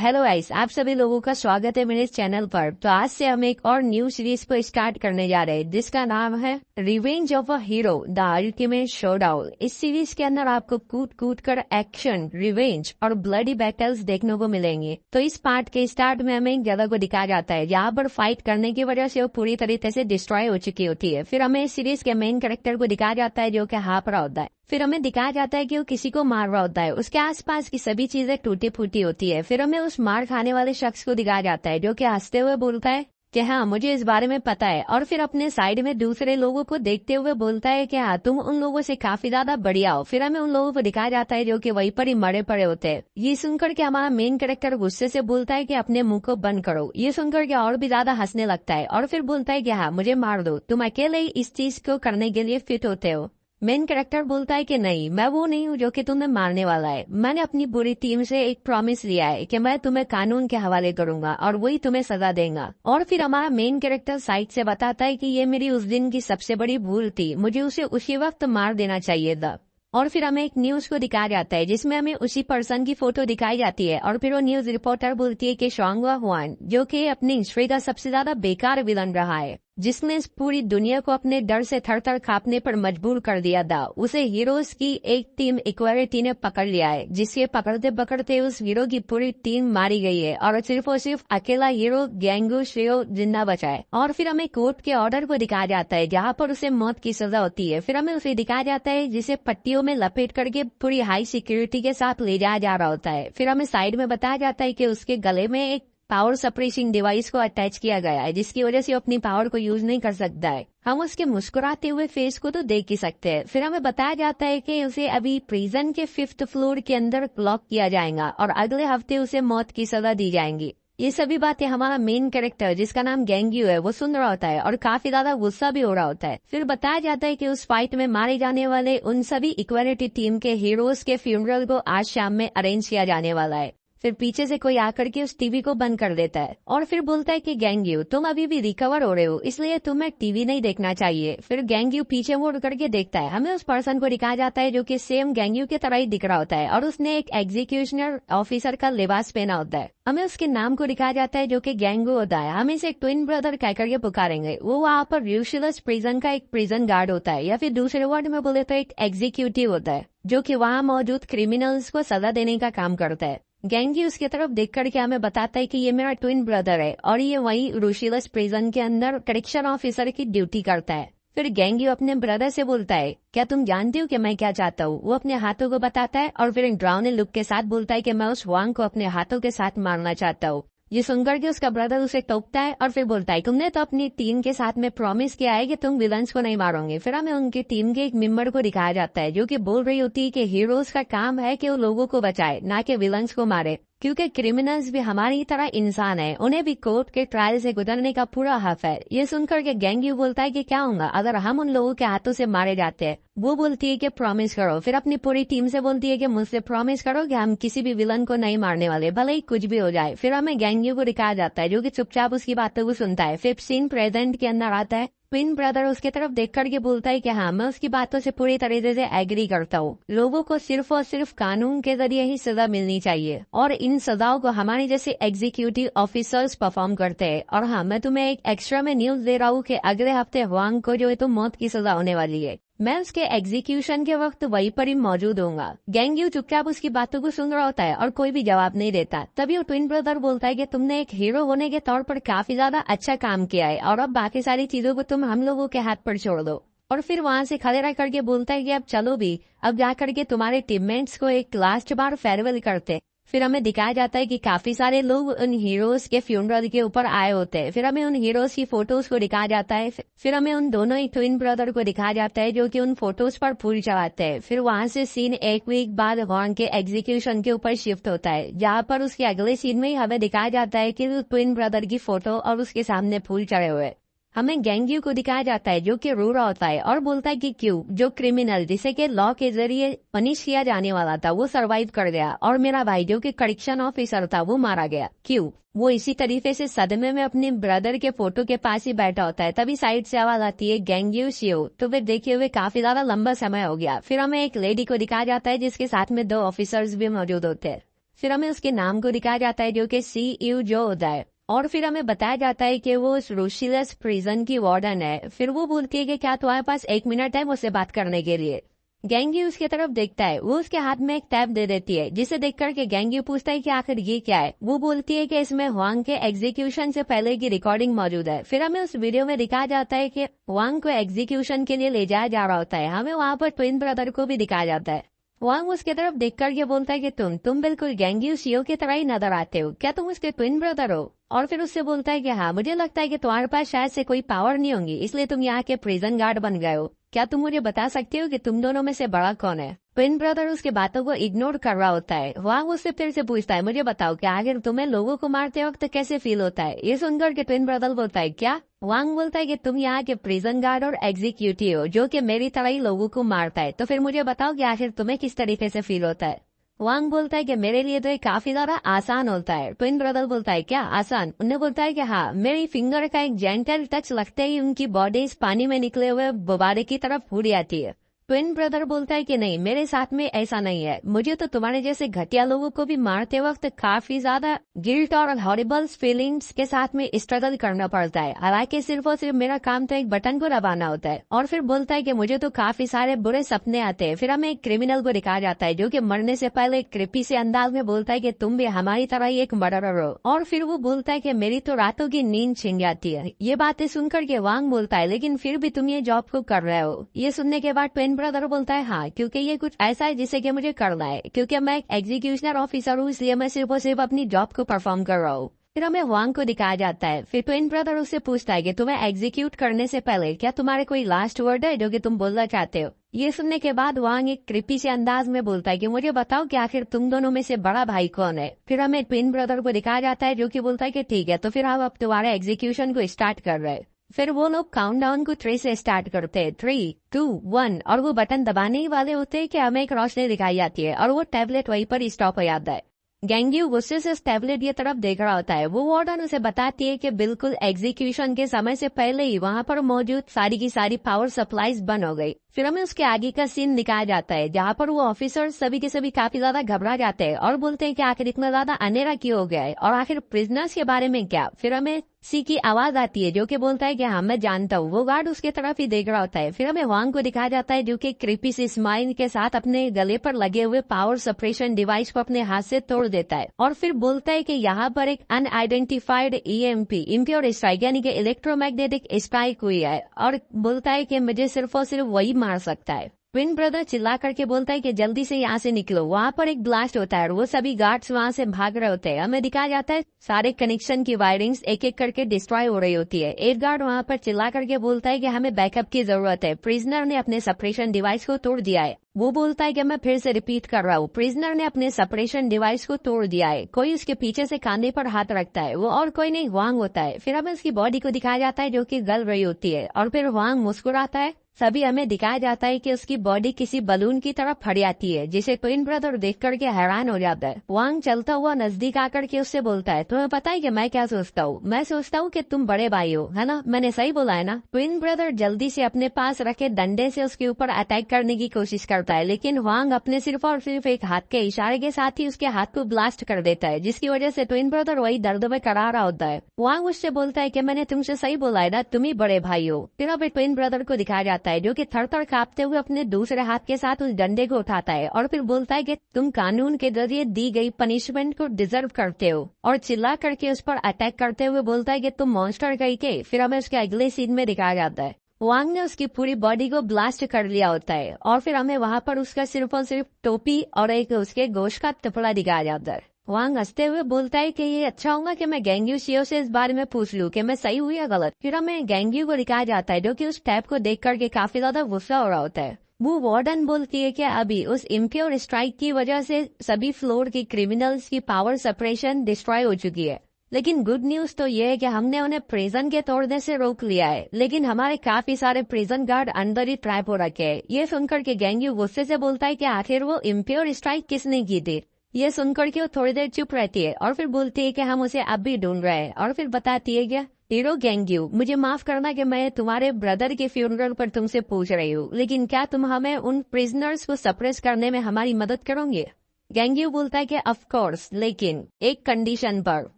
Hello guys, आप सभी लोगों का स्वागत है मेरे इस चैनल पर। तो आज से हम एक और न्यू सीरीज को स्टार्ट करने जा रहे हैं जिसका नाम है revenge of a hero the ultimate showdown. इस सीरीज के अंदर आपको कूट कूट कर एक्शन, रिवेंज और ब्लडी बैटल्स देखने को मिलेंगे। तो इस पार्ट के स्टार्ट में हमें एक जगह को दिखाया जाता है जहाँ पर फाइट करने की वजह से वो पूरी तरीके से डिस्ट्रॉय हो चुकी होती है। फिर हमें इस सीरीज के मेन कैरेक्टर को दिखाया जाता है जो कि हापरा होता है। फिर हमें दिखाया जाता है कि वो किसी को मार रहा होता है, उसके आसपास की सभी चीजें टूटी फूटी होती है। फिर हमें उस मार खाने वाले शख्स को दिखाया जाता है जो कि हंसते हुए बोलता है कि हाँ, मुझे इस बारे में पता है। और फिर अपने साइड में दूसरे लोगों को देखते हुए बोलता है कि हाँ, तुम उन लोगों से काफी ज्यादा बढ़िया हो। फिर हमें उन लोगों को दिखाया जाता है जो कि वहीं पर ही मरे पड़े होते हैं। ये सुनकर के हमारा मेन कैरेक्टर गुस्से से बोलता है कि अपने मुंह को बंद करो। ये सुनकर के और भी ज्यादा हंसने लगता है और फिर बोलता है कि हाँ, मुझे मार दो, तुम अकेले ही इस चीज को करने के लिए फिट होते हो। मेन कैरेक्टर बोलता है कि नहीं, मैं वो नहीं हूँ जो कि तुम्हें मारने वाला है। मैंने अपनी बुरी टीम से एक प्रॉमिस लिया है कि मैं तुम्हें कानून के हवाले करूंगा और वही तुम्हें सजा देगा। और फिर हमारा मेन कैरेक्टर साइड से बताता है कि ये मेरी उस दिन की सबसे बड़ी भूल थी, मुझे उसे उसी वक्त मार देना चाहिए था। और फिर हमें एक न्यूज को दिखाया जाता है जिसमें हमें उसी पर्सन की फोटो दिखाई जाती है और फिर वो न्यूज रिपोर्टर बोलती है कि शोंगवा हुआन, जो कि अपनी हिस्ट्री का सबसे ज्यादा बेकार विलन रहा है, जिसने इस पूरी दुनिया को अपने डर से थर थर कांपने पर मजबूर कर दिया था, उसे हीरोज की एक टीम इक्वालिटी ने पकड़ लिया है, जिसके पकड़ते पकड़ते उस हीरो की पूरी टीम मारी गई है और सिर्फ अकेला हीरो गैंगू श्रेयो जिंदा बचा है। और फिर हमें कोर्ट के ऑर्डर को दिखाया जाता है जहाँ पर उसे मौत की सजा होती है। फिर हमें उसे दिखाया जाता है जिसे पट्टियों में लपेट करके पूरी हाई सिक्योरिटी के साथ ले जाया जा रहा होता है। फिर हमें साइड में बताया जाता है कि उसके गले में एक पावर सप्रेसिंग डिवाइस को अटैच किया गया है जिसकी वजह से वो अपनी पावर को यूज नहीं कर सकता है। हम उसके मुस्कुराते हुए फेस को तो देख ही सकते हैं। फिर हमें बताया जाता है कि उसे अभी प्रिजन के 5th फ्लोर के अंदर लॉक किया जाएगा और अगले हफ्ते उसे मौत की सजा दी जाएंगी। ये सभी बातें हमारा मेन कैरेक्टर जिसका नाम गैंग्यू है वो सुन रहा होता है और काफी ज्यादा गुस्सा भी हो रहा होता है। फिर बताया जाता है कि उस फाइट में मारे जाने वाले उन सभी इक्वालिटी टीम के हीरोज के फ्यूनरल को आज शाम में अरेंज किया जाने वाला है। फिर पीछे से कोई आकर के उस टीवी को बंद कर देता है और फिर बोलता है कि गैंग्यू, तुम अभी भी रिकवर हो रहे हो, इसलिए तुम्हें टीवी नहीं देखना चाहिए। फिर गैंग्यू पीछे मुड़ करके देखता है। हमें उस पर्सन को दिखाया जाता है जो कि सेम गैंग्यू की तरह ही दिख रहा होता है और उसने एक एग्जीक्यूशनर ऑफिसर का लिबास पहना होता है। हमें उसके नाम को दिखाया जाता है जो कि गैंगू होता है। हम इसे एक ट्विन ब्रदर कह करके पुकारेंगे। वो वहाँ पर यूशियस प्रिजन का एक प्रिजन गार्ड होता है, या फिर दूसरे वर्ड में बोले तो एक एग्जीक्यूटिव होता है जो कि वहाँ मौजूद क्रिमिनल्स को सजा देने का काम करता है। गैंगी उसकी तरफ देख करके हमें बताता है कि ये मेरा ट्विन ब्रदर है और ये वही रूशियस प्रिजन के अंदर करेक्शन ऑफिसर की ड्यूटी करता है। फिर गैंगी अपने ब्रदर से बोलता है, क्या तुम जानते हो कि मैं क्या चाहता हूँ? वो अपने हाथों को बताता है और फिर एक ड्राउने लुक के साथ बोलता है कि मैं उस वांग को अपने हाथों के साथ मारना चाहता हूँ। ये सुनकर के उसका ब्रदर उसे टोकता है और फिर बोलता है, तुमने तो अपनी टीम के साथ में प्रॉमिस किया है कि तुम विलन्स को नहीं मारोगे। फिर हमें उनकी टीम के एक मेंबर को दिखाया जाता है जो कि बोल रही होती है कि हीरोज का काम है कि वो लोगों को बचाए, ना कि विलन्स को मारे, क्योंकि क्रिमिनल्स भी हमारी तरह इंसान है, उन्हें भी कोर्ट के ट्रायल से गुजरने का पूरा हक है। ये सुनकर के गैंगी बोलता है कि क्या होगा अगर हम उन लोगों के हाथों से मारे जाते हैं। वो बोलती है कि प्रॉमिस करो। फिर अपनी पूरी टीम से बोलती है कि मुझसे प्रॉमिस करो कि हम किसी भी विलन को नहीं मारने वाले, भले ही कुछ भी हो जाए। फिर हमें गैंगी को दिखाया जाता है जो कि चुपचाप उसकी बातों को सुनता है। फिर सीन प्रेजेंट के अंदर आता है। ट्विन ब्रदर उसके तरफ देख करके बोलता है कि हाँ, मैं उसकी बातों से पूरी तरीके से एग्री करता हूँ। लोगों को सिर्फ और सिर्फ कानून के जरिए ही सजा मिलनी चाहिए और इन सजाओं को हमारे जैसे एग्जीक्यूटिव ऑफिसर्स परफॉर्म करते हैं। और हाँ, मैं तुम्हें एक एक्स्ट्रा में न्यूज दे रहा हूँ कि अगले हफ्ते हुआंग को जो है तो मौत की सजा होने वाली है। मैं उसके एग्जीक्यूशन के वक्त वहीं पर ही मौजूद होऊंगा। गैंग्यू चुपचाप उसकी बातों को सुन रहा होता है और कोई भी जवाब नहीं देता। तभी वो ट्विन ब्रदर बोलता है कि तुमने एक हीरो होने के तौर पर काफी ज्यादा अच्छा काम किया है और अब बाकी सारी चीजों को तुम हम लोगों के हाथ पर छोड़ दो। और फिर वहाँ से खड़े रह करके बोलता है कि अब चलो भी, अब जाकर के तुम्हारे टीममेट्स को एक लास्ट बार फेयरवेल करते। फिर हमें दिखाया जाता है कि काफी सारे लोग उन हीरोज के फ्यूनरल के ऊपर आए होते हैं। फिर हमें उन हीरोज की फोटोज को दिखाया जाता है। फिर हमें उन दोनों ही ट्विन ब्रदर को दिखाया जाता है जो कि उन फोटोज पर फूल चढ़ाते हैं। फिर वहाँ से सीन एक वीक बाद हुआंग के एग्जीक्यूशन के ऊपर शिफ्ट होता है, जहाँ पर उसके अगले सीन में ही हमें दिखाया जाता है कि ट्विन ब्रदर की फोटो और उसके सामने फूल चढ़े हुए। हमें गैंग्यू को दिखाया जाता है जो कि रो रहा होता है और बोलता है कि क्यों, जो क्रिमिनल जिसे के लॉ के जरिए पनिश किया जाने वाला था वो सरवाइव कर गया और मेरा भाई जो कि करेक्शन ऑफिसर था वो मारा गया, क्यों? वो इसी तरीके से सदमे में अपने ब्रदर के फोटो के पास ही बैठा होता है। तभी साइड से आवाज आती है, गैंग्यू शियो। तो फिर देखे हुए काफी ज्यादा लंबा समय हो गया। फिर हमें एक लेडी को दिखाया जाता है जिसके साथ में 2 ऑफिसर्स भी मौजूद होते हैं। फिर हमें उसके नाम को दिखाया जाता है जो कि CU जो होता है, और फिर हमें बताया जाता है कि वो उस रूशियस प्रिजन की वार्डन है। फिर वो बोलती है कि क्या तुम्हारे पास 1 मिनट है मुझसे बात करने के लिए। गैंगी उसके तरफ देखता है, वो उसके हाथ में एक टैब दे देती है, जिसे देख करके गैंगी पूछता है कि आखिर ये क्या है। वो बोलती है कि इसमें वांग के एग्जीक्यूशन से पहले की रिकॉर्डिंग मौजूद है। फिर हमें उस वीडियो में दिखाया जाता है कि वांग को एग्जीक्यूशन के लिए ले जाया जा रहा होता है। हमें वहाँ पर ट्विन ब्रदर को भी दिखाया जाता है। वांग उसके तरफ देख करके बोलता है कि तुम बिल्कुल गैंगी सीओ की तरह ही नजर आते हो, क्या तुम उसके ट्विन ब्रदर हो? और फिर उससे बोलता है कि हाँ, मुझे लगता है कि तुम्हारे पास शायद से कोई पावर नहीं होंगी, इसलिए तुम यहाँ के प्रिजन गार्ड बन गए हो। क्या तुम मुझे बता सकते हो कि तुम दोनों में से बड़ा कौन है? ट्विन ब्रदर उसकी बातों को इग्नोर कर रहा होता है। वांग उससे फिर से पूछता है, मुझे बताओ कि आखिर तुम्हें लोगों को मारते वक्त कैसे फील होता है? ये सुनकर के ट्विन ब्रदर बोलता है, क्या? वांग बोलता है कि तुम यहाँ के प्रिजन गार्ड और एग्जीक्यूटिव हो जो कि मेरी तरह ही लोगों को मारता है, तो फिर मुझे बताओ कि आखिर तुम्हें किस तरीके से फील होता है? वांग बोलता है कि मेरे लिए तो ये काफी ज्यादा आसान होता है। ट्विन ब्रदर बोलता है, क्या आसान? उन्हें बोलता है कि हाँ, मेरी फिंगर का एक जेंटल टच लगते ही उनकी बॉडी इस पानी में निकले हुए गुब्बारे की तरफ उड़ जाती है। ट्विन ब्रदर बोलता है कि नहीं, मेरे साथ में ऐसा नहीं है, मुझे तो तुम्हारे जैसे घटिया लोगों को भी मारते वक्त काफी ज्यादा गिल्ट और हॉरिबल फीलिंग्स के साथ में स्ट्रगल करना पड़ता है। हालांकि सिर्फ और सिर्फ मेरा काम तो एक बटन को दबाना होता है। और फिर बोलता है कि मुझे तो काफी सारे बुरे सपने आते हैं। फिर हमें एक क्रिमिनल को दिखाया जाता है जो कि मरने से पहले कृपी से अंदाज में बोलता है कि तुम भी हमारी तरह ही एक मर्डरर हो। और फिर वो बोलता है कि मेरी तो रातों की नींद छिन जाती है। ये बातें सुनकर के वांग बोलता है, लेकिन फिर भी तुम ये जॉब को कर रहे हो? ये सुनने के बाद ट्विन ब्रदर बोलता है, हाँ, क्योंकि ये कुछ ऐसा है जिसे कि मुझे करना है, क्योंकि मैं एक एग्जीक्यूशनर ऑफिसर हूँ, इसलिए मैं सिर्फ और सिर्फ अपनी जॉब को परफॉर्म कर रहा हूँ। फिर हमें वांग को दिखाया जाता है। फिर ट्विन ब्रदर उससे पूछता है कि तुम्हें एग्जीक्यूट करने से पहले क्या तुम्हारे कोई लास्ट वर्ड है जो कि तुम बोलना चाहते हो? ये सुनने के बाद वांग एक क्रिपी से अंदाज में बोलता है कि मुझे बताओ कि आखिर तुम दोनों में से बड़ा भाई कौन है? फिर हमें ट्विन ब्रदर को दिखाया जाता है जो कि बोलता है कि ठीक है, तो फिर हम अब तुम्हारे एग्जीक्यूशन को स्टार्ट कर रहे हैं। फिर वो लोग काउंटडाउन को 3 से स्टार्ट करते हैं, 3, 2, 1, और वो बटन दबाने ही वाले होते हैं कि हमें एक रोशनी दिखाई जाती है और वो टैबलेट वहीं पर स्टॉप हो जाता है। गैंग्यू गुस्से से टैबलेट ये तरफ देख रहा होता है। वो वार्डन उसे बताती है कि बिल्कुल एग्जीक्यूशन के समय से पहले ही वहाँ पर मौजूद सारी की सारी पावर सप्लाईज बंद हो गई। फिर हमें उसके आगे का सीन दिखाया जाता है जहाँ पर वो ऑफिसर सभी के सभी काफी ज्यादा घबरा जाते हैं और बोलते हैं कि आखिर इतना ज्यादा अंधेरा क्यों हो गया है और आखिर प्रिजनर्स के बारे में क्या? फिर हमें सी की आवाज आती है जो कि बोलता है कि हाँ, मैं जानता हूँ। वो गार्ड उसके तरफ ही देख रहा होता है। फिर हमें वांग को दिखाया जाता है जो कि क्रीपी सी स्माइल के साथ अपने गले पर लगे हुए पावर सप्रेशन डिवाइस को अपने हाथ से तोड़ देता है और फिर बोलता है कि यहाँ पर एक अनआइडेंटिफाइड EMP इम्प्योर स्ट्राइक यानी कि इलेक्ट्रोमैग्नेटिक स्ट्राइक हुई है और बोलता है कि मुझे सिर्फ और सिर्फ वही मार सकता है। ट्विन ब्रदर चिल्ला करके बोलता है कि जल्दी से यहाँ से निकलो। वहाँ पर एक ब्लास्ट होता है और वो सभी गार्ड्स वहाँ से भाग रहे होते हैं। हमें दिखाया जाता है सारे कनेक्शन की वायरिंग्स एक एक करके डिस्ट्रॉय हो रही होती है। एक गार्ड वहाँ पर चिल्ला करके बोलता है कि हमें बैकअप की जरूरत है, प्रिजनर ने अपने सप्रेशन डिवाइस को तोड़ दिया है। वो बोलता है कि मैं फिर से रिपीट कर रहा हूँ, प्रिजनर ने अपने सप्रेशन डिवाइस को तोड़ दिया है। कोई उसके पीछे से कांधे पर हाथ रखता है, वो और कोई नहीं, वांग होता है। फिर हमें उसकी बॉडी को दिखाया जाता है जो कि गल रही होती है और फिर वांग मुस्कुराता है। सभी हमें दिखाया जाता है कि उसकी बॉडी किसी बलून की तरफ फट जाती है जिसे ट्विन ब्रदर देख करके हैरान हो जाता है। वांग चलता हुआ नजदीक आकर के उससे बोलता है, तुम्हें पता है कि मैं क्या सोचता हूँ? मैं सोचता हूँ कि तुम बड़े भाई हो, है ना? मैंने सही बोला है ना? ट्विन ब्रदर जल्दी से अपने पास रखे डंडे से उसके ऊपर अटैक करने की कोशिश करता है, लेकिन वांग अपने सिर्फ और सिर्फ एक हाथ के इशारे के साथ ही उसके हाथ को ब्लास्ट कर देता है, जिसकी वजह से ट्विन ब्रदर वही दर्द में करा रहा होता है। वांग उससे बोलता है कि मैंने तुमसे सही बोला है ना, तुम ही बड़े भाई हो। फिर अब ट्विन ब्रदर को दिखाया जाता है जो कि थर कांपते हुए अपने दूसरे हाथ के साथ उस डंडे को उठाता है और फिर बोलता है कि तुम कानून के जरिए दी गई पनिशमेंट को डिजर्व करते हो, और चिल्ला करके उस पर अटैक करते हुए बोलता है कि तुम मॉन्स्टर गई के। फिर हमें उसके अगले सीन में दिखाया जाता है वांग ने उसकी पूरी बॉडी को ब्लास्ट कर लिया होता है और फिर हमें वहाँ पर उसका सिर्फ और सिर्फ टोपी और एक उसके गोश्त का टुकड़ा दिखाया जाता है। वांग हंसते हुए बोलता है कि ये अच्छा होगा कि मैं गैंग्यू सीओ से इस बारे में पूछ लूं कि मैं सही हुई या गलत। फिर हमें गैंग्यू को दिखाया जाता है जो कि उस टैब को देख करके काफी ज्यादा गुस्सा हो रहा होता है। वो वार्डन बोलती है कि अभी उस इम्प्योर स्ट्राइक की वजह से सभी फ्लोर की क्रिमिनल्स की पावर सप्रेशन डिस्ट्रॉय हो चुकी है, लेकिन गुड न्यूज तो ये है कि हमने उन्हें प्रिजन के तोड़ने से रोक लिया है, लेकिन हमारे काफी सारे प्रिजन गार्ड अंदर ही ट्रैप हो रखे हैं। ये सुनकर के गैंग्यू गुस्से से बोलता है कि आखिर वो इम्प्योर स्ट्राइक किसने की थी। ये सुनकर के वो थोड़ी देर चुप रहती है और फिर बोलती है कि हम उसे अब भी ढूंढ रहे हैं, और फिर बताती है क्या, हीरो गैंग्यू, मुझे माफ करना कि मैं तुम्हारे ब्रदर के फ्यूनरल पर तुमसे पूछ रही हूँ, लेकिन क्या तुम हमें उन प्रिजनर्स को सप्रेस करने में हमारी मदद करोगे? गैंग्यू बोलता है कि ऑफ कोर्स, लेकिन एक कंडीशन पर।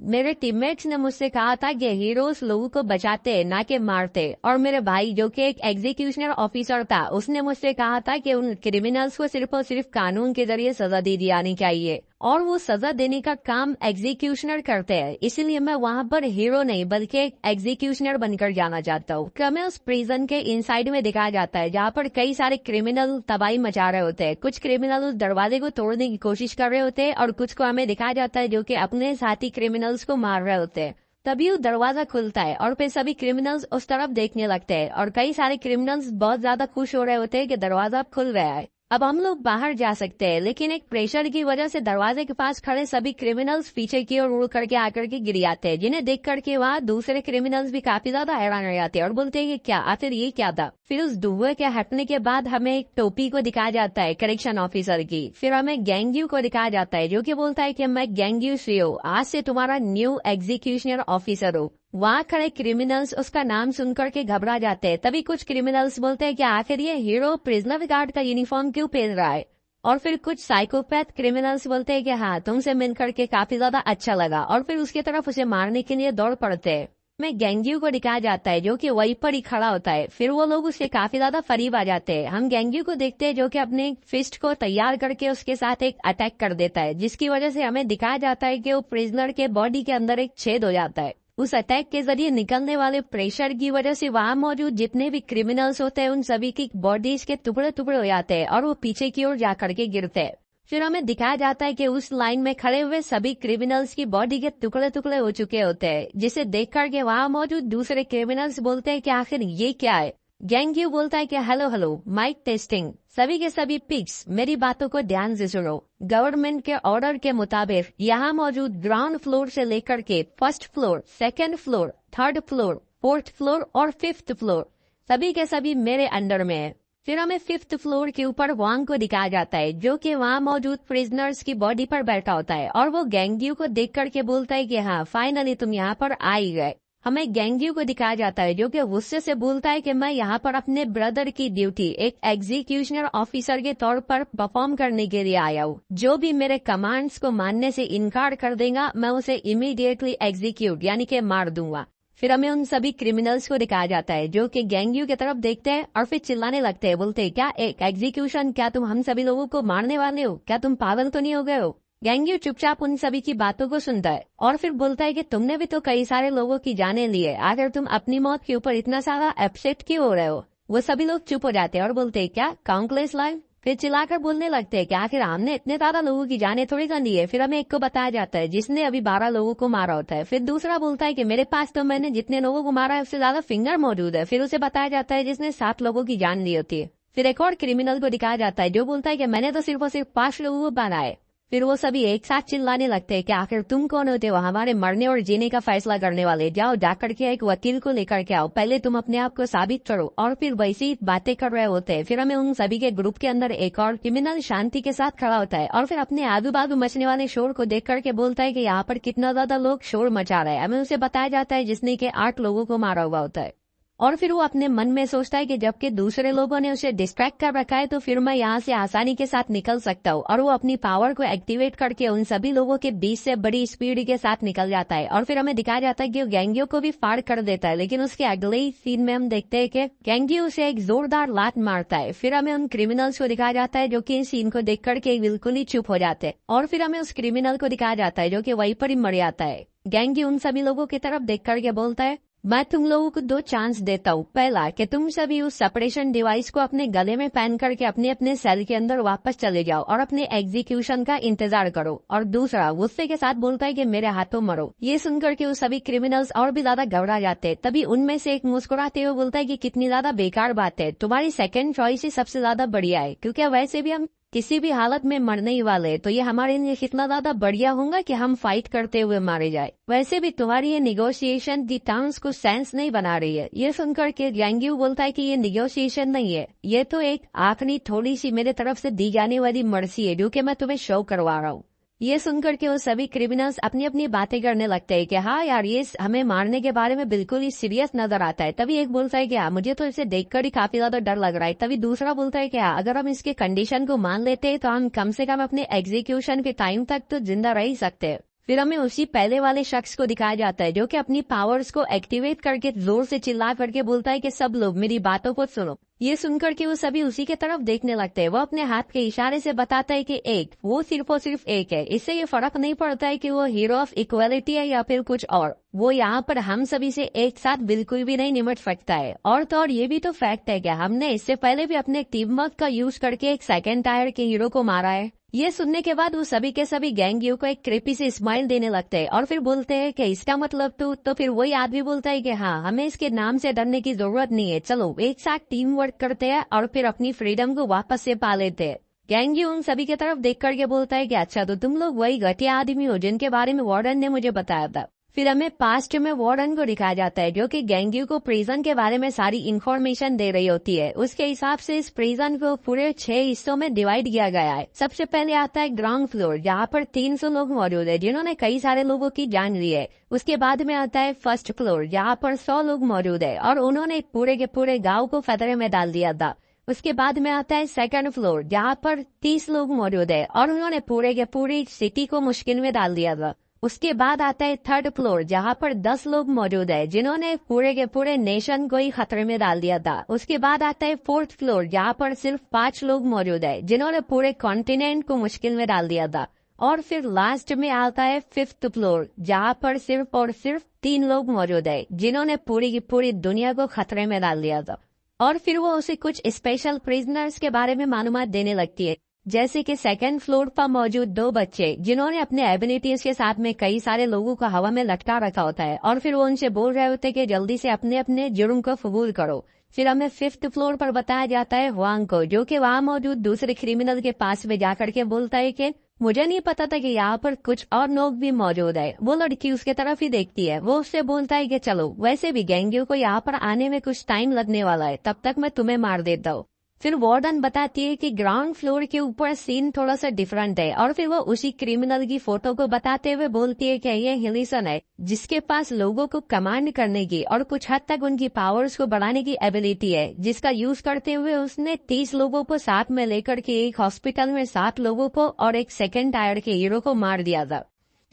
मेरे टीममेट्स ने मुझसे कहा था कि हीरोज लोगों को बचाते ना कि मारते, और मेरे भाई जो कि एक एग्जीक्यूशनर ऑफिसर था उसने मुझसे कहा था कि उन क्रिमिनल्स को सिर्फ और सिर्फ कानून के जरिए सजा दी जानी चाहिए, और वो सजा देने का काम एग्जीक्यूशनर करते हैं। इसीलिए मैं वहाँ पर हीरो नहीं बल्कि एक एग्जीक्यूशनर बनकर जाना चाहता हूँ। क्रम उस प्रिजन के इनसाइड में दिखाया जाता है जहाँ पर कई सारे क्रिमिनल तबाही मचा रहे होते हैं। कुछ क्रिमिनल उस दरवाजे को तोड़ने की कोशिश कर रहे होते हैं और कुछ को हमें दिखाया जाता है जो कि अपने साथी क्रिमिनल्स को मार रहे होते हैं। तभी वो दरवाजा खुलता है और फिर सभी क्रिमिनल्स उस तरफ देखने लगते हैं, और कई सारे क्रिमिनल्स बहुत ज्यादा खुश हो रहे होते हैं कि दरवाजा खुल गया है, अब हम लोग बाहर जा सकते हैं। लेकिन एक प्रेशर की वजह से दरवाजे के पास खड़े सभी क्रिमिनल्स पीछे की ओर उड़ करके आकर के गिर जाते हैं, जिन्हें देख करके वहाँ दूसरे क्रिमिनल्स भी काफी ज्यादा हैरान रह जाते हैं और बोलते हैं कि क्या आखिर ये क्या था। फिर उस धुएं के हटने के बाद हमें एक टोपी को दिखाया जाता है करेक्शन ऑफिसर की। फिर हमें गैंग्यू को दिखाया जाता है जो कि बोलता है कि मैं गैंग्यू सीओ, आज से तुम्हारा न्यू एग्जीक्यूशनर ऑफिसर हूँ। वहाँ खड़े क्रिमिनल्स उसका नाम सुनकर के घबरा जाते हैं। तभी कुछ क्रिमिनल्स बोलते हैं कि आखिर ये हीरो प्रिजनर गार्ड का यूनिफॉर्म क्यों पहन रहा है, और फिर कुछ साइकोपैथ क्रिमिनल्स बोलते हैं कि हाँ, तुमसे मिलकर के काफी ज्यादा अच्छा लगा, और फिर उसकी तरफ उसे मारने के लिए दौड़ पड़ते हैं। में गैंग्यू को दिखाया जाता है जो कि वहीं पर ही खड़ा होता है। फिर वो लोग उसके काफी ज्यादा करीब आ जाते हैं। हम गैंग्यू को देखते हैं जो कि अपने फिस्ट को तैयार करके उसके साथ एक अटैक कर देता है, जिसकी वजह से हमें दिखाया जाता है कि वो प्रिजनर के बॉडी के अंदर एक छेद हो जाता है। उस अटैक के जरिए निकलने वाले प्रेशर की वजह से वहाँ मौजूद जितने भी क्रिमिनल्स होते हैं उन सभी की बॉडीज के टुकड़े टुकड़े हो जाते हैं और वो पीछे की ओर जा करके गिरते हैं। फिर हमें दिखाया जाता है कि उस लाइन में खड़े हुए सभी क्रिमिनल्स की बॉडी के टुकड़े टुकड़े हो चुके होते हैं, जिसे देख करके वहाँ मौजूद दूसरे क्रिमिनल्स बोलते हैं कि आखिर ये क्या है। गैंग्यू बोलता है कि हेलो हेलो, माइक टेस्टिंग, सभी के सभी पिग्स मेरी बातों को ध्यान से सुनो। गवर्नमेंट के ऑर्डर के मुताबिक यहाँ मौजूद ग्राउंड फ्लोर से लेकर के first floor, second floor, third floor, fourth floor और फिफ्थ फ्लोर सभी के सभी मेरे अंडर में है। फिर हमें फिफ्थ फ्लोर के ऊपर वांग को दिखाया जाता है जो कि वहाँ मौजूद प्रिजनर्स की बॉडी पर बैठा होता है, और वो गैंग्यू को देख करके बोलता है कि हाँ, फाइनली तुम यहाँ पर आ ही गए। हमें गैंग्यू को दिखाया जाता है जो कि गुस्से से बोलता है कि मैं यहाँ पर अपने ब्रदर की ड्यूटी एक एग्जीक्यूशनर ऑफिसर के तौर पर परफॉर्म करने के लिए आया हूँ। जो भी मेरे कमांड्स को मानने से इनकार कर देगा मैं उसे इमीडिएटली एग्जीक्यूट यानी कि मार दूंगा। फिर हमें उन सभी क्रिमिनल्स को दिखाया जाता है जो कि गैंग्यू की तरफ देखते हैं और फिर चिल्लाने लगते हैं, बोलते हैं क्या एक एग्जीक्यूशन, क्या तुम हम सभी लोगों को मारने वाले हो, क्या तुम पागल तो नहीं हो गए हो। गैंग्यू चुपचाप उन सभी की बातों को सुनता है और फिर बोलता है कि तुमने भी तो कई सारे लोगों की जाने ली है, आखिर तुम अपनी मौत के ऊपर इतना सारा अपसेट क्यों हो रहे हो। वो सभी लोग चुप हो जाते हैं और बोलते हैं क्या काउंटलेस लाइफ। फिर चिल्लाकर बोलने लगते हैं कि आखिर हमने इतने ज्यादा लोगों की जाने थोड़ी कर ली है। फिर हमें एक को बताया जाता है जिसने अभी 12 लोगों को मारा होता है। फिर दूसरा बोलता है कि मेरे पास तो मैंने जितने लोगों को मारा है उससे ज्यादा फिंगर मौजूद है। फिर उसे बताया जाता है जिसने 7 लोगों की जान ली होती है। फिर एक और क्रिमिनल को दिखाया जाता है जो बोलता है कि मैंने तो सिर्फ और सिर्फ 5 लोगों को मारा है। फिर वो सभी एक साथ चिल्लाने लगते हैं कि आखिर तुम कौन होते हो हमारे मरने और जीने का फैसला करने वाले। जाओ जाकर के एक वकील को लेकर के आओ, पहले तुम अपने आप को साबित करो। और फिर वैसी बातें कर रहे होते हैं। फिर हमें उन सभी के ग्रुप के अंदर एक और क्रिमिनल शांति के साथ खड़ा होता है और फिर अपने आजू बाजू मचने वाले शोर को देख करके बोलता है कि यहाँ पर कितना ज्यादा लोग शोर मचा रहे हैं। हमें उसे बताया जाता है जिसने के 8 लोगों को मारा हुआ होता है। और फिर वो अपने मन में सोचता है कि जबकि दूसरे लोगों ने उसे डिस्ट्रैक्ट कर रखा है तो फिर मैं यहाँ से आसानी के साथ निकल सकता हूँ। और वो अपनी पावर को एक्टिवेट करके उन सभी लोगों के बीच से बड़ी स्पीड के साथ निकल जाता है। और फिर हमें दिखाया जाता है कि वो गैंग्यू को भी फाड़ कर देता है। लेकिन उसके अगले ही सीन में हम देखते हैं कि गैंग्यू उसे एक जोरदार लात मारता है। फिर हमें उन क्रिमिनल्स को दिखाया जाता है जो कि इस सीन को देख करके बिल्कुल ही चुप हो जाते हैं। और फिर हमें उस क्रिमिनल को दिखाया जाता है जो कि वहीं पर ही मर जाता है। गैंग्यू उन सभी लोगों की तरफ देख करके बोलता है मैं तुम लोगों को 2 चांस देता हूँ। पहला कि तुम सभी उस सेपरेशन डिवाइस को अपने गले में पहन करके अपने अपने सेल के अंदर वापस चले जाओ और अपने एग्जीक्यूशन का इंतजार करो। और दूसरा गुस्से के साथ बोलता है कि मेरे हाथों मरो। ये सुनकर के वो सभी क्रिमिनल्स और भी ज्यादा घबरा जाते हैं। तभी उनमें से एक मुस्कुराते हुए बोलता है कि कितनी ज्यादा बेकार बात है, तुम्हारी सेकंड चॉइस ही सबसे ज्यादा बढ़िया है, क्योंकि वैसे भी हम किसी भी हालत में मरने ही वाले, तो ये हमारे लिए कितना ज्यादा बढ़िया होगा कि हम फाइट करते हुए मारे जाए। वैसे भी तुम्हारी ये निगोशिएशन दी टर्म्स को सेंस नहीं बना रही है। ये सुनकर के गैंग्यू बोलता है कि ये निगोशिएशन नहीं है, ये तो एक आखिरी थोड़ी सी मेरे तरफ से दी जाने वाली मर्जी है जो कि मैं तुम्हें शो करवा रहा हूँ। ये सुनकर के वो सभी क्रिमिनल्स अपनी अपनी बातें करने लगते हैं कि हाँ यार ये हमें मारने के बारे में बिल्कुल ही सीरियस नजर आता है। तभी एक बोलता है कि हाँ मुझे तो इसे देखकर ही काफी ज्यादा डर लग रहा है। तभी दूसरा बोलता है कि हाँ अगर हम इसके कंडीशन को मान लेते हैं तो हम कम से कम अपने एग्जीक्यूशन के टाइम तक तो जिंदा रह ही सकते हैं। फिर हमें उसी पहले वाले शख्स को दिखाया जाता है जो कि अपनी पावर्स को एक्टिवेट करके जोर से चिल्ला करके बोलता है कि सब लोग मेरी बातों को सुनो। ये सुनकर के वो सभी उसी के तरफ देखने लगते हैं। वो अपने हाथ के इशारे से बताता है कि एक, वो सिर्फ और सिर्फ एक है। इससे ये फर्क नहीं पड़ता है कि वो हीरो ऑफ इक्वालिटी है या फिर कुछ और। वो यहाँ पर हम सभी से एक साथ बिल्कुल भी नहीं निमट सकता है। और तो और ये भी तो फैक्ट है कि हमने इससे पहले भी अपने टीम वर्क का यूज करके एक सेकेंड टायर के हीरो को मारा है। ये सुनने के बाद वो सभी के सभी गैंग को एक क्रेपी से स्माइल देने लगते हैं और फिर बोलते हैं कि इसका मतलब तो फिर वही आदमी बोलता है कि हाँ हमें इसके नाम से डरने की जरूरत नहीं है, चलो एक साथ टीम वर्क करते हैं और फिर अपनी फ्रीडम को वापस से पा लेते हैं। गैंग उन सभी की तरफ देख करके बोलता है कि अच्छा तो तुम लोग वही घटिया आदमी हो जिनके बारे में वार्डन ने मुझे बताया था। फिर हमें पास्ट में वार्डन को दिखाया जाता है जो कि गैंग्यू को प्रिजन के बारे में सारी इन्फॉर्मेशन दे रही होती है। उसके हिसाब से इस प्रिजन को पूरे 6 हिस्सों में डिवाइड किया गया है। सबसे पहले आता है ग्राउंड फ्लोर जहाँ पर 300 लोग मौजूद है जिन्होंने कई सारे लोगों की जान ली है। उसके बाद में आता है फर्स्ट फ्लोर जहाँ पर 100 लोग मौजूद है और उन्होंने पूरे के पूरे गाँव को खतरे में डाल दिया था। उसके बाद में आता है सेकंड फ्लोर जहाँ पर 30 लोग मौजूद है और उन्होंने पूरे के पूरी सिटी को मुश्किल में डाल दिया था। उसके बाद आता है थर्ड फ्लोर जहाँ पर 10 लोग मौजूद है जिन्होंने पूरे के पूरे नेशन को ही खतरे में डाल दिया था। उसके बाद आता है फोर्थ फ्लोर जहाँ पर सिर्फ 5 लोग मौजूद है जिन्होंने पूरे कॉन्टिनेंट को मुश्किल में डाल दिया था। और फिर लास्ट में आता है फिफ्थ फ्लोर जहाँ पर सिर्फ और सिर्फ 3 लोग मौजूद है जिन्होंने पूरी की पूरी दुनिया को खतरे में डाल दिया था। और फिर वो उसे कुछ स्पेशल प्रिजनर्स के बारे में मालूमात देने लगती है, जैसे कि सेकंड फ्लोर पर मौजूद 2 बच्चे जिन्होंने अपने एबिलिटीज के साथ में कई सारे लोगों को हवा में लटका रखा होता है और फिर वो उनसे बोल रहे होते कि जल्दी से अपने अपने जुर्म को कबूल करो। फिर हमें फिफ्थ फ्लोर पर बताया जाता है हुआंग को जो कि वहाँ मौजूद दूसरे क्रिमिनल के पास में जाकर के बोलता है कि मुझे नहीं पता था कि यहाँ पर कुछ और लोग भी मौजूद है। वो लड़की उसके तरफ ही देखती है। वो उससे बोलता है कि चलो वैसे भी गैंगियों को यहाँ पर आने में कुछ टाइम लगने वाला है, तब तक मैं तुम्हें मार देता हूँ। फिर वार्डन बताती है कि ग्राउंड फ्लोर के ऊपर सीन थोड़ा सा डिफरेंट है और फिर वो उसी क्रिमिनल की फोटो को बताते हुए बोलती है कि ये हिलिसन है जिसके पास लोगों को कमांड करने की और कुछ हद तक उनकी पावर्स को बढ़ाने की एबिलिटी है, जिसका यूज करते हुए उसने 30 लोगों को साथ में लेकर के एक हॉस्पिटल में 7 लोगों को और एक सेकेंड टायर के हीरो को मार दिया था।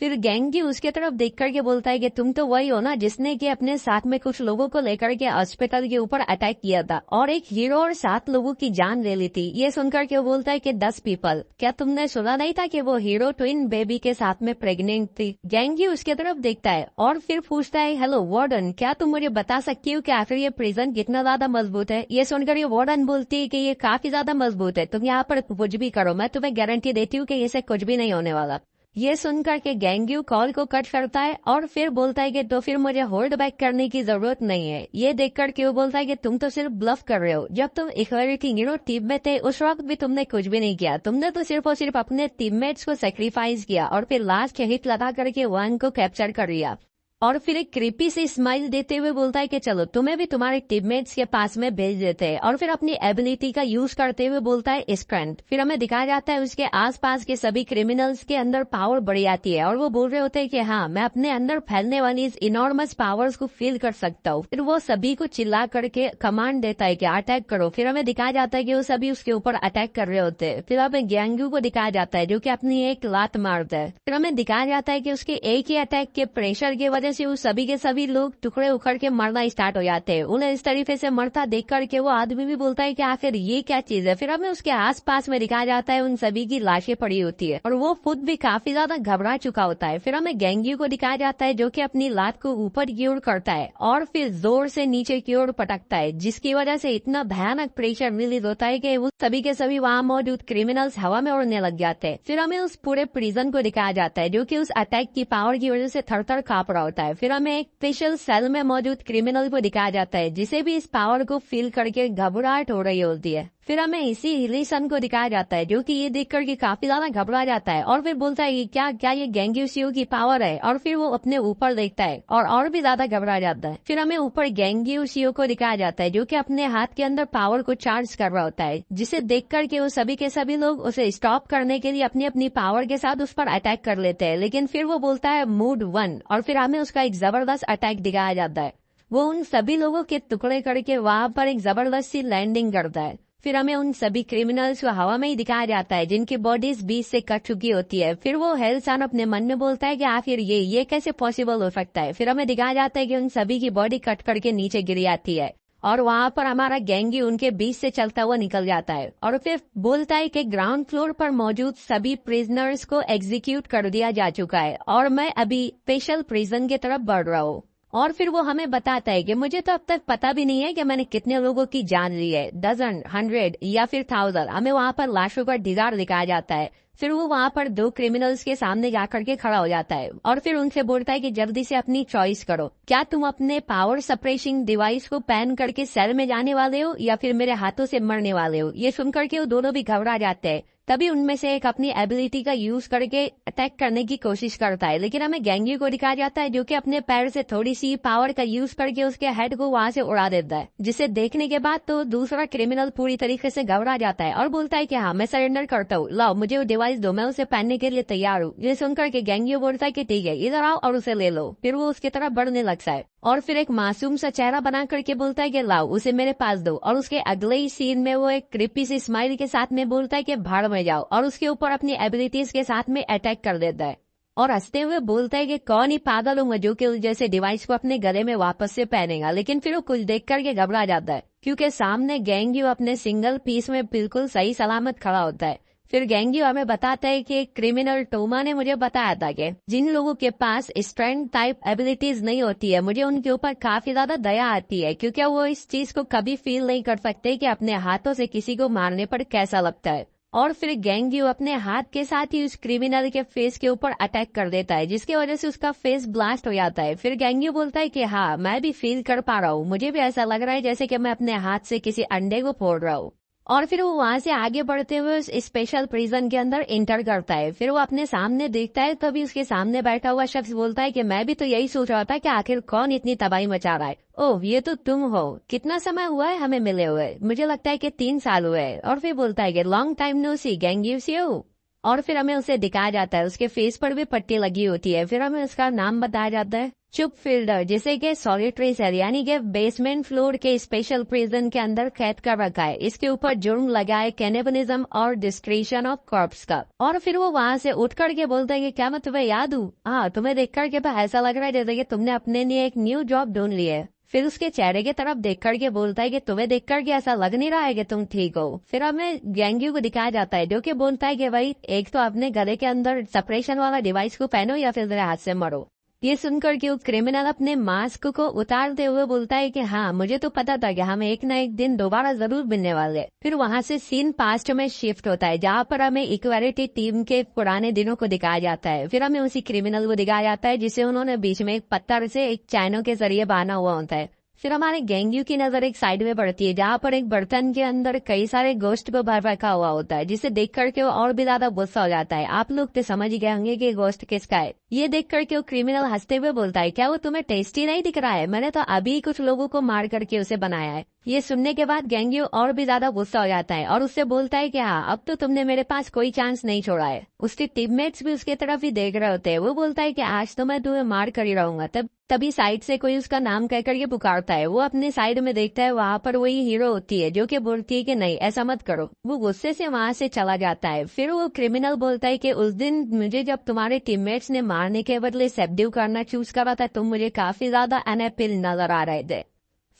फिर गैंगी उसके तरफ देख करके बोलता है कि तुम तो वही हो ना जिसने कि अपने साथ में कुछ लोगों को लेकर के हॉस्पिटल के ऊपर अटैक किया था और एक हीरो और 7 लोगों की जान ले ली थी। ये सुनकर के वो बोलता है कि 10 पीपल, क्या तुमने सुना नहीं था कि वो हीरो ट्विन बेबी के साथ में प्रेग्नेंट थी? गैंगी उसके तरफ देखता है और फिर पूछता है, हेलो वार्डन, क्या तुम मुझे बता सकती हो कि आखिर ये प्रिजन कितना ज्यादा मजबूत है? ये सुनकर ये वार्डन बोलती है कि ये काफी ज्यादा मजबूत है, तुम यहाँ पर कुछ भी करो, मैं तुम्हें गारंटी देती हूँ कि इसे कुछ भी नहीं होने वाला। ये सुनकर के गैंग्यू कॉल को कट करता है और फिर बोलता है कि तो फिर मुझे होल्ड बैक करने की जरूरत नहीं है। ये देखकर के वो बोलता है कि तुम तो सिर्फ ब्लफ कर रहे हो, जब तुम इक्वालिटी हीरो टीम में थे उस वक्त भी तुमने कुछ भी नहीं किया, तुमने तो सिर्फ और सिर्फ अपने टीममेट्स को सेक्रीफाइस किया और फिर लास्ट हिट लगा करके वांग को कैप्चर कर लिया। और फिर एक क्रीपी से स्माइल देते हुए बोलता है कि चलो तुम्हें भी तुम्हारे टीममेट्स के पास में भेज देते हैं और फिर अपनी एबिलिटी का यूज करते हुए बोलता है स्ट्रेंथ। फिर हमें दिखाया जाता है उसके आसपास के सभी क्रिमिनल्स के अंदर पावर बढ़ जाती है और वो बोल रहे होते हैं कि हाँ मैं अपने अंदर फैलने वाली इस इनॉर्मस पावर्स को फील कर सकता हूँ। फिर वो सभी को चिल्ला करके कमांड देता है कि अटैक करो। फिर हमें दिखाया जाता है कि वो सभी उसके ऊपर अटैक कर रहे होते हैं। फिर हमें गैंगू को दिखाया जाता है जो कि अपनी एक लात मारता है। फिर हमें दिखाया जाता है कि उसके एक ही अटैक के प्रेशर की वजह से सभी के सभी लोग टुकड़े उखड़ के मरना स्टार्ट हो जाते हैं। उन्हें इस तरीके से मरता देख करके वो आदमी भी बोलता है कि आखिर ये क्या चीज है। फिर हमें उसके आसपास में दिखाया जाता है उन सभी की लाशें पड़ी होती है और वो खुद भी काफी ज्यादा घबरा चुका होता है। फिर हमें गैंगी को दिखाया जाता है जो कि अपनी लात को ऊपर की ओर करता है और फिर जोर से नीचे की ओर पटकता है, जिसकी वजह से इतना भयानक प्रेशर रिलीज होता है कि वो सभी के सभी वहाँ मौजूद क्रिमिनल्स हवा में उड़ने लग जाते हैं। फिर हमें उस पूरे प्रिजन को दिखाया जाता है जो कि उस अटैक की पावर की वजह से थर-थर कांप रहा होता है। फिर हमें एक स्पेशल सेल में मौजूद क्रिमिनल को दिखाया जाता है जिसे भी इस पावर को फील करके घबराहट हो रही होती है। फिर हमें इसी हिली सन को दिखाया जाता है जो कि ये देख करके काफी ज्यादा घबरा जाता है और फिर बोलता है कि क्या क्या ये गेंग्यूसियो की पावर है, और फिर वो अपने ऊपर देखता है और भी ज्यादा घबरा जाता है। फिर हमें ऊपर गेंग्यूसियो को दिखाया जाता है जो कि अपने हाथ के अंदर पावर को चार्ज कर रहा होता है, जिसे देख करके वो सभी के सभी लोग उसे स्टॉप करने के लिए अपनी अपनी पावर के साथ उस पर अटैक कर लेते हैं। लेकिन फिर वो बोलता है मूड 1 और फिर हमें उसका एक जबरदस्त अटैक दिखाया जाता है। वो उन सभी लोगों के टुकड़े करके वहां पर एक जबरदस्त सी लैंडिंग करता है। फिर हमें उन सभी क्रिमिनल्स को हवा में ही दिखाया जाता है जिनकी बॉडीज बीच से कट चुकी होती है। फिर वो हेल्सन अपने मन में बोलता है कि आखिर ये कैसे पॉसिबल हो सकता है। फिर हमें दिखाया जाता है कि उन सभी की बॉडी कट करके नीचे गिर जाती है और वहां पर हमारा गैंगी उनके बीच से चलता हुआ निकल जाता है और फिर बोलता है कि ग्राउंड फ्लोर पर मौजूद सभी प्रिजनर्स को एग्जीक्यूट कर दिया जा चुका है और मैं अभी स्पेशल प्रिजन की तरफ बढ़ रहा हूँ। और फिर वो हमें बताता है कि मुझे तो अब तक पता भी नहीं है कि मैंने कितने लोगों की जान ली है, डजन, 100 या फिर 1000। हमें वहां पर लाशों का ढिगार दिखाया जाता है। फिर वो वहां पर 2 क्रिमिनल्स के सामने जाकर के खड़ा हो जाता है और फिर उनसे बोलता है कि जल्दी से अपनी चॉइस करो, क्या तुम अपने पावर सप्रेसिंग डिवाइस को पहन करके सेल में जाने वाले हो या फिर मेरे हाथों से मरने वाले हो। ये सुनकर के वो दोनों भी घबरा जाते हैं। तभी उनमें से एक अपनी एबिलिटी का यूज करके अटैक करने की कोशिश करता है, लेकिन हमें गैंगी को दिखाया जाता है जो कि अपने पैर से थोड़ी सी पावर का यूज करके उसके हेड को वहां से उड़ा देता है, जिसे देखने के बाद तो दूसरा क्रिमिनल पूरी तरीके से घबरा जाता है और बोलता है कि हाँ मैं सरेंडर करता हूँ, लाओ मुझे वो डिवाइस दो, मैं उसे पहनने के लिए तैयार हूँ। ये सुनकर के गैंगी बोलता है कि ठीक है इधर आओ और उसे ले लो। फिर वो उसकी तरफ बढ़ने लगता है और फिर एक मासूम सा चेहरा बना करके बोलता है कि लाओ उसे मेरे पास दो, और उसके अगले ही सीन में वो एक क्रिपी सी स्माइल के साथ में बोलता है कि भाड़ में जाओ और उसके ऊपर अपनी एबिलिटीज के साथ में अटैक कर देता है और हंसते हुए बोलता है कि कौन ही पागल हूँ जो कि उस जैसे डिवाइस को अपने गले में वापस से पहनेगा। लेकिन फिर वो कुछ देख करके घबरा जाता है क्योंकि सामने गैंग्यू अपने सिंगल पीस में बिल्कुल सही सलामत खड़ा होता है। फिर गैंग्यू हमें बताता है कि क्रिमिनल टोमा ने मुझे बताया था कि जिन लोगों के पास स्ट्रेंथ टाइप एबिलिटीज नहीं होती है, मुझे उनके ऊपर काफी ज्यादा दया आती है क्योंकि वो इस चीज को कभी फील नहीं कर सकते कि अपने हाथों से किसी को मारने पर कैसा लगता है। और फिर गैंग्यू अपने हाथ के साथ ही उस क्रिमिनल के फेस के ऊपर अटैक कर देता है जिसकी वजह से उसका फेस ब्लास्ट हो जाता है। फिर गैंग्यू बोलता है कि हाँ मैं भी फील कर पा रहा हूँ, मुझे भी ऐसा लग रहा है जैसे कि मैं अपने हाथ से किसी अंडे को फोड़ रहा हूँ। और फिर वो वहां से आगे बढ़ते हुए उस स्पेशल प्रिजन के अंदर इंटर करता है। फिर वो अपने सामने देखता है, तभी उसके सामने बैठा हुआ शख्स बोलता है कि मैं भी तो यही सोच रहा था कि आखिर कौन इतनी तबाही मचा रहा है। ओह ये तो तुम हो, कितना समय हुआ है हमें मिले हुए, मुझे लगता है कि 3 साल हुए। और फिर बोलता है कि लॉन्ग टाइम नो सी गैंग्यूसियो। और फिर हमें उसे दिखाया जाता है, उसके फेस पर भी पट्टी लगी होती है। फिर हमें उसका नाम बताया जाता है चुप फील्डर, जिसे के सॉलिटरी सेल यानी कि बेसमेंट फ्लोर के स्पेशल प्रिजन के अंदर कैद कर रखा है। इसके ऊपर जुर्म लगा है कैनिबलिज्म और डिस्ट्रेशन ऑफ कॉर्प्स का। और फिर वो वहां से उठ करके बोलते हैं कि क्या मैं तुम्हें याद हूँ? हाँ, तुम्हें देख करके तो ऐसा लग रहा है जैसे कि तुमने अपने लिए एक न्यू जॉब ढूंढ ली है। फिर उसके चेहरे की तरफ देख करके बोलता है कि तुम्हें देख करके ऐसा लग नहीं रहा है कि तुम ठीक हो। फिर हमें गैंग्यू को दिखाया जाता है जो कि बोलता है कि भाई एक तो अपने गले के अंदर सप्रेशन वाला डिवाइस को पहनो या फिर हाथ से मरो। ये सुनकर के वो क्रिमिनल अपने मास्क को उतारते हुए बोलता है कि हाँ मुझे तो पता था कि हम एक न एक दिन दोबारा जरूर मिलने वाले। फिर वहां से सीन पास्ट में शिफ्ट होता है जहाँ पर हमें इक्वालिटी टीम के पुराने दिनों को दिखाया जाता है। फिर हमें उसी क्रिमिनल को दिखाया जाता है जिसे उन्होंने बीच में एक पत्थर से एक चैनों के जरिए बांधा हुआ होता है। फिर हमारे गैंग्यू की नजर एक साइड में पड़ती है जहाँ पर एक बर्तन के अंदर कई सारे गोश्त को भर रखा हुआ होता है, जिसे देख करके वो और भी ज्यादा गुस्सा हो जाता है। आप लोग तो समझ ही गए होंगे कि गोश्त किसका है। ये देख करके वो क्रिमिनल हंसते हुए बोलता है क्या वो तुम्हें टेस्टी नहीं दिख रहा है? मैंने तो अभी कुछ लोगों को मार करके उसे बनाया है। ये सुनने के बाद गैंग्यू और भी ज्यादा गुस्सा हो जाता है और उससे बोलता है कि हाँ अब तो तुमने मेरे पास कोई चांस नहीं छोड़ा है। उसके टीममेट्स भी उसके तरफ ही देख रहे होते हैं। वो बोलता है कि आज तो मैं तुम्हें मार कर ही रहूंगा। तभी साइड से कोई उसका नाम कह करके पुकारता है। वो अपने साइड में देखता है, वहाँ पर वही हीरो होती है जो कि बोलती है कि नहीं ऐसा मत करो। वो गुस्से से वहाँ से चला जाता है। फिर वो क्रिमिनल बोलता है कि उस दिन मुझे जब तुम्हारे टीममेट्स ने मारने के बदले सबड्यू करना चूज करा था, तुम मुझे काफी ज्यादा अनएपिल नजर आ रहे थे।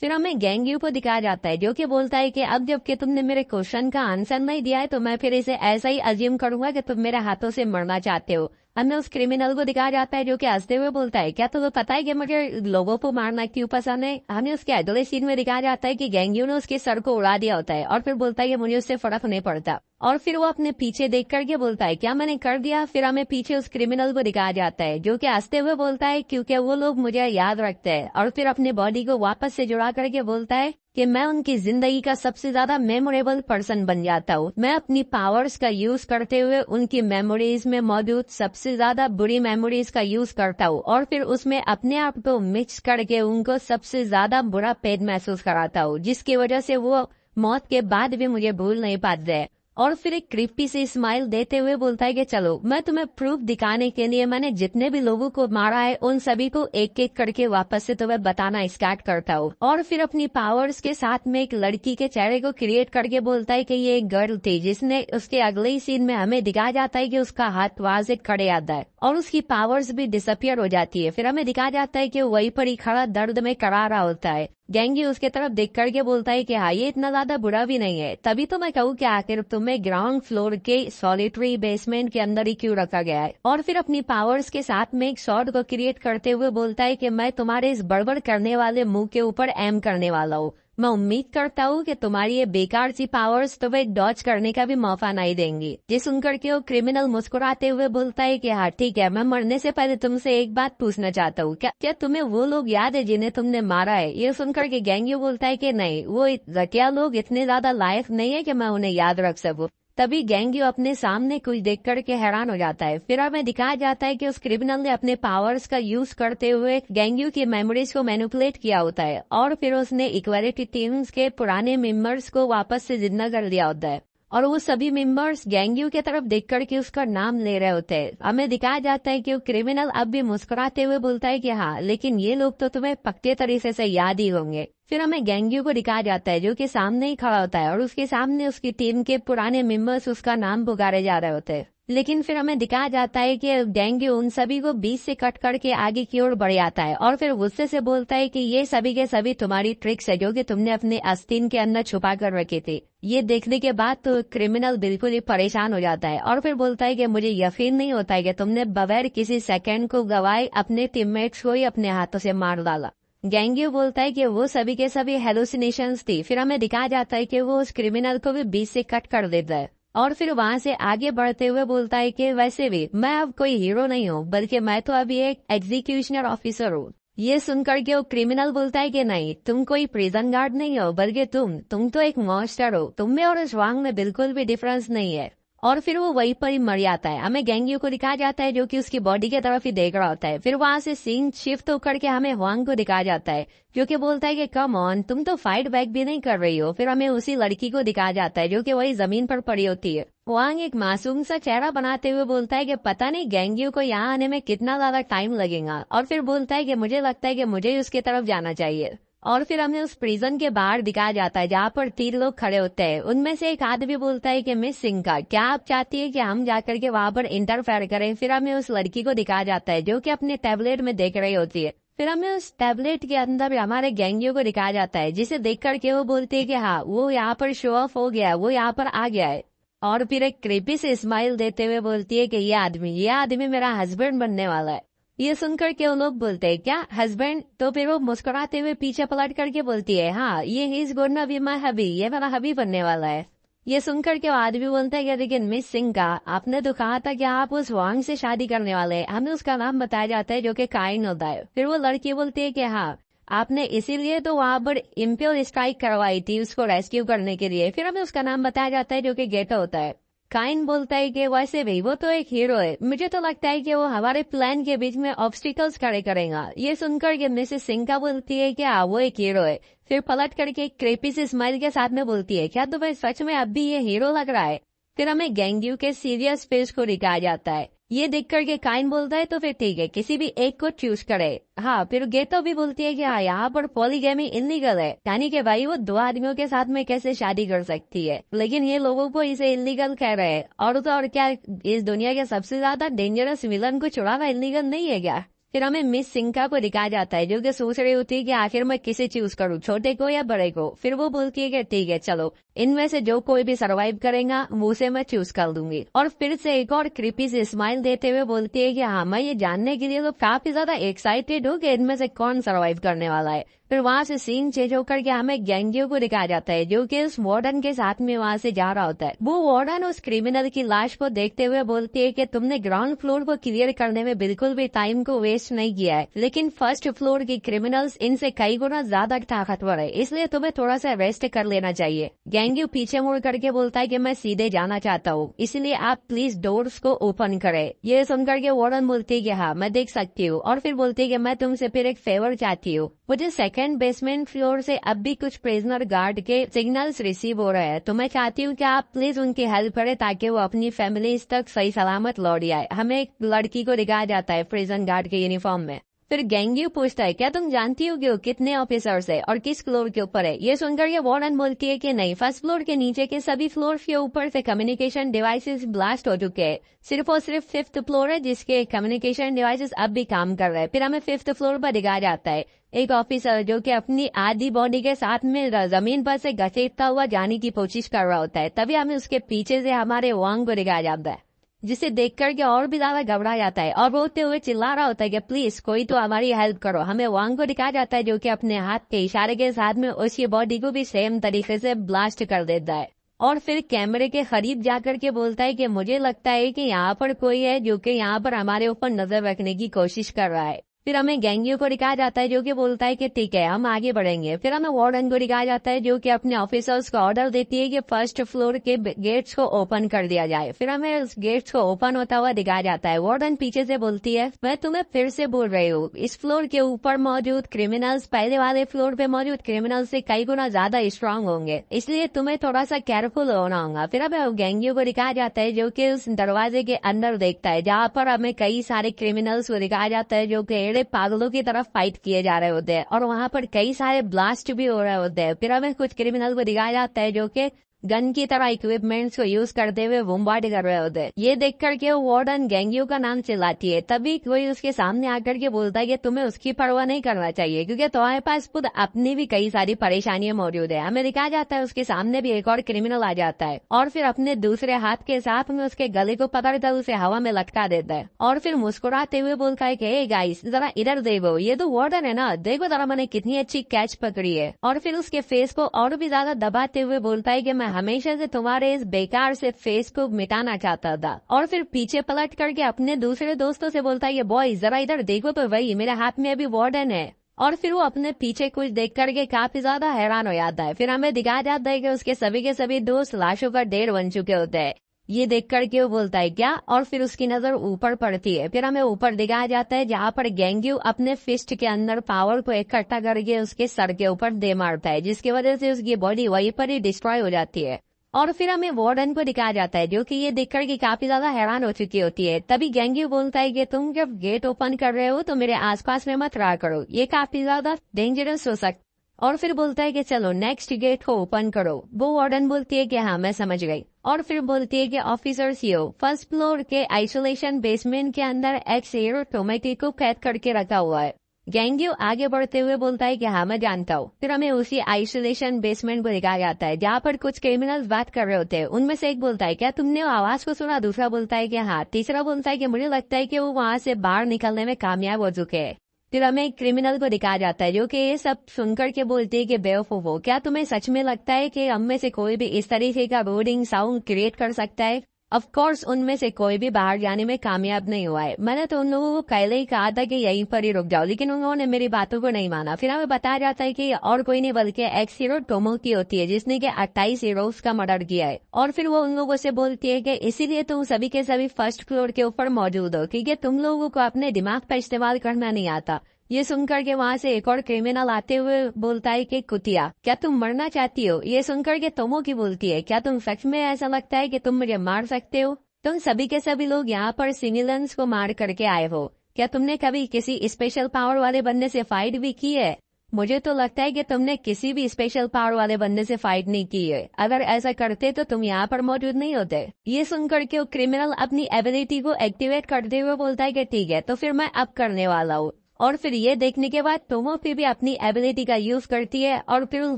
फिर हमें गैंग्यू को दिखाया जाता है जो कि बोलता है कि अब जबकि तुमने मेरे क्वेश्चन का आंसर नहीं दिया है तो मैं फिर इसे ऐसा ही अज्यूम करूंगा कि तुम मेरे हाथों से मरना चाहते हो। हमें उस क्रिमिनल को दिखाया जाता है जो कि हंसते हुए बोलता है क्या तुम्हें पता है कि मुझे लोगों को मारना क्यों पसंद है? हमें उसके अगले सीन में दिखाया जाता है कि गैंग्यू ने उसके सर को उड़ा दिया होता है और फिर बोलता है कि मुझे उससे फर्क नहीं पड़ता। और फिर वो अपने पीछे देख करके बोलता है क्या मैंने कर दिया? फिर हमें पीछे उस क्रिमिनल को दिखाया जाता है जो कि हंसते हुए बोलता है क्योंकि वो लोग मुझे याद रखते हैं। और फिर अपने बॉडी को वापस से जुड़ा करके बोलता है कि मैं उनकी जिंदगी का सबसे ज्यादा मेमोरेबल पर्सन बन जाता हूँ। मैं अपनी पावर्स का यूज करते हुए उनकी मेमोरीज में मौजूद सबसे ज्यादा बुरी मेमोरीज का यूज करता हूँ और फिर उसमें अपने आप को मिक्स करके उनको सबसे ज्यादा बुरा पेन महसूस कराता हूँ, जिसकी वजह से वो मौत के बाद भी मुझे भूल नहीं पाते। और फिर एक क्रिप्पी से स्माइल देते हुए बोलता है कि चलो मैं तुम्हें प्रूफ दिखाने के लिए मैंने जितने भी लोगों को मारा है उन सभी को एक एक करके वापस से तुम्हें बताना स्टार्ट करता हूँ। और फिर अपनी पावर्स के साथ में एक लड़की के चेहरे को क्रिएट करके बोलता है कि ये एक गर्ल थी, जिसने उसके अगले ही सीन में हमें दिखाया जाता है कि उसका हाथ वहां से खड़े आता है और उसकी पावर्स भी डिसअपियर हो जाती है। फिर हमें दिखाया जाता है कि वहीं पर ही खड़ा दर्द में करा रहा होता है। गेंगी उसके तरफ देख करके बोलता है कि हाँ ये इतना ज्यादा बुरा भी नहीं है। तभी तो मैं कहूँ कि आखिर तुम्हें ग्राउंड फ्लोर के सॉलिटरी बेसमेंट के अंदर ही क्यों रखा गया है। और फिर अपनी पावर्स के साथ में एक शॉट को क्रिएट करते हुए बोलता है कि मैं तुम्हारे इस बड़बड़ करने वाले मुंह के ऊपर एम करने वाला हूँ। मैं उम्मीद करता हूँ कि तुम्हारी ये बेकार सी पावर्स तुम्हें डॉज करने का भी मौका नहीं देंगी। ये सुनकर के वो क्रिमिनल मुस्कुराते हुए बोलता है कि हाँ ठीक है, मैं मरने से पहले तुमसे एक बात पूछना चाहता हूँ, क्या तुम्हें वो लोग याद है जिन्हें तुमने मारा है। ये सुनकर के गेंगी बोलता है कि नहीं, वो रकिया लोग इतने ज्यादा लायक नहीं है कि मैं उन्हें याद रख सकूं। तभी गेंगियो अपने सामने कुछ देख करके हैरान हो जाता है। फिर हमें दिखाया जाता है कि उस क्रिमिनल ने अपने पावर्स का यूज करते हुए गेंगियो की मेमोरीज को मैनिपुलेट किया होता है और फिर उसने इक्वालिटी टीम्स के पुराने मेंबर्स को वापस से जिंदा कर लिया होता है और वो सभी मेंबर्स गेंगियो की तरफ देख करके उसका नाम ले रहे होते हैं। हमें दिखाया जाता है कि वो क्रिमिनल अब भी मुस्कुराते हुए बोलता है कि हाँ लेकिन ये लोग तो तुम्हें पक्के तरीके से याद ही होंगे। फिर हमें गेंगियो को दिखाया जाता है जो कि सामने ही खड़ा होता है और उसके सामने उसकी टीम के पुराने मेंबर्स उसका नाम पुकारे जा रहे होते हैं। लेकिन फिर हमें दिखाया जाता है कि गेंगियो उन सभी को बीच से कट करके आगे की ओर बढ़ जाता है और फिर गुस्से से बोलता है कि ये सभी के सभी तुम्हारी ट्रिक्स है जो कि तुमने अपने आस्तीन के अंदर छुपा कर रखी थी। ये देखने के बाद तो क्रिमिनल बिल्कुल ही परेशान हो जाता है और फिर बोलता है कि मुझे यकीन नहीं होता है कि तुमने बगैर किसी सेकंड को गवाए अपने टीममेट्स को ही अपने हाथों से मार डाला। गेंगियो बोलता है कि वो सभी के सभी हेलुसिनेशंस थी। फिर हमें दिखाया जाता है कि वो उस क्रिमिनल को भी बीच से कट कर देता है और फिर वहां से आगे बढ़ते हुए बोलता है कि वैसे भी मैं अब कोई हीरो नहीं हूँ, बल्कि मैं तो अभी एक एग्जीक्यूशनर ऑफिसर हूँ। ये सुनकर के वो क्रिमिनल बोलता है कि नहीं, तुम कोई प्रिजन गार्ड नहीं हो, बल्कि तुम तो एक मॉन्स्टर हो। तुम में और उस वांग में बिल्कुल भी डिफरेंस नहीं है। और फिर वो वहीं पर ही मर जाता है। हमें गेंगियो को दिखाया जाता है जो कि उसकी बॉडी की तरफ ही देख रहा होता है। फिर वहां से सीन शिफ्ट होकर के हमें हुआंग को दिखाया जाता है जो कि बोलता है कि कम ऑन, तुम तो फाइट बैक भी नहीं कर रही हो। फिर हमें उसी लड़की को दिखाया जाता है जो कि वही जमीन पर पड़ी होती है। हुआंग एक मासूम सा चेहरा बनाते हुए बोलता है कि पता नहीं गेंगियो को यहाँ आने में कितना ज्यादा टाइम लगेगा और फिर बोलता है कि मुझे लगता है कि मुझे ही उसकी तरफ जाना चाहिए। और फिर हमें उस प्रिजन के बाहर दिखाया जाता है जहाँ पर 3 लोग खड़े होते हैं। उनमें से एक आदमी बोलता है कि मिस सिंघा, क्या आप चाहती है कि हम जाकर के वहाँ पर इंटरफेयर करें। फिर हमें उस लड़की को दिखाया जाता है जो कि अपने टैबलेट में देख रही होती है। फिर हमें उस टैबलेट के अंदर हमारे गेंगियो को दिखाया जाता है जिसे देख करके वो बोलती है कि हाँ वो यहाँ पर शो ऑफ हो गया है, वो यहाँ पर आ गया है। और फिर एक क्रीपी से स्माइल देते हुए बोलती है कि ये आदमी मेरा हस्बैंड बनने वाला है। ये सुनकर के वो लोग बोलते हैं क्या हस्बैंड? तो फिर वो मुस्कुराते हुए पीछे पलट करके बोलती है हाँ ये he is gonna be my hubby, ये मेरा हबी बनने वाला है। ये सुनकर के वो आदमी बोलता है कि लेकिन मिस सिंघा, आपने तो कहा था कि आप उस वांग से शादी करने वाले हैं। हमें उसका नाम बताया जाता है जो कि काइन होता है। फिर वो लड़की बोलती है कि हाँ आपने इसीलिए तो वहाँ पर इम्प्योर स्ट्राइक करवाई थी उसको रेस्क्यू करने के लिए। फिर हमें उसका नाम बताया जाता है जो कि गेटो होता है। काइन बोलता है कि वैसे भी वो तो एक हीरो है, मुझे तो लगता है कि वो हमारे प्लान के बीच में ऑब्स्टिकल्स खड़े करेगा। ये सुनकर के मिसेस सिंघा बोलती है कि हाँ वो एक हीरो है। फिर पलट करके एक क्रेपी से स्माइल के साथ में बोलती है क्या तुम्हें सच में अब भी ये हीरो लग रहा है? फिर हमें गेंगियो के सीरियस फेस को दिखाया जाता है। ये देख करके काइन बोलता है तो फिर ठीक है, किसी भी एक को चूज करे। हाँ फिर गेटो भी बोलती है कि हाँ यहाँ पर पॉलीगैमी इलीगल है, यानी कि भाई वो 2 आदमियों के साथ में कैसे शादी कर सकती है। लेकिन ये लोगों को इसे इलीगल कह रहे हैं। और तो और क्या इस दुनिया के सबसे ज्यादा डेंजरस विलन को छुड़ाना इलीगल नहीं है क्या? फिर हमें मिस सिंघा को दिखाया जाता है जो कि सोच रही होती है कि आखिर मैं किसे चूज करूं, छोटे को या बड़े को। फिर वो बोलती है कि ठीक है चलो, इनमें से जो कोई भी सरवाइव करेगा वो से मैं चूज कर दूंगी। और फिर से एक और क्रीपी से स्माइल देते हुए बोलती है कि हाँ मैं ये जानने के लिए तो काफी ज्यादा एक्साइटेड हूँ कि इनमें से कौन सरवाइव करने वाला है। फिर वहाँ से सीन चेंज होकर के हमें गैंगियो को दिखाया जाता है जो कि उस वार्डन के साथ में वहाँ से जा रहा होता है। वो वार्डन उस क्रिमिनल की लाश को देखते हुए बोलती है कि तुमने ग्राउंड फ्लोर को क्लियर करने में बिल्कुल भी टाइम को वेस्ट नहीं किया है, लेकिन फर्स्ट फ्लोर की क्रिमिनल्स इनसे कई गुना ज्यादा ताकतवर है, इसलिए तुम्हें थोड़ा सा रेस्ट कर लेना चाहिए। गैंगियो पीछे मुड़ करके बोलता है कि मैं सीधे जाना चाहता हूँ, इसलिए आप प्लीज डोर्स को ओपन करें। ये सुनकर के वार्डन बोलती है कि हाँ मैं देख सकती हूँ, और फिर बोलती है कि मैं तुमसे फिर एक फेवर चाहती हूँ। मुझे सेकंड बेसमेंट फ्लोर से अब भी कुछ प्रिजनर गार्ड के सिग्नल्स रिसीव हो रहे हैं, तो मैं चाहती हूँ कि आप प्लीज उनकी हेल्प करें ताकि वो अपनी फैमिलीज तक सही सलामत लौट आए। हमें एक लड़की को दिखाया जाता है प्रिजन गार्ड के यूनिफॉर्म में। फिर गैंगियो पूछता है क्या तुम जानती हो कि वो कितने ऑफिसर्स है और किस फ्लोर के ऊपर है। ये सुनकर ये वार्डन बोलती है कि नहीं, फर्स्ट फ्लोर के नीचे के सभी फ्लोर के ऊपर से कम्युनिकेशन डिवाइसेस ब्लास्ट हो चुके हैं, सिर्फ और सिर्फ फिफ्थ फ्लोर है जिसके कम्युनिकेशन डिवाइसेस अब भी काम कर रहे हैं। फिर हमें फिफ्थ फ्लोर पर दिखाया जाता है एक ऑफिसर जो कि अपनी आधी बॉडी के साथ में जमीन पर से घसीटता हुआ जाने की कोशिश कर रहा होता है। तभी हमें उसके पीछे से हमारे वांग को दिखाया जाता है, जिसे देख करके और भी ज्यादा घबरा जाता है और रोते हुए चिल्ला रहा होता है कि प्लीज कोई तो हमारी हेल्प करो। हमें वांग को दिखाया जाता है जो कि अपने हाथ के इशारे के साथ में उसकी बॉडी को भी सेम तरीके से ब्लास्ट कर देता है, और फिर कैमरे के करीब जाकर के बोलता है कि मुझे लगता है कि यहाँ पर कोई है जो कि यहाँ पर हमारे ऊपर नजर रखने की कोशिश कर रहा है। फिर हमें गैंगियो को दिखाया जाता है जो कि बोलता है कि ठीक है हम आगे बढ़ेंगे। फिर हमें वार्डन को दिखाया जाता है जो कि अपने ऑफिसर्स को ऑर्डर देती है कि फर्स्ट फ्लोर के गेट्स को ओपन कर दिया जाए। फिर हमें उस गेट्स को ओपन होता हुआ दिखाया जाता है। वार्डन पीछे से बोलती है मैं तुम्हें फिर से बोल रही हूँ, इस फ्लोर के ऊपर मौजूद क्रिमिनल्स पहले वाले फ्लोर पे मौजूद क्रिमिनल से कई गुना ज्यादा स्ट्रांग होंगे, इसलिए तुम्हें थोड़ा सा केयरफुल होना होगा। फिर हमें गैंगियो को दिखाया जाता है जो कि उस दरवाजे के अंदर देखता है जहाँ पर हमें कई सारे क्रिमिनल्स को दिखाया जाता है जो कि एड़े पागलों की फाइट किए जा रहे होते हैं, और वहाँ पर कई सारे ब्लास्ट भी हो रहे होते हैं। फिर हमें कुछ क्रिमिनल को दिखाया जाता है जो कि गन की तरह इक्विपमेंट्स को यूज करते हुए बम्बार्ड कर रहे होते हैं। ये देख करके वार्डन गैंगियो का नाम चिल्लाती है। तभी कोई उसके सामने आकर के बोलता है कि तुम्हें उसकी परवाह नहीं करना चाहिए क्योंकि तुम्हारे पास खुद अपनी भी कई सारी परेशानियां मौजूद है। हमें दिखाया जाता है उसके सामने भी एक और क्रिमिनल आ जाता है और फिर अपने दूसरे हाथ के साथ में उसके गले को पकड़कर उसे हवा में लटका देता है और फिर मुस्कुराते हुए बोलता है कि हे गाइस जरा इधर देखो, ये तो वार्डन है ना, देखो जरा मैंने कितनी अच्छी कैच पकड़ी है। और फिर उसके फेस को और भी ज्यादा दबाते हुए बोलता है कि मैं हमेशा से तुम्हारे इस बेकार से फेस को मिटाना चाहता था। और फिर पीछे पलट करके अपने दूसरे दोस्तों से बोलता है कि बॉयज जरा इधर देखो तो वही मेरे हाथ में अभी वार्डन है। और फिर वो अपने पीछे कुछ देख करके काफी ज्यादा हैरान हो जाता है। फिर हमें दिखाया जाता है कि उसके सभी के सभी दोस्त लाशों का ढेर बन चुके होते हैं। ये देख करके वो बोलता है क्या, और फिर उसकी नजर ऊपर पड़ती है। फिर हमें ऊपर दिखाया जाता है जहाँ पर गैंगियो अपने फिस्ट के अंदर पावर को इकट्ठा करके उसके सर के ऊपर दे मारता है, जिसकी वजह से उसकी बॉडी वहीं पर ही डिस्ट्रॉय हो जाती है। और फिर हमें वार्डन को दिखाया जाता है जो कि ये देख करके काफी ज्यादा हैरान हो चुकी होती है। तभी गैंगियो बोलता है कि तुम जब गेट ओपन कर रहे हो तो मेरे आसपास में मत रहा करो, ये काफी ज्यादा डेंजरस हो सकता। और फिर बोलता है कि चलो नेक्स्ट गेट को ओपन करो। वो वार्डन बोलती है कि हाँ मैं समझ गई। और फिर बोलती है कि ऑफिसर्स यो फर्स्ट फ्लोर के आइसोलेशन बेसमेंट के अंदर एक शेर टोमेटो को कैद करके रखा हुआ है। गैंगियो आगे बढ़ते हुए बोलता है कि हाँ मैं जानता हूँ। फिर हमें उसी आइसोलेशन बेसमेंट को दिखाया जाता है जहाँ पर कुछ क्रिमिनल्स बात कर रहे होते हैं। उनमें से एक बोलता है क्या तुमने वो आवाज को सुना, दूसरा बोलता है कि हाँ, तीसरा बोलता है कि मुझे लगता है कि वो वहाँ से बाहर निकलने में कामयाब हो चुके हैं। फिर हमें एक क्रिमिनल को दिखाया जाता है जो कि ये सब सुनकर के बोलती है कि बेवकूफो, क्या तुम्हें सच में लगता है कि हम में से कोई भी इस तरीके का बोर्डिंग साउंड क्रिएट कर सकता है? ऑफ कोर्स उनमें से कोई भी बाहर जाने में कामयाब नहीं हुआ है। मैंने तो उन लोगों को पहले ही कहा था कि यहीं पर ही रुक जाओ, लेकिन उन्होंने मेरी बातों को नहीं माना। फिर हमें बताया जाता है कि और कोई नहीं बल्कि एक्स हीरो टोमोकी होती है जिसने कि 28 हीरोज का मर्डर किया है। और फिर वो उन लोगों से बोलती है कि इसीलिए तुम सभी के सभी फर्स्ट फ्लोर के ऊपर मौजूद हो क्योंकि तुम लोगों को अपने दिमाग का इस्तेमाल करना नहीं आता। ये सुनकर के वहाँ से एक और क्रिमिनल आते हुए बोलता है कि कुतिया, क्या तुम मरना चाहती हो? ये सुनकर के टोमोकी बोलती है, क्या तुम सच में ऐसा लगता है कि तुम मुझे मार सकते हो? तुम सभी के सभी लोग यहाँ पर सिविलियंस को मार करके आए हो, क्या तुमने कभी किसी स्पेशल पावर वाले बंदे से फाइट भी की है? मुझे तो लगता है कि तुमने किसी भी स्पेशल पावर वाले बंदे से फाइट नहीं की है। अगर ऐसा करते तो तुम यहाँ पर मौजूद नहीं होते। ये सुनकर के वो क्रिमिनल अपनी एबिलिटी को एक्टिवेट करते हुए बोलता है कि ठीक है तो फिर मैं अब करने वाला हूँ। और फिर ये देखने के बाद टोमोकी भी अपनी एबिलिटी का यूज करती है और फिर उस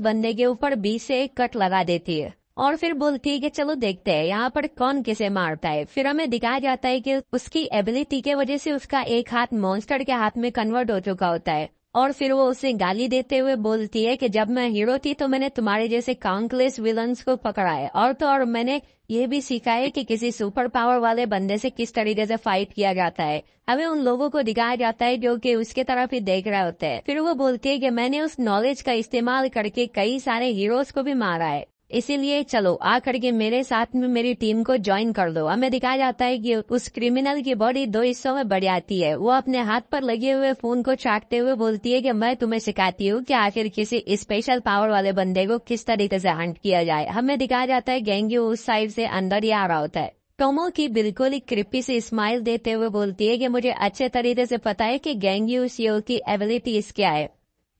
बंदे के ऊपर 20 से एक कट लगा देती है और फिर बोलती है कि चलो देखते हैं यहाँ पर कौन किसे मारता है। फिर हमें दिखाया जाता है कि उसकी एबिलिटी के वजह से उसका एक हाथ मॉन्स्टर के हाथ में कन्वर्ट हो चुका होता है और फिर वो उसे गाली देते हुए बोलती है कि जब मैं हीरो थी तो मैंने तुम्हारे जैसे काउंटलेस विलन्स को पकड़ा है, और तो और मैंने ये भी सीखा है कि किसी सुपर पावर वाले बंदे से किस तरीके से फाइट किया जाता है। हमें उन लोगों को दिखाया जाता है जो कि उसके तरफ ही देख रहे होते हैं। फिर वो बोलती है कि मैंने उस नॉलेज का इस्तेमाल करके कई सारे हीरोज को भी मारा है, इसीलिए चलो आ करके मेरे साथ में मेरी टीम को ज्वाइन कर दो। हमें दिखाया जाता है कि उस क्रिमिनल की बॉडी 2 हिस्सों में बढ़ जाती है। वो अपने हाथ पर लगे हुए फोन को चाटते हुए बोलती है कि मैं तुम्हें सिखाती हूँ कि आखिर किसी स्पेशल पावर वाले बंदे को किस तरीके से हंट किया जाए। हमें दिखाया जाता है गेंग्यू उस साइड से अंदर ही आ रहा होता है। टोमो की बिल्कुल ही क्रिपी से स्माइल देते हुए बोलती है कि मुझे अच्छे तरीके से पता है कि गेंग्यू शियो की एबिलिटीज क्या है।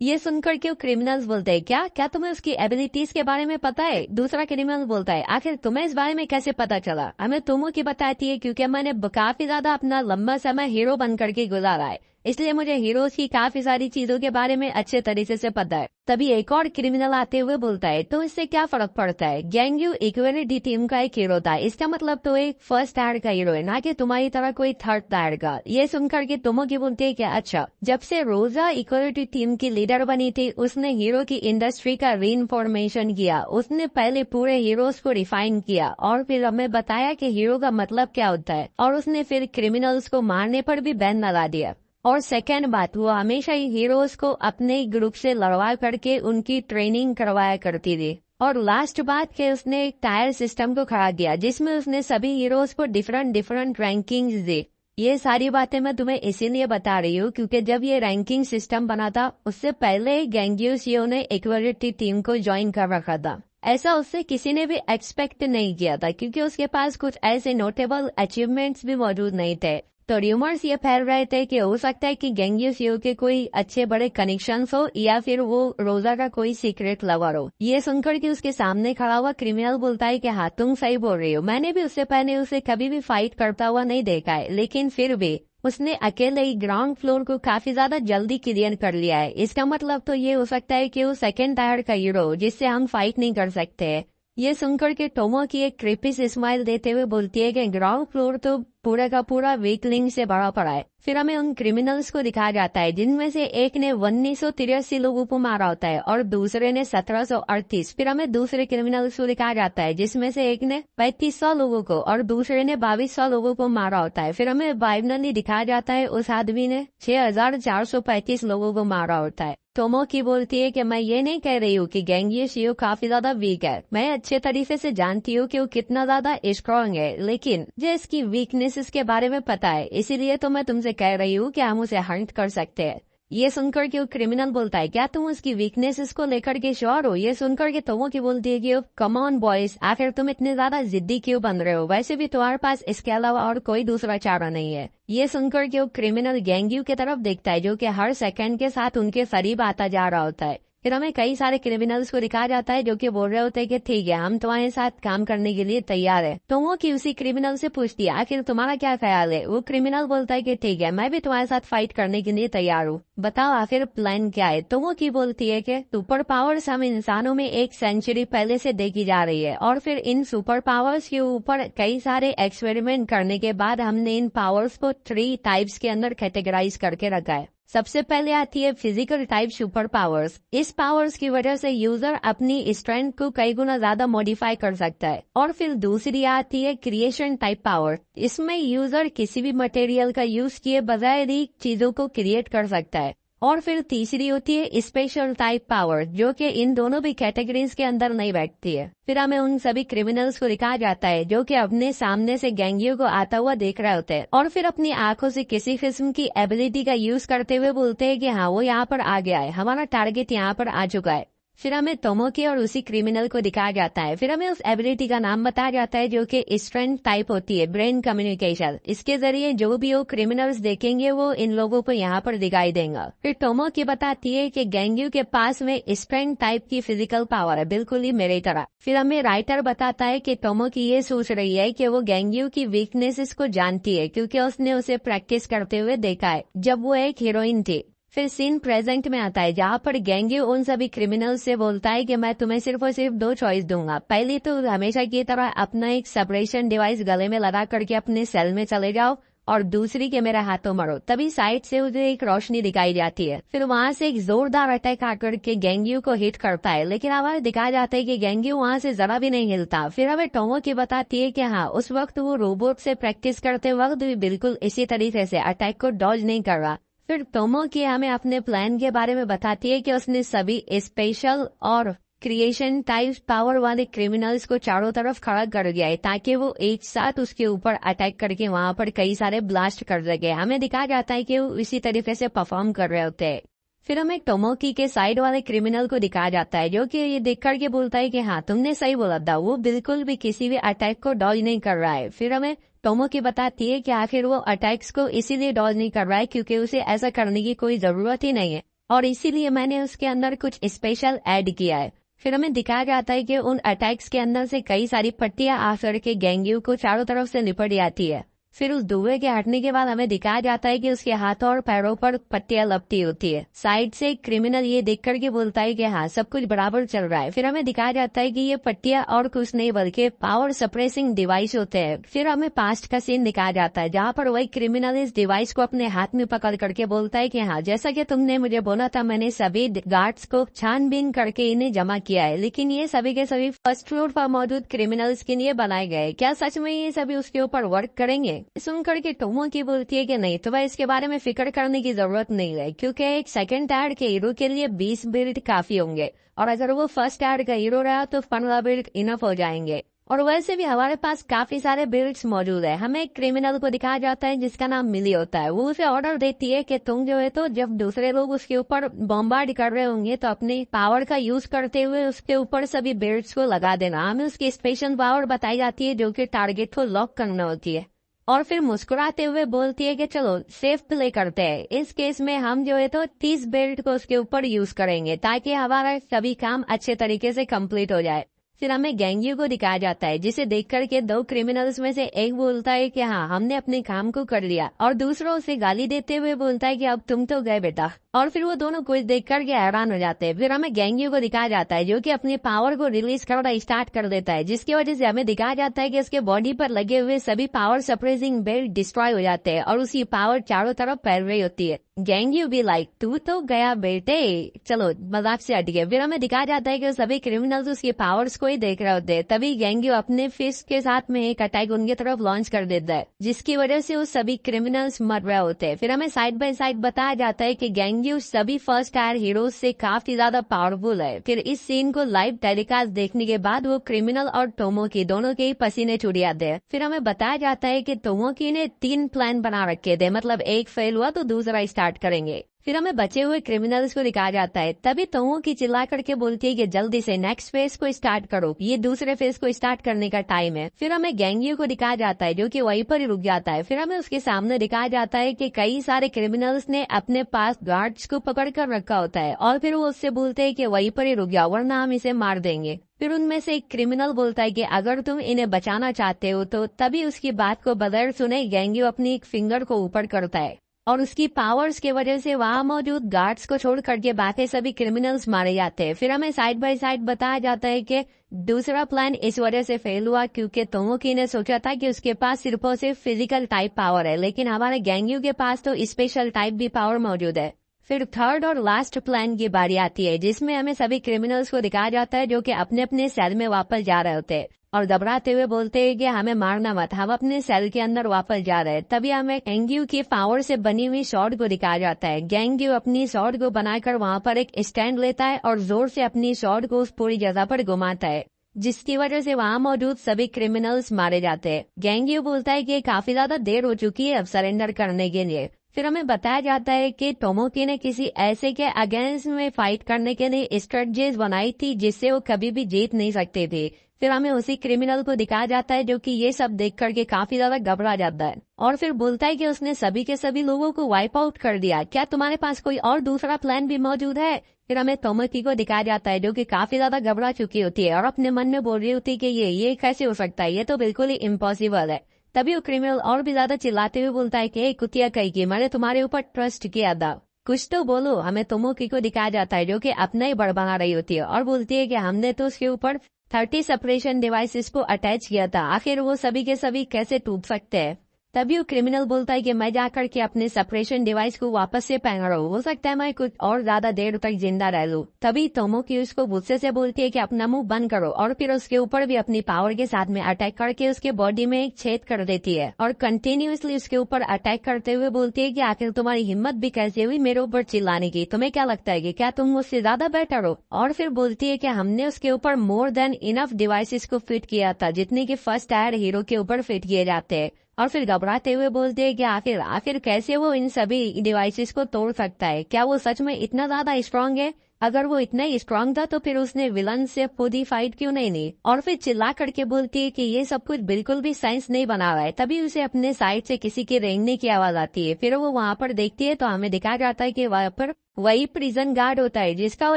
ये सुनकर क्यों क्रिमिनल्स बोलते हैं क्या क्या तुम्हें उसकी एबिलिटीज के बारे में पता है? दूसरा क्रिमिनल बोलता है आखिर तुम्हें इस बारे में कैसे पता चला? हमें टोमो की बताती है क्योंकि मैंने काफी ज्यादा अपना लंबा समय हीरो बन करके गुजारा है, इसलिए मुझे हीरोज की काफी सारी चीजों के बारे में अच्छे तरीके से पता है। तभी एक और क्रिमिनल आते हुए बोलता है तो इससे क्या फर्क पड़ता है, गेंग्यू इक्वलिटी टीम का एक हीरो था, इसका मतलब तो एक फर्स्ट टायर का हीरो है, ना कि तुम्हारी तरह कोई थर्ड टायर का। ये सुनकर के टोमो की बोलती है कि अच्छा, जब से रोजा इक्वलिटी टीम की लीडर बनी थी उसने हीरो की इंडस्ट्री का रीइंफॉर्मेशन किया। उसने पहले पूरे हीरोज को रिफाइन किया और फिर हमें बताया कि हीरो का मतलब क्या होता है, और उसने फिर क्रिमिनल्स को मारने पर भी बैन लगा दिया। और सेकेंड बात, वो हमेशा ही हीरोज को अपने ग्रुप से लड़वा करके उनकी ट्रेनिंग करवाया करती थी। और लास्ट बात कि उसने एक टायर सिस्टम को खड़ा किया जिसमें उसने सभी हीरोज को डिफरेंट रैंकिंग्स दी। ये सारी बातें मैं तुम्हें इसीलिए बता रही हूँ क्योंकि जब ये रैंकिंग सिस्टम बना था उससे पहले गेंग्यू शियो ने इक्वलिटी टीम को ज्वाइन कर रखा था। ऐसा उससे किसी ने भी एक्सपेक्ट नहीं किया था क्योंकि उसके पास कुछ ऐसे नोटेबल अचीवमेंट्स भी मौजूद नहीं थे। तो र्यूमर्स ये फैल रहे थे कि हो सकता है कि गेंग्यू शियो के कोई अच्छे बड़े कनेक्शंस हो या फिर वो रोजा का कोई सीक्रेट लवर हो। ये सुनकर कि उसके सामने खड़ा हुआ क्रिमिनल बोलता है कि हाँ तुम सही बोल रही हो, मैंने भी उससे पहले उसे कभी भी फाइट करता हुआ नहीं देखा है, लेकिन फिर भी उसने अकेले ही ग्राउंड फ्लोर को काफी ज्यादा जल्दी क्लियर कर लिया है। इसका मतलब तो ये हो सकता है कि वो सेकेंड टायर का हीरो जिससे हम फाइट नहीं कर सकते। ये सुनकर के टोमो की एक क्रिपी से स्माइल देते हुए बोलती है कि ग्राउंड फ्लोर तो पूरा का पूरा वीकलिंग से भरा पड़ा है। फिर हमें उन क्रिमिनल्स को दिखाया जाता है जिनमें से एक ने 1983 लोगों को मारा होता है और दूसरे ने 1738। फिर हमें दूसरे क्रिमिनल्स को दिखाया जाता है जिसमें से एक ने 3500 लोगों को और दूसरे ने 2200 लोगों को मारा होता है। फिर हमें फाइनली दिखाया जाता है उस आदमी ने 6435 लोगों को मारा होता है। टोमो की बोलती है कि मैं ये नहीं कह रही हूँ कि गेंग्यू शियो काफी ज्यादा वीक है, मैं अच्छे तरीके से जानती हूँ कि वो कितना ज्यादा स्ट्रॉन्ग है, लेकिन जो इसकी वीकनेसेस के बारे में पता है, इसीलिए तो मैं तुमसे कह रही हूँ कि हम उसे हंट कर सकते हैं। ये सुनकर के वो क्रिमिनल बोलता है क्या तुम उसकी वीकनेसेस को लेकर के श्योर हो? ये सुनकर के टोमो की बोलती है कि कम ऑन बॉयज, आखिर तुम इतने ज्यादा जिद्दी क्यों बन रहे हो? वैसे भी तुम्हारे पास इसके अलावा और कोई दूसरा चारा नहीं है। ये सुनकर के वो क्रिमिनल गेंग्यू की तरफ देखता है जो कि हर सेकंड के साथ उनके करीब आता जा रहा होता है। फिर हमें कई सारे क्रिमिनल्स को दिखाया जाता है जो कि बोल रहे होते हैं कि ठीक है हम तुम्हारे साथ काम करने के लिए तैयार है। तो वो की उसी क्रिमिनल से पूछती है आखिर तुम्हारा क्या ख्याल है? वो क्रिमिनल बोलता है कि ठीक है मैं भी तुम्हारे साथ फाइट करने के लिए तैयार हूँ, बताओ आखिर प्लान क्या है? तो वो की बोलती है कि सुपर पावर्स हम इंसानों में 1 सेंचुरी पहले से देखी जा रही है और फिर इन सुपर पावर्स के ऊपर कई सारे एक्सपेरिमेंट करने के बाद हमने इन पावर्स को 3 टाइप्स के अंदर कैटेगराइज करके रखा है। सबसे पहले आती है फिजिकल टाइप सुपर पावर्स। इस पावर्स की वजह से यूजर अपनी स्ट्रेंथ को कई गुना ज्यादा मॉडिफाई कर सकता है। और फिर दूसरी आती है क्रिएशन टाइप पावर। इसमें यूजर किसी भी मटेरियल का यूज किए बजाय ही चीजों को क्रिएट कर सकता है। और फिर तीसरी होती है स्पेशल टाइप पावर जो कि इन दोनों भी कैटेगरीज के अंदर नहीं बैठती है। फिर हमें उन सभी क्रिमिनल्स को दिखाया जाता है जो कि अपने सामने से गेंग्यू को आता हुआ देख रहे होते हैं और फिर अपनी आंखों से किसी किस्म की एबिलिटी का यूज करते हुए बोलते हैं कि हाँ वो यहाँ पर आ गया है, हमारा टारगेट यहाँ पर आ चुका है। फिर हमें टोमो की और उसी क्रिमिनल को दिखाया जाता है। फिर हमें उस एबिलिटी का नाम बताया जाता है जो कि स्ट्रेंथ टाइप होती है, ब्रेन कम्युनिकेशन। इसके जरिए जो भी वो क्रिमिनल्स देखेंगे वो इन लोगों को यहाँ पर दिखाई देगा। फिर टोमो की बताती है कि गेंग्यू के पास में स्ट्रेंथ टाइप की फिजिकल पावर है, बिल्कुल ही मेरी तरह। फिर हमें राइटर बताता है कि टोमो की ये सोच रही है कि वो गेंग्यू की वीकनेसेस को जानती है क्योंकि उसने उसे प्रैक्टिस करते हुए देखा है जब वो एक हीरोइन थी। फिर सीन प्रेजेंट में आता है जहाँ पर गेंग्यू उन सभी क्रिमिनल्स से बोलता है कि मैं तुम्हें सिर्फ और सिर्फ 2 चॉइस दूंगा। पहली तो हमेशा की तरह अपना एक सेपरेशन डिवाइस गले में लगा करके अपने सेल में चले जाओ और दूसरी के मेरे हाथों मारो। तभी साइड से उसे एक रोशनी दिखाई जाती है। फिर वहां से एक जोरदार अटैक आकर के गेंग्यू को हिट करता है, लेकिन हमें दिखाया जाता है कि गेंग्यू वहां से जरा भी नहीं हिलता। फिर हमें टोमोकी बताती है कि हाँ, उस वक्त वो रोबोट से प्रैक्टिस करते वक्त भी बिल्कुल इसी तरीके से अटैक को डॉज नहीं कर रहा। फिर टोमोकी हमें अपने प्लान के बारे में बताती है कि उसने सभी स्पेशल और क्रिएशन टाइप पावर वाले क्रिमिनल्स को चारों तरफ खड़ा कर दिया है, ताकि वो एक साथ उसके ऊपर अटैक करके वहां पर कई सारे ब्लास्ट कर सके। हमें दिखाया जाता है कि वो इसी तरीके से परफॉर्म कर रहे होते हैं। फिर हमें टोमोकी के साइड वाले क्रिमिनल को दिखाया जाता है, जो कि ये देख करके बोलता है कि हाँ, तुमने सही बोला था, वो बिल्कुल भी किसी भी अटैक को डॉज नहीं कर रहा है। फिर हमें टोमोकी बताती है कि आखिर वो अटैक्स को इसीलिए डॉज नहीं कर रहा है क्योंकि उसे ऐसा करने की कोई जरूरत ही नहीं है, और इसीलिए मैंने उसके अंदर कुछ स्पेशल ऐड किया है। फिर हमें दिखाया जाता है कि उन अटैक्स के अंदर से कई सारी पट्टियां आकर के गेंग्यू को चारों तरफ से निपट जाती है। फिर उस धुएं के हटने के बाद हमें दिखाया जाता है कि उसके हाथों और पैरों पर पट्टियां लपटी होती है। साइड से एक क्रिमिनल ये देख करके बोलता है कि हाँ, सब कुछ बराबर चल रहा है। फिर हमें दिखाया जाता है कि ये पट्टियां और कुछ नहीं बल्कि पावर सप्रेसिंग डिवाइस होते हैं। फिर हमें पास्ट का सीन दिखाया जाता है, जहाँ पर वही क्रिमिनल इस डिवाइस को अपने हाथ में पकड़ करके बोलता है कि हाँ, जैसा कि तुमने मुझे बोला था, मैंने सभी गार्ड्स को छानबीन करके इन्हें जमा किया है, लेकिन ये सभी के सभी फर्स्ट फ्लोर पर मौजूद क्रिमिनल्स के लिए बनाए गए। क्या सच में ये सभी उसके ऊपर वर्क करेंगे? सुन करके टोमोकी बोलती है कि नहीं, तुम्हें इसके बारे में फिक्र करने की जरूरत नहीं है, क्योंकि एक सेकंड टायर के हीरो के लिए 20 बिल्ड काफी होंगे, और अगर वो फर्स्ट टायर का हीरो रहा तो 15 बिल्ड इनफ हो जाएंगे। और वैसे भी हमारे पास काफी सारे बिल्ड्स मौजूद है। हमें एक क्रिमिनल को दिखाया जाता है जिसका नाम मिली होता है। वो उसे ऑर्डर देती है कि तुम जो है तो जब दूसरे लोग उसके ऊपर बॉम्बार्ड कर रहे होंगे तो अपने पावर का यूज करते हुए उसके ऊपर सभी बिल्ड्स को लगा देना। हमें उसकी स्पेशल पावर बताई जाती है जो कि टारगेट को लॉक करना होती है, और फिर मुस्कुराते हुए बोलती है कि चलो सेफ प्ले करते हैं। इस केस में हम जो है तो 30 बेल्ट को उसके ऊपर यूज करेंगे ताकि हमारा सभी काम अच्छे तरीके से कंप्लीट हो जाए। फिर हमें गेंग्यू को दिखाया जाता है, जिसे देख करके दो क्रिमिनल्स में से एक बोलता है कि हाँ, हमने अपने काम को कर लिया, और दूसरा उसे गाली देते हुए बोलता है कि अब तुम तो गए बेटा। और फिर वो दोनों कुछ देख करके हैरान हो जाते हैं। फिर हमें गेंग्यू को दिखाया जाता है जो कि अपनी पावर को रिलीज करना स्टार्ट कर देता है, जिसकी वजह से हमें दिखाया जाता है कि उसके बॉडी पर लगे हुए सभी पावर सप्रेसिंग बेल्ट डिस्ट्रॉय हो जाते हैं और उसकी पावर चारों तरफ फैल रही होती है। गेंग्यू भी लाइक, तू तो गया बेटे, चलो मजाक से हट गए। फिर हमें दिखाया जाता है कि सभी क्रिमिनल्स उसकी पावर्स को ही देख रहे होते हैं। तभी गेंग्यू अपने फिस्ट के साथ में एक अटैक उनकी तरफ लॉन्च कर देता है, जिसकी वजह से वो सभी क्रिमिनल्स मर रहे होते हैं। फिर हमें साइड बाय साइड बताया जाता है कि गेंग्यू सभी फर्स्ट टायर हीरोज से काफी ज्यादा पावरफुल है। फिर इस सीन को लाइव टेलीकास्ट देखने के बाद वो क्रिमिनल और टोमोकी दोनों के ही पसीने छूट जाते हैं। फिर हमें बताया जाता है कि टोमोकी ने 3 प्लान बना रखे थे, मतलब एक फेल हुआ तो दूसरा स्टार्ट करेंगे। फिर हमें बचे हुए क्रिमिनल्स को दिखाया जाता है। तभी टोमोकी चिल्ला करके बोलती है कि जल्दी से नेक्स्ट फेज को स्टार्ट करो, ये दूसरे फेज को स्टार्ट करने का टाइम है। फिर हमें गेंग्यू को दिखाया जाता है जो कि वहीं पर ही रुक जाता है। फिर हमें उसके सामने दिखाया जाता है कि कई सारे क्रिमिनल्स ने अपने पास गार्ड्स को पकड़ कर रखा होता है, और फिर वो उससे बोलते हैं कि वहीं पर ही रुक जाओ वरना हम इसे मार देंगे। फिर उनमें से एक क्रिमिनल बोलता है कि अगर तुम इन्हें बचाना चाहते हो तो। तभी उसकी बात को बगैर सुने गेंग्यू अपनी एक फिंगर को ऊपर करता है, और उसकी पावर्स की वजह से वहां मौजूद गार्ड्स को छोड़ करके बाकी सभी क्रिमिनल्स मारे जाते हैं। फिर हमें साइड बाय साइड बताया जाता है कि दूसरा प्लान इस वजह से फेल हुआ क्योंकि टोमोकी ने सोचा था कि उसके पास सिर्फ और सिर्फ फिजिकल टाइप पावर है, लेकिन हमारे गेंग्यू के पास तो स्पेशल टाइप भी पावर मौजूद है। फिर थर्ड और लास्ट प्लान की बारी आती है, जिसमें हमें सभी क्रिमिनल्स को दिखाया जाता है जो कि अपने अपने सेल में वापस जा रहे होते हैं और घबराते हुए बोलते हैं कि हमें मारना मत, हम अपने सेल के अंदर वापस जा रहे हैं। तभी हमें गेंग्यू की पावर से बनी हुई शॉर्ट को दिखाया जाता है। गेंग्यू अपनी शॉर्ट को बनाकर वहां पर एक स्टैंड लेता है और जोर से अपनी शॉर्ट को उस पूरी जगह पर घुमाता है, जिसकी वजह से वहां मौजूद सभी क्रिमिनल्स मारे जाते हैं। गेंग्यू बोलता है कि काफी ज्यादा देर हो चुकी है अब सरेंडर करने के लिए। फिर हमें बताया जाता है कि टोमोकी ने किसी ऐसे के अगेंस्ट में फाइट करने के लिए स्ट्रेटजीज बनाई थी जिससे वो कभी भी जीत नहीं सकते थे। फिर हमें उसी क्रिमिनल को दिखाया जाता है जो कि ये सब देख करके काफी ज्यादा घबरा जाता है और फिर बोलता है कि उसने सभी के सभी लोगों को वाइप आउट कर दिया, क्या तुम्हारे पास कोई और दूसरा प्लान भी मौजूद है? फिर हमें टोमोकी को दिखाया जाता है जो कि काफी ज्यादा घबरा चुकी होती है और अपने मन में बोल रही होती है कि ये कैसे हो सकता है, ये तो बिल्कुल ही इम्पॉसिबल है। तभी वो क्रिमिनल और भी ज्यादा चिल्लाते हुए बोलता है कि कुतिया कही की, मैंने तुम्हारे ऊपर ट्रस्ट किया था, कुछ तो बोलो। हमें टोमोकी को दिखाया जाता है जो कि अपना ही बड़बड़ा रही होती है और बोलती है कि हमने तो उसके ऊपर 30 सेपरेशन डिवाइसेस को अटैच किया था, आखिर वो सभी के सभी कैसे टूट सकते हैं। तभी वो क्रिमिनल बोलता है कि मैं जाकर के अपने सप्रेशन डिवाइस को वापस से पहनाऊं, हो सकता है मैं कुछ और ज्यादा देर तक जिंदा रह लूं। तभी तोमोकी उसको गुस्से से बोलती है कि अपना मुंह बंद करो, और फिर उसके ऊपर भी अपनी पावर के साथ में अटैक करके उसके बॉडी में एक छेद कर देती है और कंटिन्यूअसली उसके ऊपर अटैक करते हुए बोलती है कि आखिर तुम्हारी हिम्मत भी कैसे हुई मेरे ऊपर चिल्लाने की, तुम्हें क्या लगता है कि क्या तुम मुझसे ज्यादा बेटर हो। और फिर बोलती है कि हमने उसके ऊपर मोर देन इनफ डिवाइसेस को फिट किया था जितने की फर्स्ट टायर हीरो के ऊपर फिट किए जाते हैं। और फिर घबराते हुए बोलते हैं कि आखिर कैसे वो इन सभी डिवाइसेस को तोड़ सकता है, क्या वो सच में इतना ज्यादा स्ट्रांग है। अगर वो इतना ही स्ट्रांग था तो फिर उसने विलन से खुद ही फाइट क्यों नहीं ली। और फिर चिल्ला करके बोलती है कि ये सब कुछ बिल्कुल भी साइंस नहीं बना हुआ है। तभी उसे अपने साइड से किसी के रेंगने की आवाज आती है। फिर वो वहाँ पर देखती है तो हमें दिखाया जाता है कि वहाँ पर वही प्रिजन गार्ड होता है जिसका वो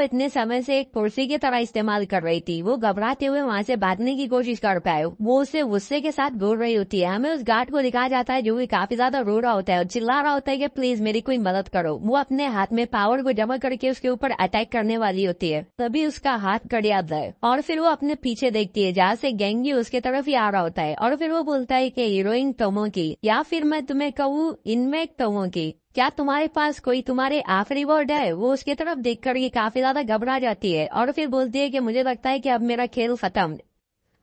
इतने समय से एक कुर्सी की तरह इस्तेमाल कर रही थी। वो घबराते हुए वहाँ से भागने की कोशिश कर पाए, वो उसे गुस्से के साथ बोल रही होती है। हमें उस गार्ड को दिखाया जाता है जो भी काफी ज्यादा रो रहा होता है और चिल्ला रहा होता है कि प्लीज मेरी कोई मदद करो। वो अपने हाथ में पावर को जमा करके उसके ऊपर अटैक करने वाली होती है, तभी उसका हाथ कट जाता है और फिर वो अपने पीछे देखती है जहाँ से गेंगी उसके तरफ ही आ रहा होता है। और फिर वो बोलता है कि हीरोइन टोमोकी, या फिर मैं तुम्हें कहूँ इनमें टोमोकी, क्या तुम्हारे पास कोई तुम्हारे आखिरी वर्ड है। वो उसके तरफ देखकर ये काफी ज्यादा घबरा जाती है और फिर बोलती है कि मुझे लगता है कि अब मेरा खेल खत्म।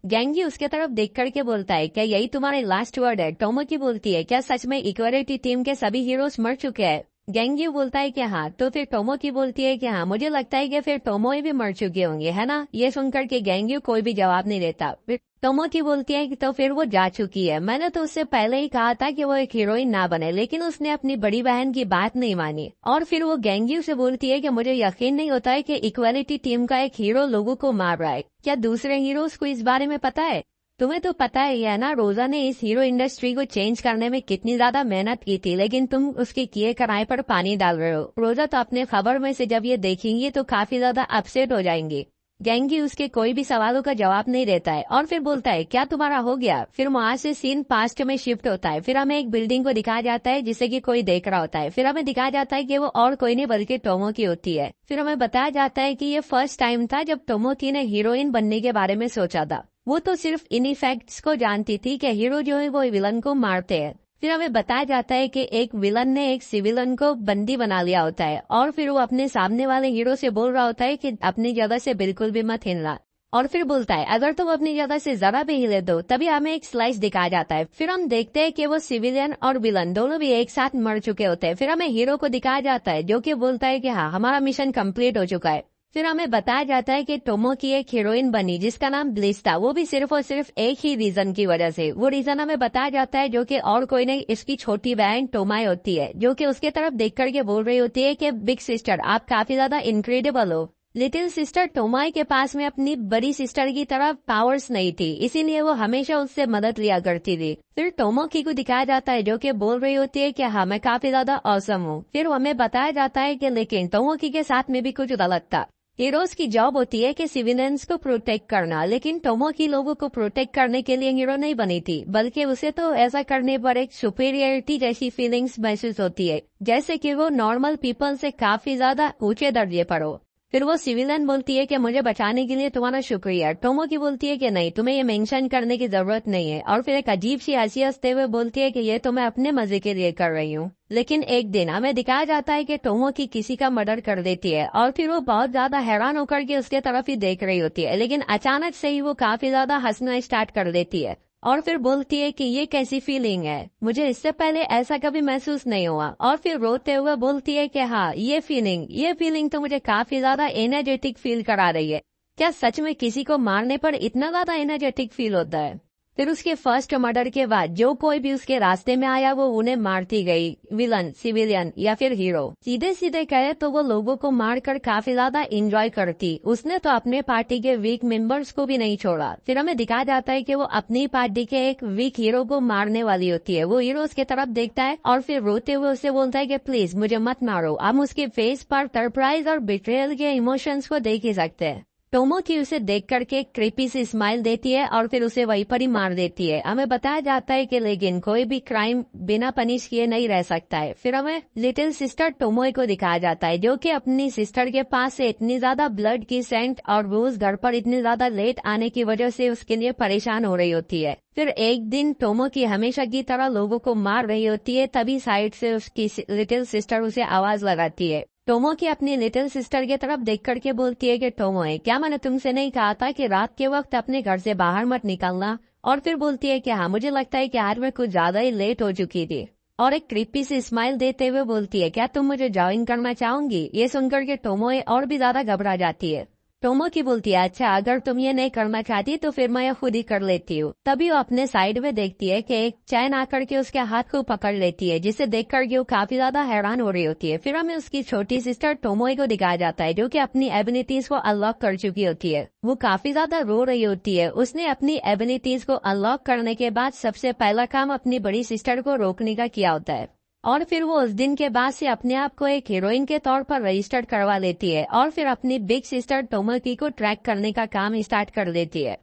गेंगी उसके तरफ देख करके बोलता है क्या यही तुम्हारे लास्ट वर्ड है। टोमोकी बोलती है क्या सच में इक्वालिटी टीम के सभी हीरोज मर चुके हैं। गेंगी बोलता है कि हाँ। तो फिर टोमोकी बोलती है कि हाँ मुझे लगता है कि फिर टोमोई भी मर चुके होंगे, है ना। ये सुनकर के गेंगी कोई भी जवाब नहीं देता। फिर टोमोकी बोलती है कि तो फिर वो जा चुकी है। मैंने तो उससे पहले ही कहा था कि वो एक हीरोइन ना बने, लेकिन उसने अपनी बड़ी बहन की बात नहीं मानी। और फिर वो गेंगी से बोलती है कि मुझे यकीन नहीं होता है कि इक्वालिटी टीम का एक हीरो लोगों को मार रहा है। क्या दूसरे हीरोज को इस बारे में पता है। तुम्हें तो पता ही है ना, रोजा ने इस हीरो इंडस्ट्री को चेंज करने में कितनी ज्यादा मेहनत की थी, लेकिन तुम उसके किए कराए पर पानी डाल रहे हो। रोजा तो अपने खबर में से जब ये देखेंगी तो काफी ज्यादा अपसेट हो जाएंगी। गेंगी उसके कोई भी सवालों का जवाब नहीं देता है और फिर बोलता है क्या तुम्हारा हो गया। फिर वहाँ से सीन पास्ट में शिफ्ट होता है। फिर हमें एक बिल्डिंग को दिखाया जाता है जिसे कि कोई देख रहा होता है। फिर हमें दिखाया जाता है कि वो और कोई नहीं बल्कि टोमोकी होती है। फिर हमें बताया जाता है कि ये फर्स्ट टाइम था जब टोमोकी ने हीरोइन बनने के बारे में सोचा था। वो तो सिर्फ इन इफेक्ट्स को जानती थी कि हीरो जो है वो विलन को मारते हैं। फिर हमें बताया जाता है कि एक विलन ने एक सिविलन को बंदी बना लिया होता है और फिर वो अपने सामने वाले हीरो से बोल रहा होता है कि अपनी जगह से बिल्कुल भी मत हिलना। और फिर बोलता है अगर तुम अपनी जगह से जरा भी हिले दो। तभी हमें एक स्लाइस दिखाया जाता है। फिर हम देखते हैं कि वो सिविलियन और विलन दोनों भी एक साथ मर चुके होते हैं। फिर हमें हीरो को दिखाया जाता है जो कि बोलता है कि हाँ हमारा मिशन कंप्लीट हो चुका है। फिर हमें बताया जाता है कि टोमोकी एक हीरोइन बनी जिसका नाम ब्लिस था, वो भी सिर्फ और सिर्फ एक ही रीजन की वजह से। वो रीजन हमें बताया जाता है जो कि और कोई नहीं, इसकी छोटी बहन टोमाई होती है, जो कि उसके तरफ देख करके बोल रही होती है कि बिग सिस्टर आप काफी ज्यादा इनक्रेडिबल हो। लिटिल सिस्टर टोमाई के पास में अपनी बड़ी सिस्टर की तरफ पावर्स नहीं थी, इसीलिए वो हमेशा उससे मदद लिया करती थी। फिर टोमोकी को दिखाया जाता है जो कि बोल रही होती है कि हाँ मैं काफी ज्यादा औसम हूँ। फिर हमें बताया जाता है कि लेकिन टोमोकी के साथ में भी कुछ गलत था। हीरोज की जॉब होती है कि सिविलियंस को प्रोटेक्ट करना, लेकिन टोमोकी लोगों को प्रोटेक्ट करने के लिए हीरो नहीं बनी थी, बल्कि उसे तो ऐसा करने पर एक सुपीरियरिटी जैसी फीलिंग्स महसूस होती है, जैसे कि वो नॉर्मल पीपल से काफी ज्यादा ऊंचे दर्जे पर हो। फिर वो सिविलियन बोलती है कि मुझे बचाने के लिए तुम्हारा शुक्रिया। टोमोकी बोलती है कि नहीं तुम्हें ये मेंशन करने की जरूरत नहीं है। और फिर एक अजीब सी हंसी हंसते हुए बोलती है कि ये तो मैं अपने मजे के लिए कर रही हूँ। लेकिन एक दिन हमें दिखाया जाता है कि टोमोकी किसी का मर्डर कर देती है और फिर वो बहुत ज्यादा हैरान होकर के उसके तरफ ही देख रही होती है, लेकिन अचानक से ही वो काफी ज्यादा हंसना स्टार्ट कर देती है और फिर बोलती है कि ये कैसी फीलिंग है, मुझे इससे पहले ऐसा कभी महसूस नहीं हुआ। और फिर रोते हुए बोलती है कि हाँ ये फीलिंग तो मुझे काफी ज्यादा एनर्जेटिक फील करा रही है। क्या सच में किसी को मारने पर इतना ज्यादा एनर्जेटिक फील होता है। फिर उसके फर्स्ट मर्डर के बाद जो कोई भी उसके रास्ते में आया वो उन्हें मारती गई, विलन, सिविलियन या फिर हीरो। सीधे सीधे कहे तो वो लोगों को मारकर काफी ज्यादा एंजॉय करती। उसने तो अपने पार्टी के वीक मेंबर्स को भी नहीं छोड़ा। फिर हमें दिखाया जाता है कि वो अपनी पार्टी के एक वीक हीरो को मारने वाली होती है। वो हीरो उसके तरफ देखता है और फिर रोते हुए उससे बोलता है कि प्लीज मुझे मत मारो। हम उसके फेस पर सरप्राइज और बिट्रेयल के इमोशंस को देख ही सकते हैं। टोमो की उसे देख करके क्रीपी सी स्माइल देती है और फिर उसे वहीं पर ही मार देती है। हमें बताया जाता है कि लेकिन कोई भी क्राइम बिना पनिश किए नहीं रह सकता है। फिर हमें लिटिल सिस्टर टोमोए को दिखाया जाता है जो कि अपनी सिस्टर के पास से इतनी ज्यादा ब्लड की सेंट और वो उस घर पर इतनी ज्यादा लेट आने की वजह से उसके लिए परेशान हो रही होती है। फिर एक दिन टोमो की हमेशा की तरह लोगों को मार रही होती है, तभी साइड से उसकी लिटिल सिस्टर उसे आवाज लगाती है। टोमो की अपनी लिटिल सिस्टर की तरफ देख करके बोलती है कि टोमोए, क्या मैंने तुमसे नहीं कहा था कि रात के वक्त अपने घर से बाहर मत निकलना। और फिर बोलती है कि हाँ, मुझे लगता है कि आज मैं कुछ ज्यादा ही लेट हो चुकी थी। और एक क्रीपी सी स्माइल देते हुए बोलती है, क्या तुम मुझे ज्वाइन करना चाहोगी। ये सुनकर के टोमोए और भी ज्यादा घबरा जाती है। टोमो की बोलती है, अच्छा अगर तुम ये नहीं करना चाहती तो फिर मैं ये खुद ही कर लेती हूँ। तभी वो अपने साइड में देखती है कि एक चैन आकर के उसके हाथ को पकड़ लेती है, जिसे देख कर वो काफी ज्यादा हैरान हो रही होती है। फिर हमें उसकी छोटी सिस्टर टोमोए को दिखाया जाता है जो कि अपनी एबिलिटीज को अनलॉक कर चुकी होती है। वो काफी ज्यादा रो रही होती है। उसने अपनी एबिलिटीज को अनलॉक करने के बाद सबसे पहला काम अपनी बड़ी सिस्टर को रोकने का किया होता है और फिर वो उस दिन के बाद से अपने आप को एक हीरोइन के तौर पर रजिस्टर्ड करवा लेती है और फिर अपनी बिग सिस्टर टोमोकी को ट्रैक करने का काम स्टार्ट कर देती है।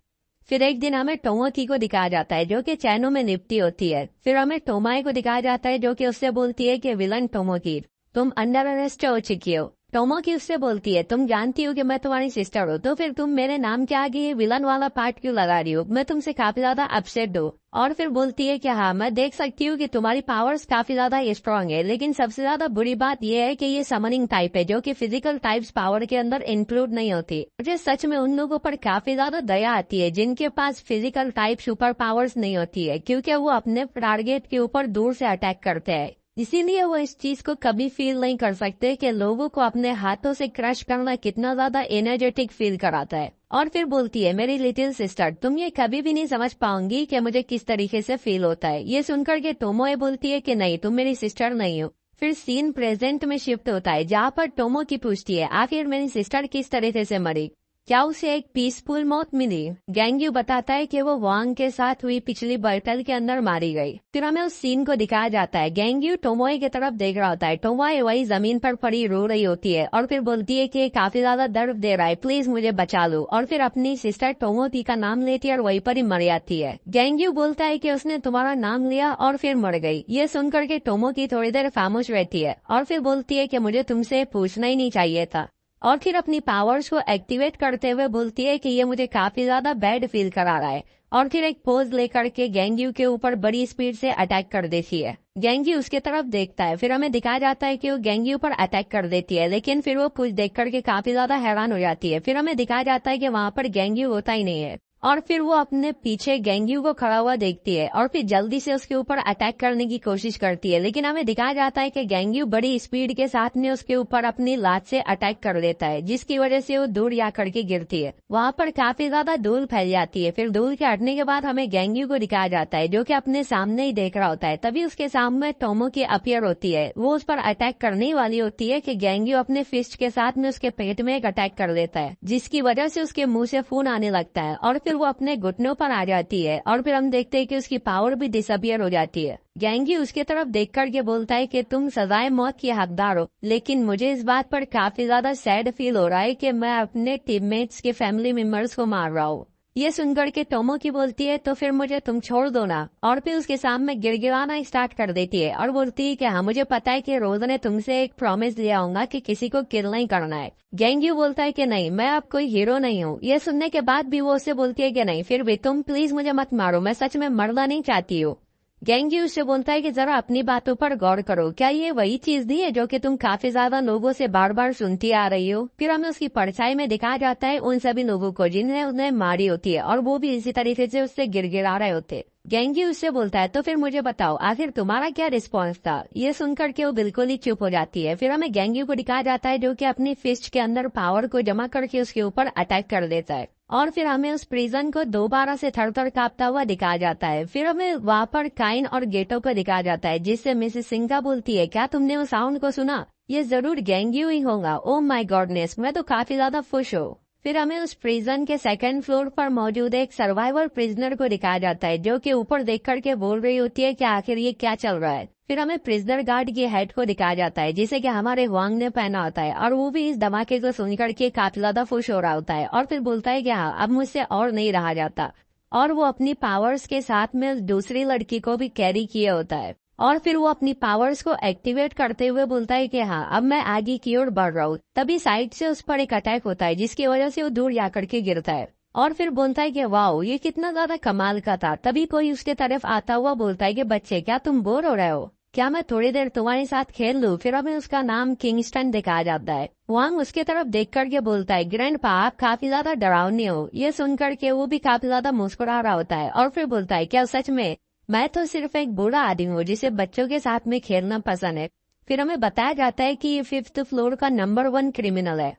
फिर एक दिन हमें टोमोकी को दिखाया जाता है जो कि चैनों में निपटी होती है। फिर हमें टोमाई को दिखाया जाता है जो कि उससे बोलती है कि विलन टोमोकी, तुम अंडर अरेस्ट हो चुकी हो। टोमोकी उससे बोलती है, तुम जानती हो कि मैं तुम्हारी सिस्टर हूँ, तो फिर तुम मेरे नाम के आगे ये विलन वाला पार्ट क्यों लगा रही हो। मैं तुमसे काफी ज्यादा अपसेट हूँ। और फिर बोलती है कि हाँ, मैं देख सकती हूँ कि तुम्हारी पावर्स काफी ज्यादा स्ट्रांग है, लेकिन सबसे ज्यादा बुरी बात यह है कि ये समनिंग टाइप है जो कि फिजिकल टाइप्स पावर के अंदर इंक्लूड नहीं होती। मुझे सच में उन लोगों पर काफी ज्यादा दया आती है जिनके पास फिजिकल टाइप सुपर पावर्स नहीं होती है, क्योंकि वो अपने टारगेट के ऊपर दूर से अटैक करते हैं। इसीलिए वो इस चीज को कभी फील नहीं कर सकते कि लोगों को अपने हाथों से क्रश करना कितना ज्यादा एनर्जेटिक फील कराता है। और फिर बोलती है, मेरी लिटिल सिस्टर, तुम ये कभी भी नहीं समझ पाओगी कि मुझे किस तरीके से फील होता है। ये सुनकर के टोमोए बोलती है कि नहीं, तुम मेरी सिस्टर नहीं हो। फिर सीन प्रेजेंट में शिफ्ट होता है जहाँ पर टोमो की पूछती है, आखिर मेरी सिस्टर किस तरीके से मरी, क्या उसे एक पीसफुल मौत मिली। गैंग्यू बताता है कि वो वांग के साथ हुई पिछली बैटल के अंदर मारी गई। फिर हमें उस सीन को दिखाया जाता है। गैंग्यू टोमोए की तरफ देख रहा होता है। टोमोए वही जमीन पर पड़ी रो रही होती है और फिर बोलती है कि काफी ज्यादा दर्द दे रहा है, प्लीज मुझे बचा लो। और फिर अपनी सिस्टर टोमोती का नाम लेती है और वहीं पर ही मर जाती है। गैंग्यू बोलता है कि उसने तुम्हारा नाम लिया और फिर मर गई। ये सुनकर के टोमो की थोड़ी देर खामोश रहती है और फिर बोलती है कि मुझे तुमसे पूछना ही नहीं चाहिए था। और फिर अपनी पावर्स को एक्टिवेट करते हुए बोलती है कि ये मुझे काफी ज्यादा बैड फील करा रहा है। और फिर एक पोज लेकर के गैंग्यू के ऊपर बड़ी स्पीड से अटैक कर देती है। गैंग्यू उसके तरफ देखता है। फिर हमें दिखाया जाता है कि वो गैंग्यू पर अटैक कर देती है, लेकिन फिर वो कुछ देख करके काफी ज्यादा हैरान हो जाती है। फिर हमें दिखाया जाता है कि वहाँ पर गैंग्यू होता ही नहीं है और फिर वो अपने पीछे गैंग्यू को खड़ा हुआ देखती है और फिर जल्दी से उसके ऊपर अटैक करने की कोशिश करती है, लेकिन हमें दिखाया जाता है कि गैंग्यू बड़ी स्पीड के साथ में उसके ऊपर अपनी लात से अटैक कर देता है, जिसकी वजह से वो दूर जा करके गिरती है। वहाँ पर काफी ज्यादा धूल फैल जाती है। फिर धूल के हटने के बाद हमें गैंग्यू को दिखाया जाता है जो कि अपने सामने ही देख रहा होता है। तभी उसके सामने टोमो की अपीयर होती है। वो उस पर अटैक करने वाली होती है कि गैंग्यू अपने फिस्ट के साथ में उसके पेट में एक अटैक कर देता है, जिसकी वजह से उसके मुंह से खून आने लगता है और फिर वो अपने घुटनों पर आ जाती है और फिर हम देखते हैं कि उसकी पावर भी डिसअपियर हो जाती है। गैंग्यू उसके तरफ देख करके बोलता है कि तुम सजाए मौत की हकदार हो, लेकिन मुझे इस बात पर काफी ज्यादा सैड फील हो रहा है कि मैं अपने टीममेट्स के फैमिली मेंबर्स को मार रहा हूँ। ये सुनकर के टोमो की बोलती है, तो फिर मुझे तुम छोड़ दो ना। और फिर उसके सामने गिड़गिड़ाना स्टार्ट कर देती है और बोलती है कि हाँ, मुझे पता है कि रोज ने तुमसे एक प्रॉमिस लिया होगा कि किसी को किल नहीं करना है। गैंग्यू बोलता है कि नहीं, मैं अब कोई हीरो नहीं हूँ। ये सुनने के बाद भी वो उससे बोलती है कि नहीं, फिर भी तुम प्लीज मुझे मत मारो, मैं सच में मरना नहीं चाहती हूँ। गैंग्यू उससे बोलता है कि जरा अपनी बातों पर गौर करो, क्या ये वही चीज थी है जो कि तुम काफी ज्यादा लोगों से बार बार सुनती आ रही हो। फिर हमें उसकी परछाई में दिखाया जाता है उन सभी लोगों को जिन्हें उन्हें मारी होती है और वो भी इसी तरीके से उससे गिड़गिड़ा रहे होते। गैंग्यू उससे बोलता है, तो फिर मुझे बताओ आखिर तुम्हारा क्या रिस्पॉन्स था। ये सुनकर के वो बिल्कुल ही चुप हो जाती है। फिर हमें गैंग्यू को दिखाया जाता है जो कि अपनी फिस्ट के अंदर पावर को जमा करके उसके ऊपर अटैक कर देता है और फिर हमें उस प्रिजन को दोबारा से थर-थर कांपता हुआ दिखाया जाता है। फिर हमें वहाँ पर काइन और गेटो को दिखाया जाता है, जिससे मिसेस सिंगा बोलती है, क्या तुमने उस साउंड को सुना, ये जरूर गैंग्यू ही होगा। ओह माय गॉडनेस, मैं तो काफी ज्यादा खुश हूँ। फिर हमें उस प्रिजन के सेकंड फ्लोर पर मौजूद एक सर्वाइवर प्रिजनर को दिखाया जाता है जो कि ऊपर देख करके बोल रही होती है कि आखिर ये क्या चल रहा है। फिर हमें प्रिजनर गार्ड के हेड को दिखाया जाता है जिसे कि हमारे वांग ने पहना होता है, और वो भी इस धमाके को सुनकर के काफी ज्यादा खुश हो रहा होता है और फिर बोलता है कि हाँ अब मुझसे और नहीं रहा जाता, और वो अपनी पावर्स के साथ में दूसरी लड़की को भी कैरी किया होता है, और फिर वो अपनी पावर्स को एक्टिवेट करते हुए बोलता है कि हाँ अब मैं आगे की ओर बढ़ रहा हूँ। तभी साइड से उस पर एक अटैक होता है जिसकी वजह से वो दूर जाकर के गिरता है, और फिर बोलता है कि वाओ ये कितना ज्यादा कमाल का था। तभी कोई उसके तरफ आता हुआ बोलता है कि बच्चे क्या तुम बोर हो रहे हो, क्या मैं थोड़ी देर तुम्हारे साथ खेल लूं। फिर हमें उसका नाम किंगस्टन दिखाया जाता है। वांग उसके तरफ देख करके बोलता है ग्रैंडपा आप काफी ज्यादा डरावनी हो। ये सुनकर के वो भी काफी ज्यादा मुस्कुरा रहा होता है और फिर बोलता है क्या सच में, मैं तो सिर्फ एक बूढ़ा आदमी हूँ जिसे बच्चों के साथ में खेलना पसंद है। फिर हमें बताया जाता है कि ये 5th फ्लोर का नंबर 1 क्रिमिनल है।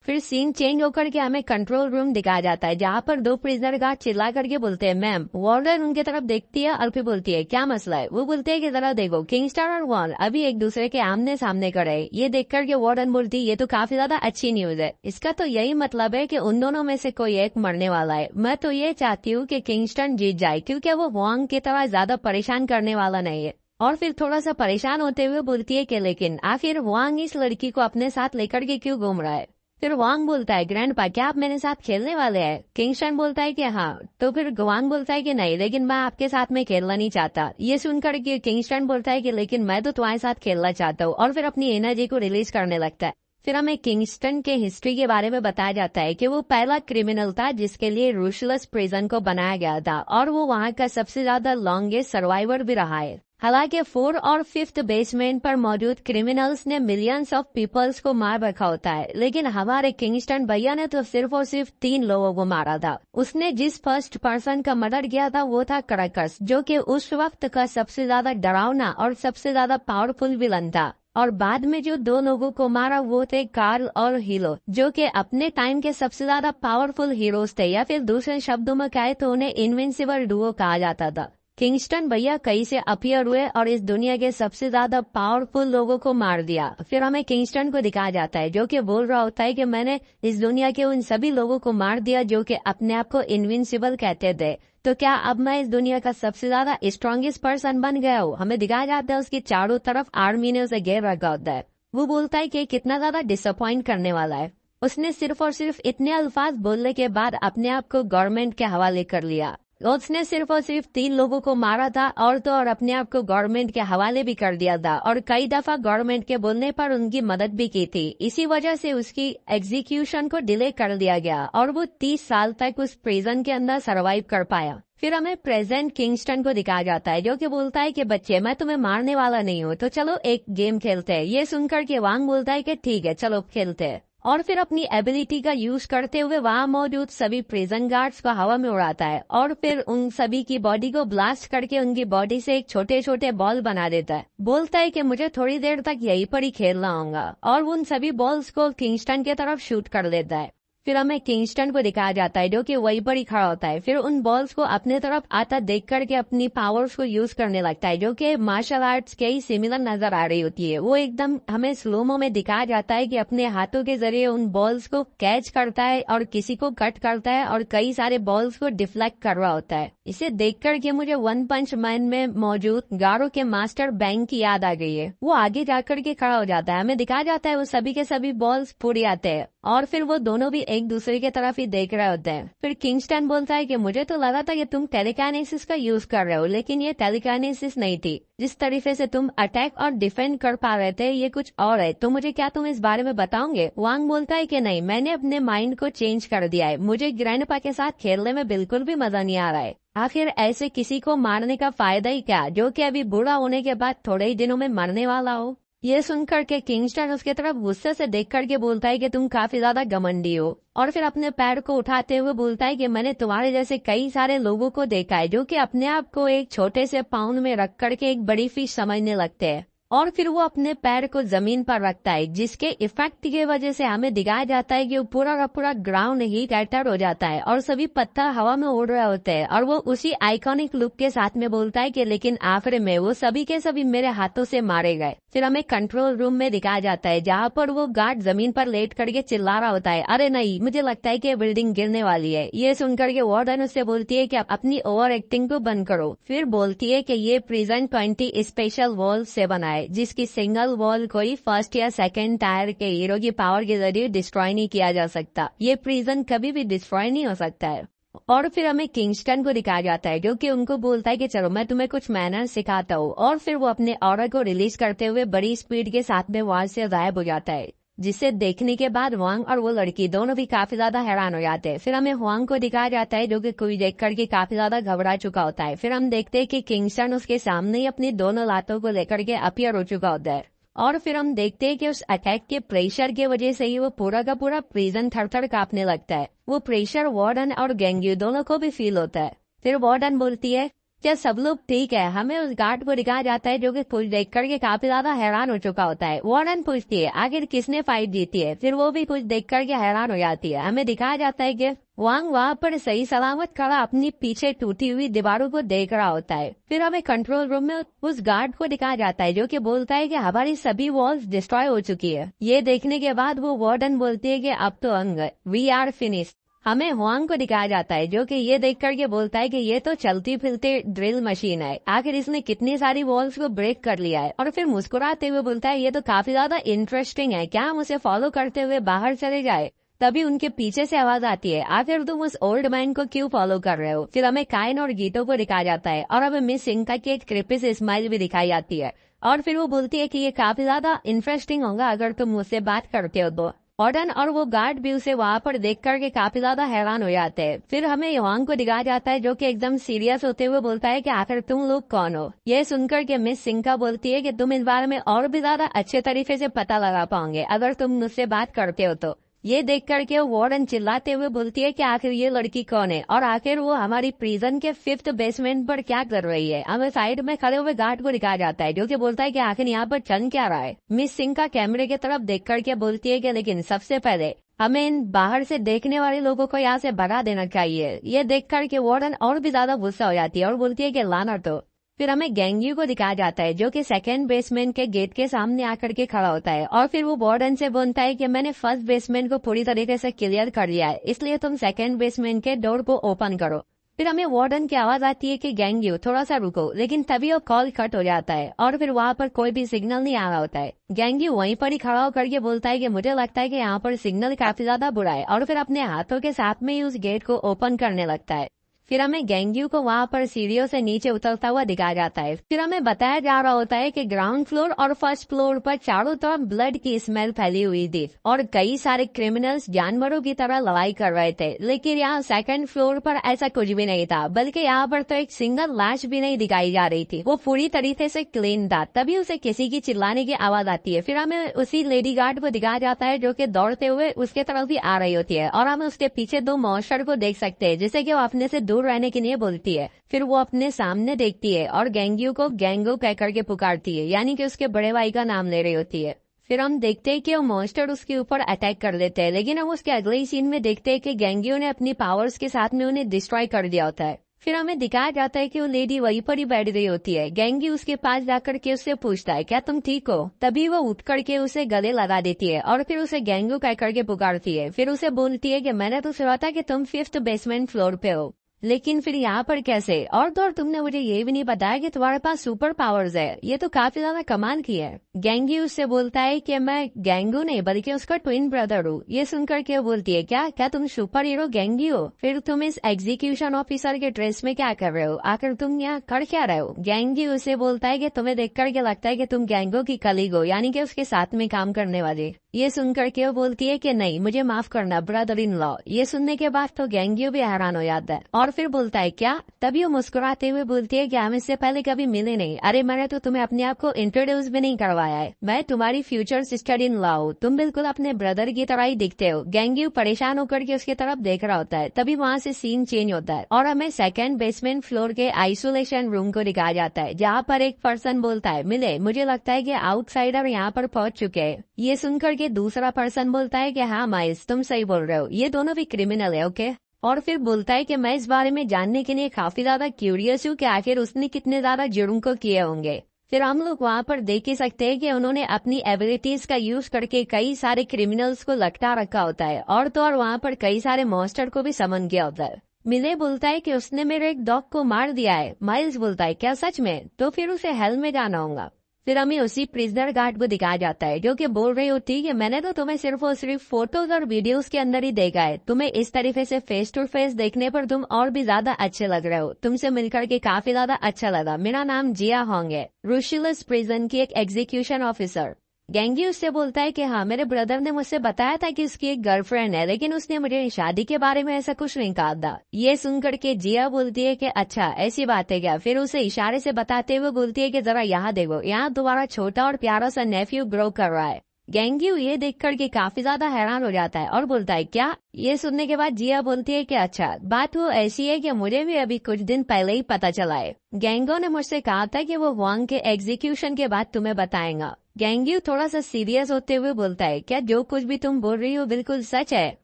फिर सीन चेंज होकर के हमें कंट्रोल रूम दिखाया जाता है जहाँ पर 2 प्रिजनर गार्ड चिल्ला करके बोलते हैं मैम। वार्डन उनके तरफ देखती है और फिर बोलती है क्या मसला है। वो बोलते हैं कि जरा देखो किंगस्टर और वॉन अभी एक दूसरे के आमने सामने खड़े हैं। ये देख करके वार्डन बोलती है ये तो काफी ज्यादा अच्छी न्यूज है, इसका तो यही मतलब है कि उन दोनों में से कोई एक मरने वाला है। मैं तो ये चाहती हूँ कि किंगस्टन जीत जाए क्योंकि वो वॉन्ग की तरह ज्यादा परेशान करने वाला नहीं है। और फिर थोड़ा सा परेशान होते हुए बोलती है कि लेकिन आखिर वांग इस लड़की को अपने साथ लेकर के क्यों घूम रहा है। फिर वांग बोलता है ग्रैंडपा क्या आप मेरे साथ खेलने वाले हैं। किंगस्टन बोलता है कि हाँ। तो फिर वांग बोलता है कि नहीं लेकिन मैं आपके साथ में खेलना नहीं चाहता। ये सुनकर के किंगस्टन बोलता है कि लेकिन मैं तो तुम्हारे साथ खेलना चाहता हूँ, और फिर अपनी एनर्जी को रिलीज करने लगता है। फिर हमें किंगस्टन के हिस्ट्री के बारे में बताया जाता है कि वो पहला क्रिमिनल था जिसके लिए रूशलेस प्रिजन को बनाया गया था, और वो वहाँ का सबसे ज्यादा लॉन्गेस्ट सर्वाइवर भी रहा है। हालांकि 4 और 5th बेसमेंट पर मौजूद क्रिमिनल्स ने मिलियंस ऑफ पीपल्स को मार रखा होता है, लेकिन हमारे किंगस्टन भैया ने तो सिर्फ और सिर्फ 3 लोगों को मारा था। उसने जिस फर्स्ट पर्सन का मर्डर किया था वो था क्रैकर्स, जो कि उस वक्त का सबसे ज्यादा डरावना और सबसे ज्यादा पावरफुल विलन था। और बाद में जो 2 लोगों को मारा वो थे कार्ल और हीलो, जो कि अपने टाइम के सबसे ज्यादा पावरफुल हीरोज थे, या फिर दूसरे शब्दों में कहे तो उन्हें इनविंसिबल डुओ कहा जाता था। किंगस्टन भैया कहीं से अपीयर हुए और इस दुनिया के सबसे ज्यादा पावरफुल लोगों को मार दिया। फिर हमें किंगस्टन को दिखाया जाता है जो कि बोल रहा होता है कि मैंने इस दुनिया के उन सभी लोगों को मार दिया जो कि अपने आप को इनविंसिबल कहते थे, तो क्या अब मैं इस दुनिया का सबसे ज्यादा स्ट्रॉन्गेस्ट पर्सन बन गया हूँ। हमें दिखाया जाता है उसके चारों तरफ आर्मी ने उसे घेर रखा होता है। वो बोलता है कि कितना ज्यादा डिसअपॉइंट करने वाला है। उसने सिर्फ और सिर्फ इतने अल्फाज बोलने के बाद अपने आप को गवर्नमेंट के हवाले कर लिया। उसने सिर्फ और सिर्फ 3 लोगों को मारा था और तो और अपने आप को गवर्नमेंट के हवाले भी कर दिया था, और कई दफा गवर्नमेंट के बोलने पर उनकी मदद भी की थी। इसी वजह से उसकी एग्जीक्यूशन को डिले कर दिया गया और वो 30 साल तक उस प्रिजन के अंदर सरवाइव कर पाया। फिर हमें प्रेजेंट किंगस्टन को दिखाया जाता है जो कि बोलता है कि बच्चे मैं तुम्हें मारने वाला नहीं हूँ, तो चलो एक गेम खेलते हैं। ये सुनकर के वांग बोलता है कि ठीक है चलो खेलते हैं, और फिर अपनी एबिलिटी का यूज करते हुए वहाँ मौजूद सभी प्रिजन गार्ड्स को हवा में उड़ाता है और फिर उन सभी की बॉडी को ब्लास्ट करके उनकी बॉडी से एक छोटे छोटे बॉल बना देता है। बोलता है कि मुझे थोड़ी देर तक यहीं पर ही खेलना होगा, और उन सभी बॉल्स को किंगस्टन की तरफ शूट कर देता है। फिर हमें किंगस्टन को दिखाया जाता है जो कि वहीं पर ही खड़ा होता है। फिर उन बॉल्स को अपने तरफ आता देख करके अपनी पावर्स को यूज करने लगता है जो कि मार्शल आर्ट्स के ही सिमिलर नजर आ रही होती है। वो एकदम हमें स्लोमो में दिखाया जाता है कि अपने हाथों के जरिए उन बॉल्स को कैच करता है और किसी को कट करता है और कई सारे बॉल्स को डिफ्लेक्ट कर रहा होता है। इसे देख करके मुझे वन पंच मैन में मौजूद गारो के मास्टर बैंक की याद आ गई है। वो आगे जाकर के खड़ा हो जाता है। हमें दिखाया जाता है वो सभी के सभी बॉल्स फूट जाते हैं और फिर वो दोनों भी एक दूसरे के तरफ ही देख रहे होते हैं। फिर किंगस्टन बोलता है कि मुझे तो लगा था कि तुम टेलीकाइनेसिस का यूज कर रहे हो, लेकिन ये टेलीकाइनेसिस नहीं थी। जिस तरीके से तुम अटैक और डिफेंड कर पा रहे थे ये कुछ और है, तो मुझे क्या तुम इस बारे में बताओगे। वांग बोलता है कि नहीं, मैंने अपने माइंड को चेंज कर दिया है। मुझे ग्रैंडपा के साथ खेलने में बिल्कुल भी मजा नहीं आ रहा है। आखिर ऐसे किसी को मारने का फायदा ही क्या जो कि अभी बूढ़ा होने के बाद थोड़े ही दिनों में मरने वाला हो। ये सुनकर के किंगस्टन उसके तरफ गुस्से से देख करके बोलता है कि तुम काफी ज्यादा घमंडी हो, और फिर अपने पैर को उठाते हुए बोलता है कि मैंने तुम्हारे जैसे कई सारे लोगों को देखा है जो कि अपने आप को एक छोटे से पाउंड में रख करके एक बड़ी फिश समझने लगते हैं। और फिर वो अपने पैर को जमीन पर रखता है, जिसके इफेक्ट की वजह से हमें दिखाया जाता है कि वो पूरा का पूरा ग्राउंड ही टैटर हो जाता है और सभी पत्थर हवा में उड़ रहे होते हैं। और वो उसी आइकॉनिक लुक के साथ में बोलता है कि लेकिन आखिर में वो सभी के सभी मेरे हाथों से मारे गए। फिर हमें कंट्रोल रूम में दिखाया जाता है, जहाँ पर वो गार्ड जमीन पर लेट करके चिल्ला रहा होता है, अरे नहीं, मुझे लगता है कि बिल्डिंग गिरने वाली है। ये सुनकर के वार्डन उससे बोलती है कि आप अपनी ओवर एक्टिंग को बंद करो। फिर बोलती है कि ये प्रिजन 20 स्पेशल वॉल से बना है, जिसकी सिंगल वॉल कोई फर्स्ट या सेकंड टायर के हीरो की पावर के जरिए डिस्ट्रॉय नहीं किया जा सकता। ये प्रिजन कभी भी डिस्ट्रॉय नहीं हो सकता है। और फिर हमें किंगस्टन को दिखाया जाता है, जो कि उनको बोलता है कि चलो मैं तुम्हें कुछ मैनर्स सिखाता हूँ। और फिर वो अपने ऑरा को रिलीज करते हुए बड़ी स्पीड के साथ में वहां से गायब हो जाता है, जिसे देखने के बाद हुआंग और वो लड़की दोनों भी काफी ज्यादा हैरान हो जाते हैं। फिर हमें हुआंग को दिखाया जाता है, जो कि कोई देख करके काफी ज्यादा घबरा चुका होता है। फिर हम देखते हैं कि किंगस्टन उसके सामने ही अपनी दोनों लातों को लेकर के अपीयर हो चुका होता है। और फिर हम देखते हैं कि उस अटैक के प्रेशर की वजह से ही वो पूरा का पूरा प्रिजन थर-थर कांपने लगता है। वो प्रेशर वार्डन और गेंग्यू दोनों को भी फील होता है। फिर वार्डन बोलती है, क्या सब लोग ठीक है? हमें उस गार्ड को दिखाया जाता है, जो कि कुछ देख करके काफी ज्यादा हैरान हो चुका होता है। वार्डन पूछती है आखिर किसने फाइट जीती है? फिर वो भी कुछ देख करके हैरान हो जाती है। हमें दिखाया जाता है कि वांग वहाँ पर सही सलामत खड़ा अपनी पीछे टूटी हुई दीवारों को देख रहा होता है। फिर हमें कंट्रोल रूम में उस गार्ड को दिखाया जाता है, जो कि बोलता है कि हमारी सभी वॉल्स डिस्ट्रॉय हो चुकी है। ये देखने के बाद वो वार्डन बोलती है कि अब तो अंग वी आर फिनिश्ड। हमें हुआंग को दिखाया जाता है, जो कि ये देख करके बोलता है कि ये तो चलती फिरती ड्रिल मशीन है, आखिर इसने कितनी सारी वॉल्स को ब्रेक कर लिया है। और फिर मुस्कुराते हुए बोलता है, ये तो काफी ज्यादा इंटरेस्टिंग है, क्या हम उसे फॉलो करते हुए बाहर चले जाए? तभी उनके पीछे से आवाज आती है, आखिर तुम उस ओल्ड मैन को क्यों फॉलो कर रहे हो? फिर हमें काइन और गीतों को दिखाया जाता है और हमें मिस सिंका की एक क्रिपी से स्माइल भी दिखाई जाती है। और फिर वो बोलती है कि ये काफी ज्यादा इंटरेस्टिंग होगा अगर तुम मुझसे बात करते हो तो। वार्डन और वो गार्ड भी उसे वहाँ पर देख करके काफी ज्यादा हैरान हो जाते हैं। फिर हमें युवांग को दिखाया जाता है, जो कि एकदम सीरियस होते हुए बोलता है कि आखिर तुम लोग कौन हो? ये सुनकर के मिस सिंका बोलती है कि तुम इस बारे में और भी ज्यादा अच्छे तरीके से पता लगा पाओगे अगर तुम मुझसे बात करते हो तो। ये देख करके वार्डन चिल्लाते हुए बोलती है कि आखिर ये लड़की कौन है और आखिर वो हमारी प्रिजन के 5th बेसमेंट पर क्या कर रही है। हमें साइड में खड़े हुए गार्ड को दिखाया जाता है, जो कि बोलता है कि आखिर यहाँ पर चल क्या रहा है। मिस सिंह का कैमरे की तरफ देख करके बोलती है कि लेकिन सबसे पहले हमें इन बाहर से देखने वाले लोगों को यहाँ से भगा देना चाहिए। ये देख करके वार्डन और भी ज्यादा गुस्सा हो जाती है और बोलती है कि लाना तो। फिर हमें गेंग्यू को दिखाया जाता है, जो कि 2nd बेसमेंट के गेट के सामने आकर के खड़ा होता है और फिर वो वार्डन से बोलता है कि मैंने 1st बेसमेंट को पूरी तरीके से क्लियर कर लिया है, इसलिए तुम 2nd बेसमेंट के डोर को ओपन करो। फिर हमें वार्डन की आवाज आती है कि गेंग्यू थोड़ा सा रुको, लेकिन तभी वो कॉल कट हो जाता है और फिर वहाँ पर कोई भी सिग्नल नहीं आ रहा होता है। गेंग्यू वहीं पर ही खड़ा होकर के बोलता है कि मुझे लगता है कि यहाँ पर सिग्नल काफी ज्यादा बुरा है और फिर अपने हाथों के साथ में ही उस गेट को ओपन करने लगता है। फिर हमें गेंग्यू को वहाँ पर सीढ़ियों से नीचे उतरता हुआ दिखाया जाता है। फिर हमें बताया जा रहा होता है कि ग्राउंड फ्लोर और 1st फ्लोर पर चारों तरफ ब्लड की स्मेल फैली हुई थी और कई सारे क्रिमिनल्स जानवरों की तरह लड़ाई कर रहे थे, लेकिन यहाँ 2nd फ्लोर पर ऐसा कुछ भी नहीं था, बल्कि यहाँ पर तो एक सिंगल लाश भी नहीं दिखाई जा रही थी। वो पूरी तरीके से क्लीन था। तभी उसे किसी की चिल्लाने की आवाज आती है। फिर हमें उसी लेडी गार्ड को दिखाया जाता है, जो कि दौड़ते हुए उसके तरफ ही आ रही होती है और हम उसके पीछे 2 मॉन्स्टर को देख सकते हैं, जिसे कि वो अपने से दूर रहने के लिए बोलती है। फिर वो अपने सामने देखती है और गेंग्यू को गेंगो कह करके पुकारती है, यानी कि उसके बड़े भाई का नाम ले रही होती है। फिर हम देखते हैं कि वो मॉन्स्टर उसके ऊपर अटैक कर देते हैं, लेकिन हम उसके अगले ही सीन में देखते हैं कि गेंग्यू ने अपनी पावर्स के साथ में उन्हें डिस्ट्रॉय कर दिया होता है। फिर हमें दिखाया जाता है कि वो लेडी वहीं पर ही बैठ रही होती है। गेंग्यू उसके पास जाकर के उससे पूछता है, क्या तुम ठीक हो? तभी वो उठ करके उसे गले लगा देती है और फिर उसे गेंगू कह करके पुकारती है। फिर उसे बोलती है कि मैंने तो सुना था कि तुम 5th बेसमेंट फ्लोर पे हो, लेकिन फिर यहाँ पर कैसे? और तो और तुमने मुझे ये भी नहीं बताया कि तुम्हारे पास सुपर पावर्स है, ये तो काफी ज्यादा कमाल की है। गेंग्यू उससे बोलता है कि मैं गेंगू नहीं बल्कि उसका ट्विन ब्रदर हूँ। ये सुनकर के बोलती है, क्या तुम सुपर हीरो गेंग्यू हो? फिर तुम इस एग्जीक्यूशन ऑफिसर के ड्रेस में क्या कर रहे हो? आखिर तुम यहाँ कर क्या रहे हो? गेंग्यू उसे बोलता है कि तुम्हें देख करके लगता है कि तुम गेंगू की कलीग हो, यानी कि उसके साथ में काम करने वाले। ये सुनकर के वो बोलती है कि नहीं मुझे माफ करना ब्रदर इन लॉ। ये सुनने के बाद तो गेंग्यू भी हैरान हो जाता है और फिर बोलता है क्या। तभी वो मुस्कुराते हुए बोलती है कि हम इससे पहले कभी मिले नहीं। अरे मैंने तो तुम्हें अपने आप को इंट्रोड्यूस भी नहीं करवाया है। मैं तुम्हारी फ्यूचर सिस्टर इन लॉ हूँ। तुम बिल्कुल अपने ब्रदर की तरह ही दिखते हो। गेंग्यू परेशान होकर के उसकी तरफ देख रहा होता है। तभी वहाँ से सीन चेंज होता है और हमें सेकंड बेसमेंट फ्लोर के आइसोलेशन रूम को दिखाया जाता है, जहाँ पर एक पर्सन बोलता है मिले मुझे लगता है कि आउटसाइडर यहाँ पर पहुंच चुके हैं। ये सुनकर के दूसरा पर्सन बोलता है कि हाँ माइल्स तुम सही बोल रहे हो, ये दोनों भी क्रिमिनल है ओके। और फिर बोलता है कि मैं इस बारे में जानने के लिए काफी ज्यादा क्यूरियस हूँ कि आखिर उसने कितने ज्यादा जुर्म को किए होंगे। फिर हम लोग वहाँ पर देख ही सकते हैं कि उन्होंने अपनी एबिलिटीज का यूज करके कई सारे क्रिमिनल्स को लटका रखा होता है और तो और वहाँ पर कई सारे मॉन्स्टर को भी समन किया होता है। मिले बोलता है कि उसने मेरे एक डॉग को मार दिया है। माइल्स बोलता है क्या सच में, तो फिर उसे हेल में जाना होगा। फिर हमें उसी प्रिजनर गार्ड को दिखाया जाता है जो कि बोल रही होती है कि मैंने तो तुम्हें सिर्फ और सिर्फ फोटोज और वीडियोस के अंदर ही देखा है। तुम्हें इस तरीके से फेस टू फेस देखने पर तुम और भी ज्यादा अच्छे लग रहे हो। तुमसे मिलकर के काफी ज्यादा अच्छा लगा। मेरा नाम जिया होंग है, रुशिलस प्रिजन की एक एग्जीक्यूशन ऑफिसर। गेंग्यू उससे बोलता है कि हाँ मेरे ब्रदर ने मुझसे बताया था कि उसकी एक गर्लफ्रेंड है, लेकिन उसने मुझे शादी के बारे में ऐसा कुछ नहीं कहा था। ये सुनकर के जिया बोलती है कि अच्छा ऐसी बात है क्या। फिर उसे इशारे से बताते हुए बोलती है कि जरा यहाँ देखो, यहाँ तुम्हारा छोटा और प्यारा सा नेफ्यू ग्रो कर रहा है। गेंग्यू ये देखकर के काफी ज्यादा हैरान हो जाता है और बोलता है क्या। ये सुनने के बाद जिया बोलती है कि अच्छा बात वो ऐसी है कि मुझे भी अभी कुछ दिन पहले ही पता चला है। गेंगो ने मुझसे कहा था कि वो वांग के एग्जीक्यूशन के बाद तुम्हें बताएगा। गेंग्यू थोड़ा सा सीरियस होते हुए बोलता है क्या जो कुछ भी तुम बोल रही हो बिल्कुल सच है।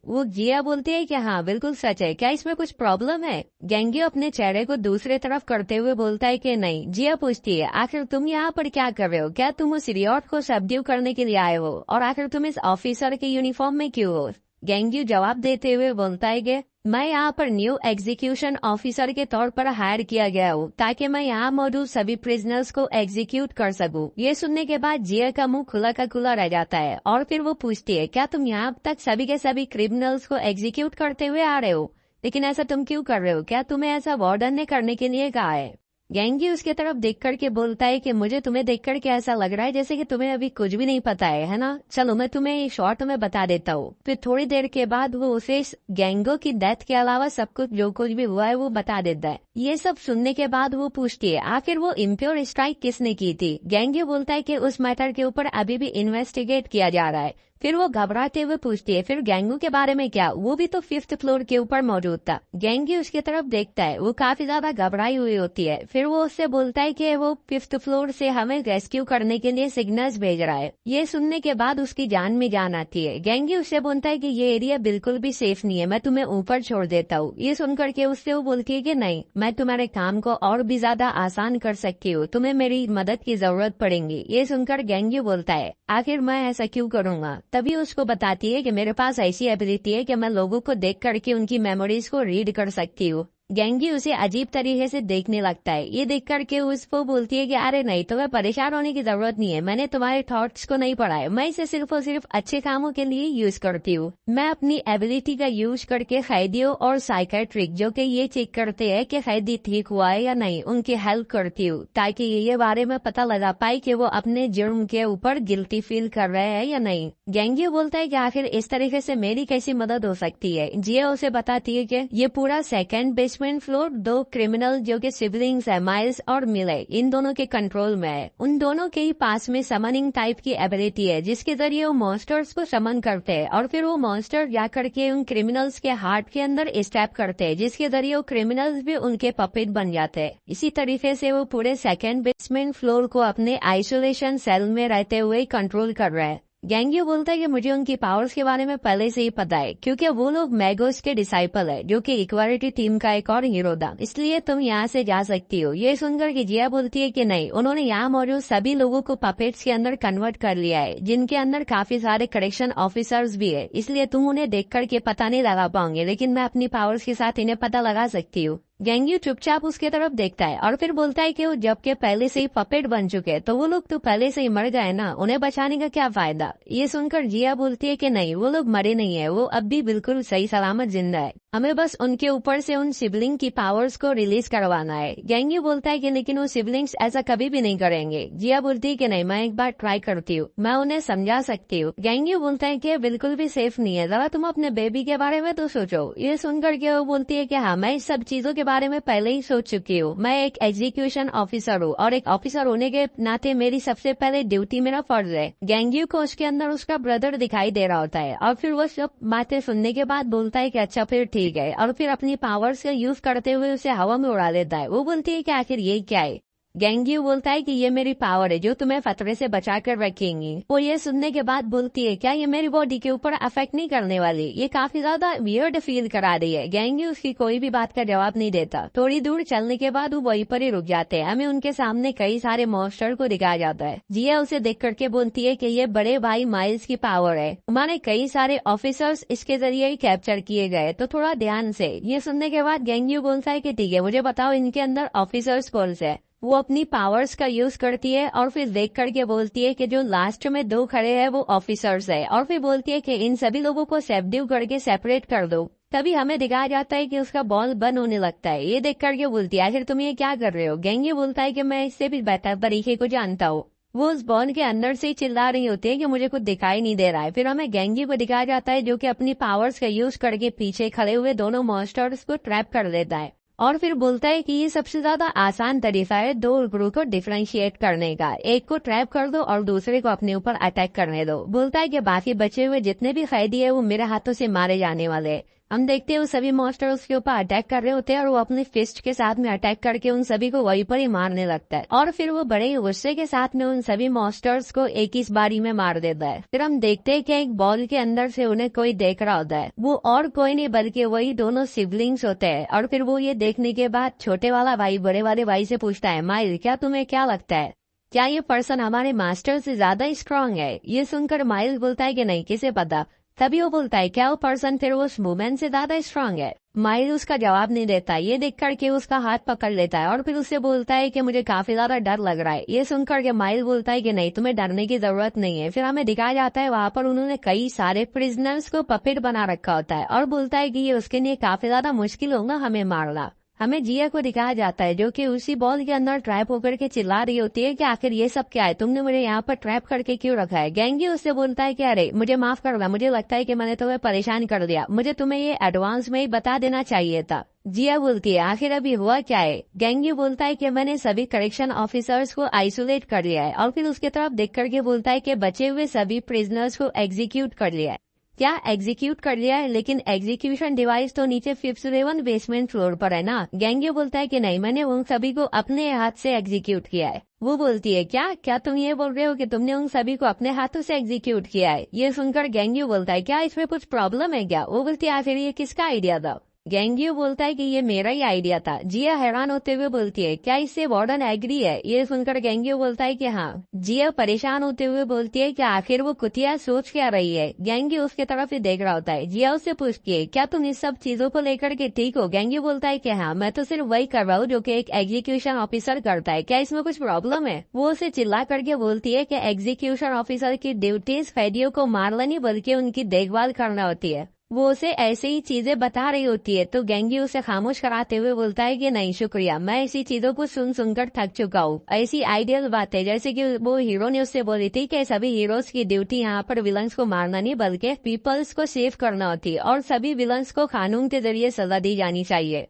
वो जिया बोलती है कि हाँ बिल्कुल सच है, क्या इसमें कुछ प्रॉब्लम है। गेंग्यू अपने चेहरे को दूसरे तरफ करते हुए बोलता है कि नहीं। जिया पूछती है आखिर तुम यहाँ पर क्या कर रहे हो, क्या तुम उस रियॉट को सबड्यू करने के लिए आए हो, और आखिर तुम इस ऑफिसर के यूनिफॉर्म में क्यों हो। गेंग्यू जवाब देते हुए बोलता है कि मैं यहाँ पर न्यू एग्जीक्यूशन ऑफिसर के तौर पर हायर किया गया हूँ ताकि मैं यहाँ मौजूद सभी प्रिजनर्स को एग्जीक्यूट कर सकूँ। ये सुनने के बाद जिया का मुंह खुला का खुला रह जाता है और फिर वो पूछती है क्या तुम यहाँ तक सभी के सभी क्रिमिनल्स को एग्जीक्यूट करते हुए आ रहे हो, लेकिन ऐसा तुम क्यों कर रहे हो, क्या तुम्हें ऐसा वार्डन ने करने के लिए कहा है। गेंगी उसके तरफ देख करके बोलता है कि मुझे तुम्हें देख करके ऐसा लग रहा है जैसे कि तुम्हें अभी कुछ भी नहीं पता है ना। चलो मैं तुम्हें शॉर्ट में बता देता हूँ। फिर थोड़ी देर के बाद वो उसे गेंगो की डेथ के अलावा सब कुछ जो कुछ भी हुआ है वो बता देता है। ये सब सुनने के बाद वो पूछती है आखिर वो इम्प्योर स्ट्राइक किसने की थी। गेंगी बोलता है कि उस मैटर के ऊपर अभी भी इन्वेस्टिगेट किया जा रहा है। फिर वो घबराते हुए पूछती है फिर गेंगू के बारे में क्या, वो भी तो 5th फ्लोर के ऊपर मौजूद था। गेंगी उसकी तरफ देखता है, वो काफी ज्यादा घबराई हुई होती है। फिर वो उससे बोलता है कि वो 5th फ्लोर से हमें रेस्क्यू करने के लिए सिग्नल्स भेज रहा है। ये सुनने के बाद उसकी जान में जान आती है। गेंगी उससे बोलता है कि ये एरिया बिल्कुल भी सेफ नहीं है, मैं तुम्हें ऊपर छोड़ देता हूँ। ये सुनकर के उससे वो बोलती है कि नहीं, मैं तुम्हारे काम को और भी ज्यादा आसान कर सकती हूँ, तुम्हें मेरी मदद की जरूरत पड़ेगी। ये सुनकर गेंगी बोलता है आखिर मैं ऐसा क्यों करूँगा। तभी उसको बताती है कि मेरे पास ऐसी एबिलिटी है कि मैं लोगों को देख करके उनकी मेमोरीज को रीड कर सकती हूँ। गेंगी उसे अजीब तरीके से देखने लगता है। ये देख करके उसको बोलती है कि अरे नहीं, तुम्हें परेशान होने की जरूरत नहीं है, मैंने तुम्हारे थॉट्स को नहीं पढ़ा है, मैं इसे सिर्फ और सिर्फ अच्छे कामों के लिए यूज करती हूँ। मैं अपनी एबिलिटी का यूज करके कैदियों और साइकेट्रिक जो कि ये चेक करते हैं कि कैदी ठीक हुआ है या नहीं, उनकी हेल्प करती हूँ ताकि ये बारे में पता लगा पाए कि वो अपने जुर्म के ऊपर गिल्टी फील कर रहे हैं या नहीं। गेंगी बोलता है कि आखिर इस तरीके से मेरी कैसी मदद हो सकती है। जिया उसे बताती है कि ये पूरा सेकेंड बेसमेंट फ्लोर 2 क्रिमिनल जो कि सिबलिंग्स है, माइल्स और मिले, इन दोनों के कंट्रोल में है। उन दोनों के ही पास में समनिंग टाइप की एबिलिटी है जिसके जरिए वो मॉन्स्टर्स को समन करते हैं और फिर वो मॉन्स्टर जा करके उन क्रिमिनल्स के हार्ट के अंदर स्टैप करते हैं जिसके जरिए वो क्रिमिनल्स भी उनके पपेट बन जाते हैं। इसी तरीके से वो पूरे सेकेंड बेसमेंट फ्लोर को अपने आइसोलेशन सेल में रहते हुए कंट्रोल कर रहा है। गेंगी बोलता है कि मुझे उनकी पावर्स के बारे में पहले से ही पता है क्योंकि वो लोग मैगोस के डिसाइपल है जो कि इक्वालिटी टीम का एक और हीरो था, इसलिए तुम यहाँ से जा सकती हो। ये सुनकर कि जिया बोलती है कि नहीं, उन्होंने यहाँ मौजूद सभी लोगों को पपेट्स के अंदर कन्वर्ट कर लिया है जिनके अंदर काफी सारे करेक्शन ऑफिसर्स भी है, इसलिए तुम उन्हें देख करके पता नहीं लगा पाओगे, लेकिन मैं अपनी पावर्स के साथ इन्हें पता लगा सकती हूँ। गेंगी चुपचाप उसके तरफ देखता है और फिर बोलता है कि वो जबकि पहले से ही पपेट बन चुके तो वो लोग तो पहले से ही मर गए ना, उन्हें बचाने का क्या फायदा। ये सुनकर जिया बोलती है कि नहीं, वो लोग मरे नहीं है, वो अब भी बिल्कुल सही सलामत जिंदा है। हमें बस उनके ऊपर से उन सिबलिंग की पावर्स को रिलीज करवाना है। गेंग्यू बोलता है कि लेकिन वो सिबलिंग्स ऐसा कभी भी नहीं करेंगे। जिया बोलती है कि नहीं, मैं एक बार ट्राई करती हूँ, मैं उन्हें समझा सकती हूँ। गेंग्यू बोलता है कि ये बिल्कुल भी सेफ नहीं है, जरा तुम अपने बेबी के बारे में तो सोचो। ये सुनकर के वो बोलती है कि हाँ, मैं इस सब चीजों के बारे में पहले ही सोच चुकी हूँ। मैं एक एग्जीक्यूशन ऑफिसर हूँ और एक ऑफिसर होने के नाते मेरी सबसे पहले ड्यूटी मेरा फर्ज है। गेंग्यू को उसके अंदर उसका ब्रदर दिखाई दे रहा होता है और फिर वो सब बातें सुनने के बाद बोलता है कि अच्छा फिर ठीक है, और फिर अपनी पावर्स का यूज करते हुए उसे हवा में उड़ा देता है। वो बोलती है कि आखिर ये क्या है। गेंग्यू बोलता है कि ये मेरी पावर है जो तुम्हें खतरे से बचा कर रखेंगी। वो ये सुनने के बाद बोलती है क्या ये मेरी बॉडी के ऊपर अफेक्ट नहीं करने वाली। ये काफी ज्यादा वियर्ड फील करा रही है। गेंग्यू उसकी कोई भी बात का जवाब नहीं देता। थोड़ी दूर चलने के बाद वो वहीं पर ही रुक जाते हैं। हमें उनके सामने कई सारे मॉन्स्टर को दिखाया जाता है। जिया उसे देख करके बोलती है कि ये बड़े भाई माइल्स की पावर है। हमारे कई सारे ऑफिसर्स इसके जरिए ही कैप्चर किए गए, तो थोड़ा ध्यान से। ये सुनने के बाद गेंग्यू बोलता है कि ठीक है, मुझे बताओ इनके अंदर ऑफिसर्स कौन से। वो अपनी पावर्स का यूज करती है और फिर देख करके बोलती है कि जो लास्ट में दो खड़े हैं वो ऑफिसर्स है, और फिर बोलती है कि इन सभी लोगों को सबड्यू करके सेपरेट कर दो। तभी हमें दिखाया जाता है कि उसका बॉल बंद होने लगता है। ये देख करके बोलती है आखिर तुम ये क्या कर रहे हो। गेंग्यू बोलता है कि मैं इससे भी बेहतर तरीके को जानता हूँ। वो उस बॉल के अंदर से चिल्ला रही होती है कि मुझे कुछ दिखाई नहीं दे रहा है। फिर हमें गेंग्यू को दिखाया जाता है जो कि अपनी पावर्स का यूज करके पीछे खड़े हुए दोनों मॉन्स्टर्स को ट्रैप कर देता है, और फिर बोलता है कि ये सबसे ज्यादा आसान तरीका है दो ग्रुप को डिफरेंशिएट करने का। एक को ट्रैप कर दो और दूसरे को अपने ऊपर अटैक करने दो। बोलता है कि बाकी बचे हुए जितने भी कैदी है वो मेरे हाथों से मारे जाने वाले। हम देखते हैं वो सभी मॉन्स्टर उसके ऊपर अटैक कर रहे होते हैं और वो अपने फिस्ट के साथ में अटैक करके उन सभी को वहीं पर ही मारने लगता है, और फिर वो बड़े ही गुस्से के साथ में उन सभी मॉन्स्टर्स को एक ही बारी में मार देता है। फिर हम देखते हैं कि एक बॉल के अंदर से उन्हें कोई देख रहा होता है। वो और कोई नहीं बल्कि वही दोनों सिबलिंग्स होते हैं। और फिर वो ये देखने के बाद छोटे वाला भाई बड़े वाले भाई से पूछता है माइल, क्या तुम्हें क्या लगता है, क्या ये पर्सन हमारे मास्टर से ज्यादा स्ट्रांग है। ये सुनकर माइल बोलता है कि नहीं, किसे पता। तभी वो बोलता है क्या वो पर्सन फिर उस वुमेन से ज्यादा स्ट्रांग है। माइल उसका जवाब नहीं देता। ये देख करके उसका हाथ पकड़ लेता है और फिर उससे बोलता है कि मुझे काफी ज्यादा डर लग रहा है। ये सुनकर के माइल बोलता है कि नहीं, तुम्हें डरने की जरूरत नहीं है। फिर हमें दिखाया जाता है वहाँ पर उन्होंने कई सारे प्रिजनर्स को पपेट बना रखा होता है और बोलता है कि ये उसके लिए काफी ज्यादा मुश्किल होगा हमें मारना। हमें जिया को दिखाया जाता है जो कि उसी बॉल के अंदर ट्रैप होकर के चिल्ला रही होती है कि आखिर ये सब क्या है, तुमने मुझे यहाँ पर ट्रैप करके क्यों रखा है। गेंगी उससे बोलता है कि अरे मुझे माफ करना, मुझे लगता है कि मैंने तुम्हें परेशान कर दिया, मुझे तुम्हें ये एडवांस में ही बता देना चाहिए था। जिया बोलती है आखिर अभी हुआ क्या है। गेंगी बोलता है कि मैंने सभी करेक्शन ऑफिसर्स को आइसोलेट कर लिया है, और फिर उसके तरफ देख करके बोलता है कि बचे हुए सभी प्रिजनर्स को एग्जीक्यूट कर लिया है। क्या एग्जीक्यूट कर लिया है, लेकिन एग्जीक्यूशन डिवाइस तो नीचे 57 बेसमेंट फ्लोर पर है ना। गेंगी बोलता है कि नहीं, मैंने उन सभी को अपने हाथ से एग्जीक्यूट किया है। वो बोलती है क्या तुम ये बोल रहे हो कि तुमने उन सभी को अपने हाथों से एग्जीक्यूट किया है। ये सुनकर गेंगी बोलता है क्या इसमें कुछ प्रॉब्लम है क्या। वो बोलती है फिर ये किसका आइडिया था। गेंगी बोलता है कि ये मेरा ही आइडिया था। जिया हैरान होते हुए बोलती है क्या इससे वार्डन एग्री है। ये सुनकर गेंगी बोलता है कि हाँ। जिया परेशान होते हुए बोलती है कि आखिर वो कुतिया सोच क्या रही है। गेंगी उसके तरफ ही देख रहा होता है। जिया उससे पूछती है क्या तुम इस सब चीजों को लेकर के ठीक हो। गेंगी बोलता है कि हाँ, मैं तो सिर्फ वही कर रहा हूँ जो कि एक एग्जीक्यूशन ऑफिसर करता है, क्या इसमें कुछ प्रॉब्लम है। वो उसे चिल्ला करके बोलती है कि एग्जीक्यूशन ऑफिसर की ड्यूटीज कैदियों को मारना नहीं बल्कि उनकी देखभाल करना होती है। वो उसे ऐसे ही चीजें बता रही होती है, तो गेंगी उसे खामोश कराते हुए बोलता है कि नहीं शुक्रिया, मैं ऐसी चीजों को सुनकर थक चुका हूँ। ऐसी आइडियल बात है जैसे कि वो हीरो ने उससे बोली थी कि सभी हीरोज की ड्यूटी यहाँ पर विलन्स को मारना नहीं बल्कि पीपल्स को सेव करना होती है, और सभी विलन्स को कानून के जरिए सजा दी जानी चाहिए।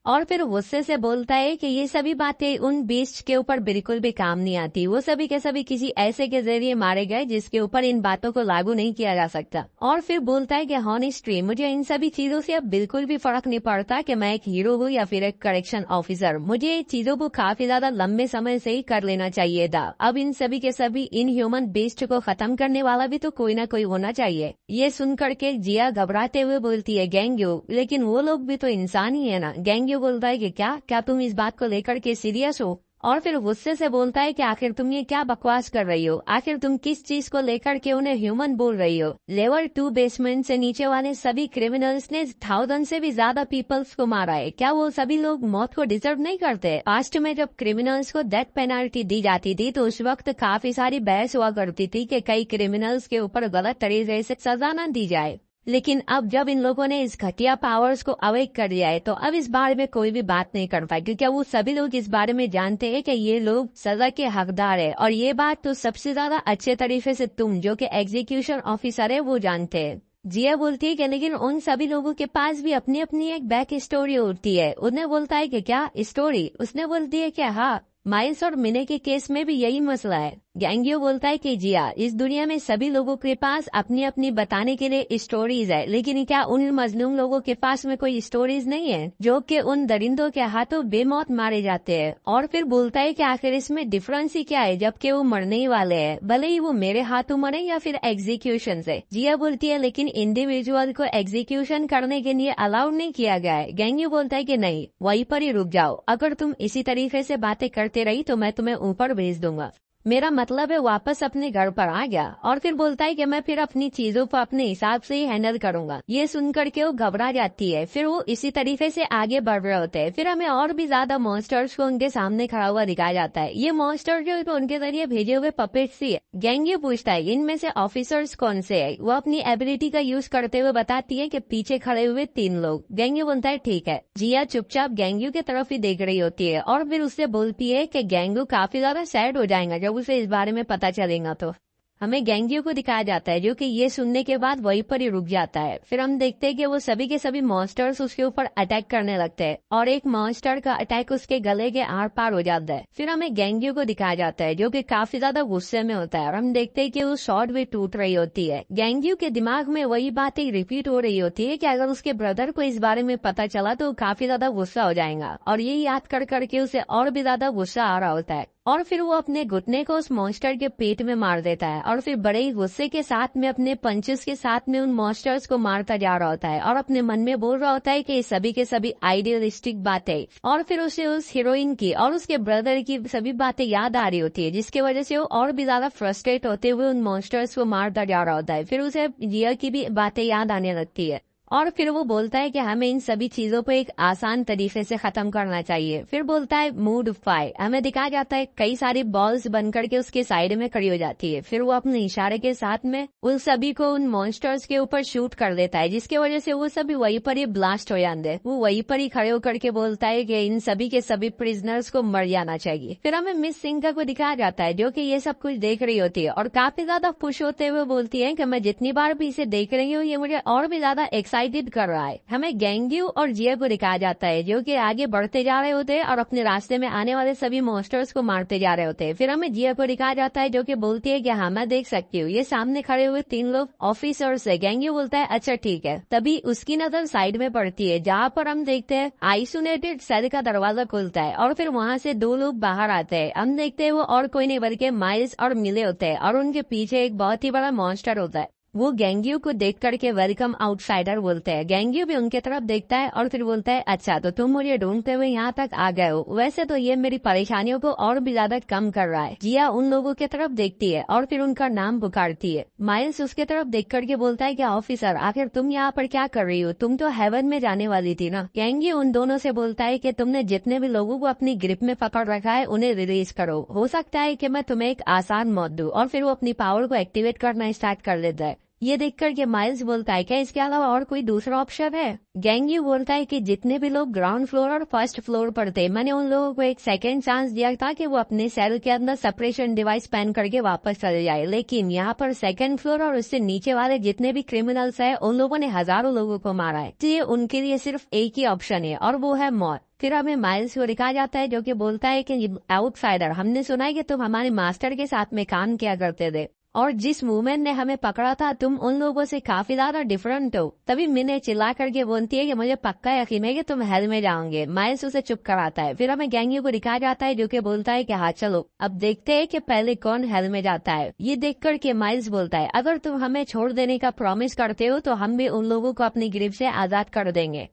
और फिर गुस्से से बोलता है कि ये सभी बातें उन बीस्ट के ऊपर बिल्कुल भी काम नहीं आती। वो सभी के सभी किसी ऐसे के जरिए मारे गए जिसके ऊपर इन बातों को लागू नहीं किया जा सकता। और फिर बोलता है कि हॉनेस्टली मुझे इन सभी चीजों से अब बिल्कुल भी फर्क नहीं पड़ता कि मैं एक हीरो हूँ या फिर एक करेक्शन ऑफिसर। मुझे इन चीजों को काफी ज्यादा लंबे समय से ही कर लेना चाहिए था। अब इन सभी के सभी इन ह्यूमन बीस्ट को खत्म करने वाला भी तो कोई ना कोई होना चाहिए। ये सुन करके जिया घबराते हुए बोलती है गेंग्यू, लेकिन वो लोग भी तो इंसान ही है ना। गेंग्यू बोलता है कि क्या तुम इस बात को लेकर के सीरियस हो। और फिर गुस्से से बोलता है कि आखिर तुम ये क्या बकवास कर रही हो, आखिर तुम किस चीज को लेकर के उन्हें ह्यूमन बोल रही हो। लेवल 2 बेसमेंट से नीचे वाले सभी क्रिमिनल्स ने 1000 से भी ज्यादा पीपल्स को मारा है। क्या वो सभी लोग मौत को डिजर्व नहीं करते। पास्ट में जब क्रिमिनल्स को डेथ पेनल्टी दी जाती थी तो उस वक्त काफी सारी बहस हुआ करती थी कि कई क्रिमिनल्स के ऊपर गलत तरीके से सजा न दी जाए। लेकिन अब जब इन लोगों ने इस घटिया पावर्स को अवेक कर दिया है तो अब इस बारे में कोई भी बात नहीं कर पाए, क्योंकि वो सभी लोग इस बारे में जानते हैं कि ये लोग सजा के हकदार है। और ये बात तो सबसे ज्यादा अच्छे तरीके से तुम जो कि एग्जीक्यूशन ऑफिसर है वो जानते हैं। जिया बोलती है कि लेकिन उन सभी लोगों के पास भी अपनी अपनी एक बैक स्टोरी होती है। उन्हें बोलता है कि क्या स्टोरी? उसने बोलती है कि हाँ, माइल्स और मिने के केस में भी यही मसला है। गैंगियो बोलता है कि जिया, इस दुनिया में सभी लोगों के पास अपनी अपनी बताने के लिए स्टोरीज है, लेकिन क्या उन मजलूम लोगों के पास में कोई स्टोरीज नहीं है जो कि उन दरिंदों के हाथों बेमौत मारे जाते हैं? और फिर बोलता है कि आखिर इसमें डिफरेंस ही क्या है जबकि वो मरने ही वाले हैं, भले ही वो मेरे हाथों मरे या फिर एग्जीक्यूशन से। जिया बोलती है लेकिन इंडिविजुअल को एग्जीक्यूशन करने के लिए अलाउड नहीं किया गया है। गैंगियो बोलता है कि नहीं, वहीं पर ही रुक जाओ, अगर तुम इसी तरीके से बातें करते रही तो मैं तुम्हें ऊपर भेज दूंगा। मेरा मतलब है वापस अपने घर पर आ गया। और फिर बोलता है कि मैं फिर अपनी चीजों को अपने हिसाब से ही हैंडल करूंगा। ये सुनकर के वो घबरा जाती है। फिर वो इसी तरीके से आगे बढ़ रहे होते हैं। फिर हमें और भी ज्यादा मॉन्स्टर्स को उनके सामने खड़ा हुआ दिखाया जाता है। ये मॉन्स्टर जो तो उनके जरिए भेजे हुए पपेट्स ही है। गैंगियो पूछता है इनमें से ऑफिसर्स कौन से है? वो अपनी एबिलिटी का यूज करते हुए बताती है कि पीछे खड़े हुए 3 लोग। गैंगियो बोलता है ठीक है। जिया चुपचाप गैंगियो की तरफ ही देख रही होती है और फिर उससे बोलती है कि गैंगियो काफी ज्यादा सैड हो जाएगा जब उसे इस बारे में पता चलेगा। तो हमें गैंगियो को दिखाया जाता है जो कि ये सुनने के बाद वहीं पर ही रुक जाता है। फिर हम देखते हैं कि वो सभी के सभी मॉन्स्टर्स उसके ऊपर अटैक करने लगते हैं और एक मॉन्स्टर का अटैक उसके गले के आर पार हो जाता है। फिर हमें गैंगियो को दिखाया जाता है जो कि काफी ज्यादा गुस्से में होता है और हम देखते हैं कि वो शॉर्ट भी टूट रही होती है। गैंगियो के दिमाग में वही बातें रिपीट हो रही होती है कि अगर उसके ब्रदर को इस बारे में पता चला तो काफी ज्यादा गुस्सा हो जाएगा और ये याद कर करके उसे और भी ज्यादा गुस्सा आ रहा होता है। और फिर वो अपने घुटने को उस मॉन्स्टर के पेट में मार देता है और फिर बड़े ही गुस्से के साथ में अपने पंचेस के साथ में उन मॉन्स्टर्स को मारता जा रहा होता है और अपने मन में बोल रहा होता है कि ये सभी के सभी आइडियलिस्टिक बातें। और फिर उसे उस हीरोइन की और उसके ब्रदर की सभी बातें याद आ रही होती है, जिसकी वजह से वो और भी ज्यादा फ्रस्ट्रेट होते हुए उन मॉन्स्टर्स को मारता जा रहा होता है। फिर उसे जिया की भी बातें याद आने लगती है और फिर वो बोलता है कि हमें इन सभी चीजों को एक आसान तरीके से खत्म करना चाहिए। फिर बोलता है मूड फायर। हमें दिखाया जाता है कई सारी बॉल्स बनकर के उसके साइड में खड़ी हो जाती है। फिर वो अपने इशारे के साथ में उन सभी को उन मॉन्स्टर्स के ऊपर शूट कर देता है, जिसकी वजह से वो सभी वहीं पर ही ब्लास्ट हो जाते हैं। वो वहीं पर ही खड़े होकर के बोलता है कि इन सभी के सभी प्रिजनर्स को मर जाना चाहिए। फिर हमें मिस सिंघा को दिखाया जाता है जो कि ये सब कुछ देख रही होती है और काफी ज्यादा खुश होते हुए बोलती है कि मैं जितनी बार भी इसे देख रही हूँ ये मुझे और भी ज्यादा एक्साइटेड कर रहा है। हमें गैंगियो और जिया को दिखाया जाता है जो कि आगे बढ़ते जा रहे होते हैं और अपने रास्ते में आने वाले सभी मॉन्स्टर्स को मारते जा रहे होते हैं। फिर हमें जिया को दिखाया जाता है जो कि बोलती है कि हाँ मैं देख सकती हूँ ये सामने खड़े हुए 3 लोग ऑफिसर्स है। गैंगियो बोलता है अच्छा ठीक है। तभी उसकी नजर साइड में पड़ती है जहाँ पर हम देखते हैं आइसोलेटेड सेल का दरवाजा खुलता है और फिर वहाँ से 2 लोग बाहर आते हैं। हम देखते हैं वो और कोई नहीं बल्कि माइल्स और मिले होते हैं और उनके पीछे एक बहुत ही बड़ा मॉन्स्टर होता है। वो गैंगियो को देख करके वेलकम आउटसाइडर बोलते हैं। गैंगियो भी उनके तरफ देखता है और फिर बोलता है अच्छा तो तुम मुझे ढूंढते हुए यहाँ तक आ गए हो, वैसे तो ये मेरी परेशानियों को और भी ज्यादा कम कर रहा है। जिया उन लोगों की तरफ देखती है और फिर उनका नाम पुकारती है। माइल्स उसके तरफ देख करके बोलता है कि ऑफिसर आखिर तुम यहाँ पर क्या कर रही हो? तुम तो हेवन में जाने वाली थी ना। गैंगियो उन दोनों से बोलता है कि तुमने जितने भी लोगों को अपनी ग्रिप में पकड़ रखा है उन्हें रिलीज करो, हो सकता है कि मैं तुम्हें एक आसान मौत दूं। और फिर वो अपनी पावर को एक्टिवेट करना स्टार्ट कर देता है। ये देख करके माइल्स बोलता है क्या इसके अलावा और कोई दूसरा ऑप्शन है? गैंगियो बोलता है कि जितने भी लोग ग्राउंड फ्लोर और फर्स्ट फ्लोर पर थे मैंने उन लोगों को एक सेकेंड चांस दिया था कि वो अपने सेल के अंदर सेपरेशन डिवाइस पहन करके वापस चले जाए, लेकिन यहाँ पर सेकेंड फ्लोर और उससे नीचे वाले जितने भी क्रिमिनल्स है उन लोगों ने हजारों लोगों को मारा है, तो ये उनके लिए सिर्फ एक ही ऑप्शन है और वो है मौत। फिर हमें माइल्स को दिखाया जाता है जो कि बोलता है कि आउटसाइडर हमने सुना है कि तुम हमारे मास्टर के साथ में काम किया करते थे और जिस मूवमेंट ने हमें पकड़ा था तुम उन लोगों से काफी ज्यादा डिफरेंट हो। तभी मिने चिल्ला करके बोलती है कि मुझे पक्का यकीन है कि तुम हेल में जाओगे। माइल्स उसे चुप कराता है। फिर हमें गैंगियो को दिखाया जाता है जो कि बोलता है कि हाँ चलो अब देखते हैं कि पहले कौन हेल में जाता है। ये देख करके माइल्स बोलता है अगर तुम हमें छोड़ देने का प्रॉमिस करते हो तो हम भी उन लोगों को अपनी ग्रिप से आजाद कर देंगे।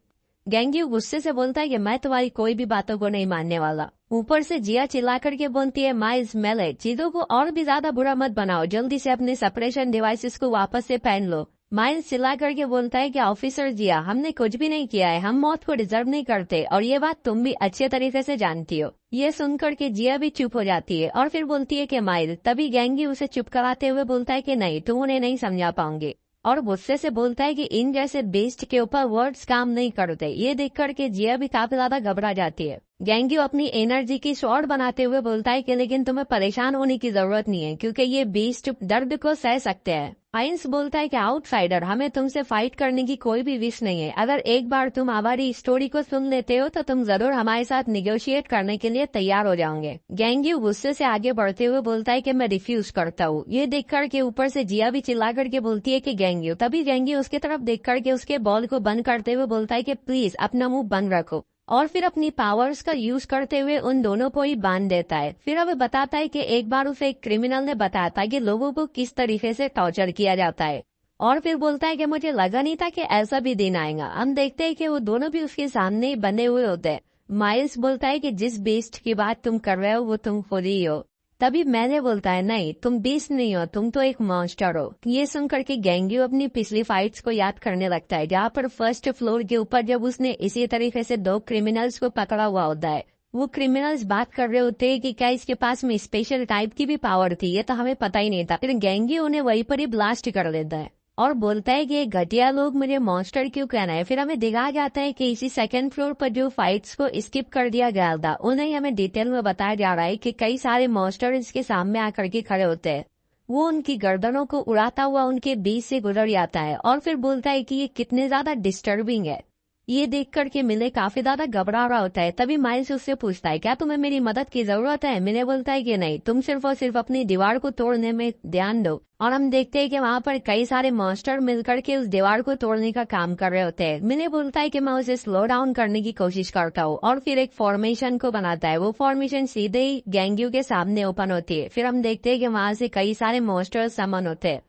गैंगियो गुस्से से बोलता है कि मैं तुम्हारी कोई भी बातों को नहीं मानने वाला। ऊपर से जिया चिल्ला करके बोलती है माइल्स मेले चीजों को और भी ज्यादा बुरा मत बनाओ, जल्दी से अपने सेपरेशन डिवाइसेस को वापस से पहन लो। माइल्स चिल्ला करके बोलता है कि ऑफिसर जिया हमने कुछ भी नहीं किया है, हम मौत को डिजर्व नहीं करते और ये बात तुम भी अच्छे तरीके से जानती हो। ये सुनकर के जिया भी चुप हो जाती है और फिर बोलती है कि माइल। तभी गैंगी उसे चुप कराते हुए बोलता है कि नहीं तुम उन्हें नहीं समझा पाओगे। और गुस्से से बोलता है कि इन जैसे बेस्ट के ऊपर वर्ड्स काम नहीं करते। ये देख करके जिया भी काफी ज्यादा घबरा जाती है। गेंग्यू अपनी एनर्जी की शॉर्ट बनाते हुए बोलता है कि लेकिन तुम्हें परेशान होने की जरूरत नहीं है, क्योंकि ये बीस्ट दर्द को सह सकते हैं। आइंस बोलता है कि आउटसाइडर, हमें तुमसे फाइट करने की कोई भी विश नहीं है। अगर एक बार तुम हमारी स्टोरी को सुन लेते हो तो तुम जरूर हमारे साथ निगोशिएट करने के लिए तैयार हो जाओगे। गेंग्यू गुस्से से आगे बढ़ते हुए बोलता है कि मैं रिफ्यूज करता हूँ। ये देख करके ऊपर से जिया भी चिल्ला करके बोलती है कि गेंग्यू। तभी गेंग्यू उसकी तरफ देख करके उसके बॉल को बंद करते हुए बोलता है कि प्लीज अपना मुंह बंद रखो, और फिर अपनी पावर्स का यूज करते हुए उन दोनों को ही बांध देता है। फिर हमें बताता है कि एक बार उसे एक क्रिमिनल ने बताया था कि लोगों को किस तरीके से टॉर्चर किया जाता है, और फिर बोलता है कि मुझे लगा नहीं था कि ऐसा भी दिन आएगा। हम देखते हैं कि वो दोनों भी उसके सामने ही बने हुए होते हैं। माइल्स बोलता है कि जिस बेस्ट की बात तुम कर रहे हो वो तुम खुद ही हो। तभी मैंने बोलता है नहीं, तुम बीस्ट नहीं हो, तुम तो एक मॉन्स्टर हो। ये सुनकर के गेंग्यू अपनी पिछली फाइट्स को याद करने लगता है, जहाँ पर फर्स्ट फ्लोर के ऊपर जब उसने इसी तरीके से 2 क्रिमिनल्स को पकड़ा हुआ होता है। वो क्रिमिनल्स बात कर रहे होते हैं कि क्या इसके पास में स्पेशल टाइप की भी पावर थी, ये तो हमें पता ही नहीं था। फिर गेंग्यू उन्हें वहीं पर ही ब्लास्ट कर देता है और बोलता है कि ये घटिया लोग मुझे मॉन्स्टर क्यों कहना है। फिर हमें दिखाया जाता है कि इसी सेकंड फ्लोर पर जो फाइट्स को स्किप कर दिया गया था उन्हें हमें डिटेल में बताया जा रहा है कि कई सारे मॉन्स्टर इसके सामने आकर के खड़े होते हैं। वो उनकी गर्दनों को उड़ाता हुआ उनके बीच से गुजर जाता है और फिर बोलता है कि ये कितने ज्यादा डिस्टर्बिंग है। ये देख करके मिले काफी ज्यादा घबरा रहा होता है। तभी माइल्स उससे पूछता है क्या तुम्हें मेरी मदद की जरूरत है। मिले बोलता है कि नहीं, तुम सिर्फ और सिर्फ अपनी दीवार को तोड़ने में ध्यान दो। और हम देखते हैं कि वहाँ पर कई सारे मॉन्स्टर मिलकर के उस दीवार को तोड़ने का काम कर रहे होते हैं। मिले बोलता है कि मैं उसे स्लो डाउन करने की कोशिश करता हूँ और फिर एक फॉर्मेशन को बनाता है। वो फॉर्मेशन सीधे ही गेंग्यू के सामने ओपन होती है। फिर हम देखते हैं कि वहाँ से कई सारे मॉन्स्टर्स समन होते हैं।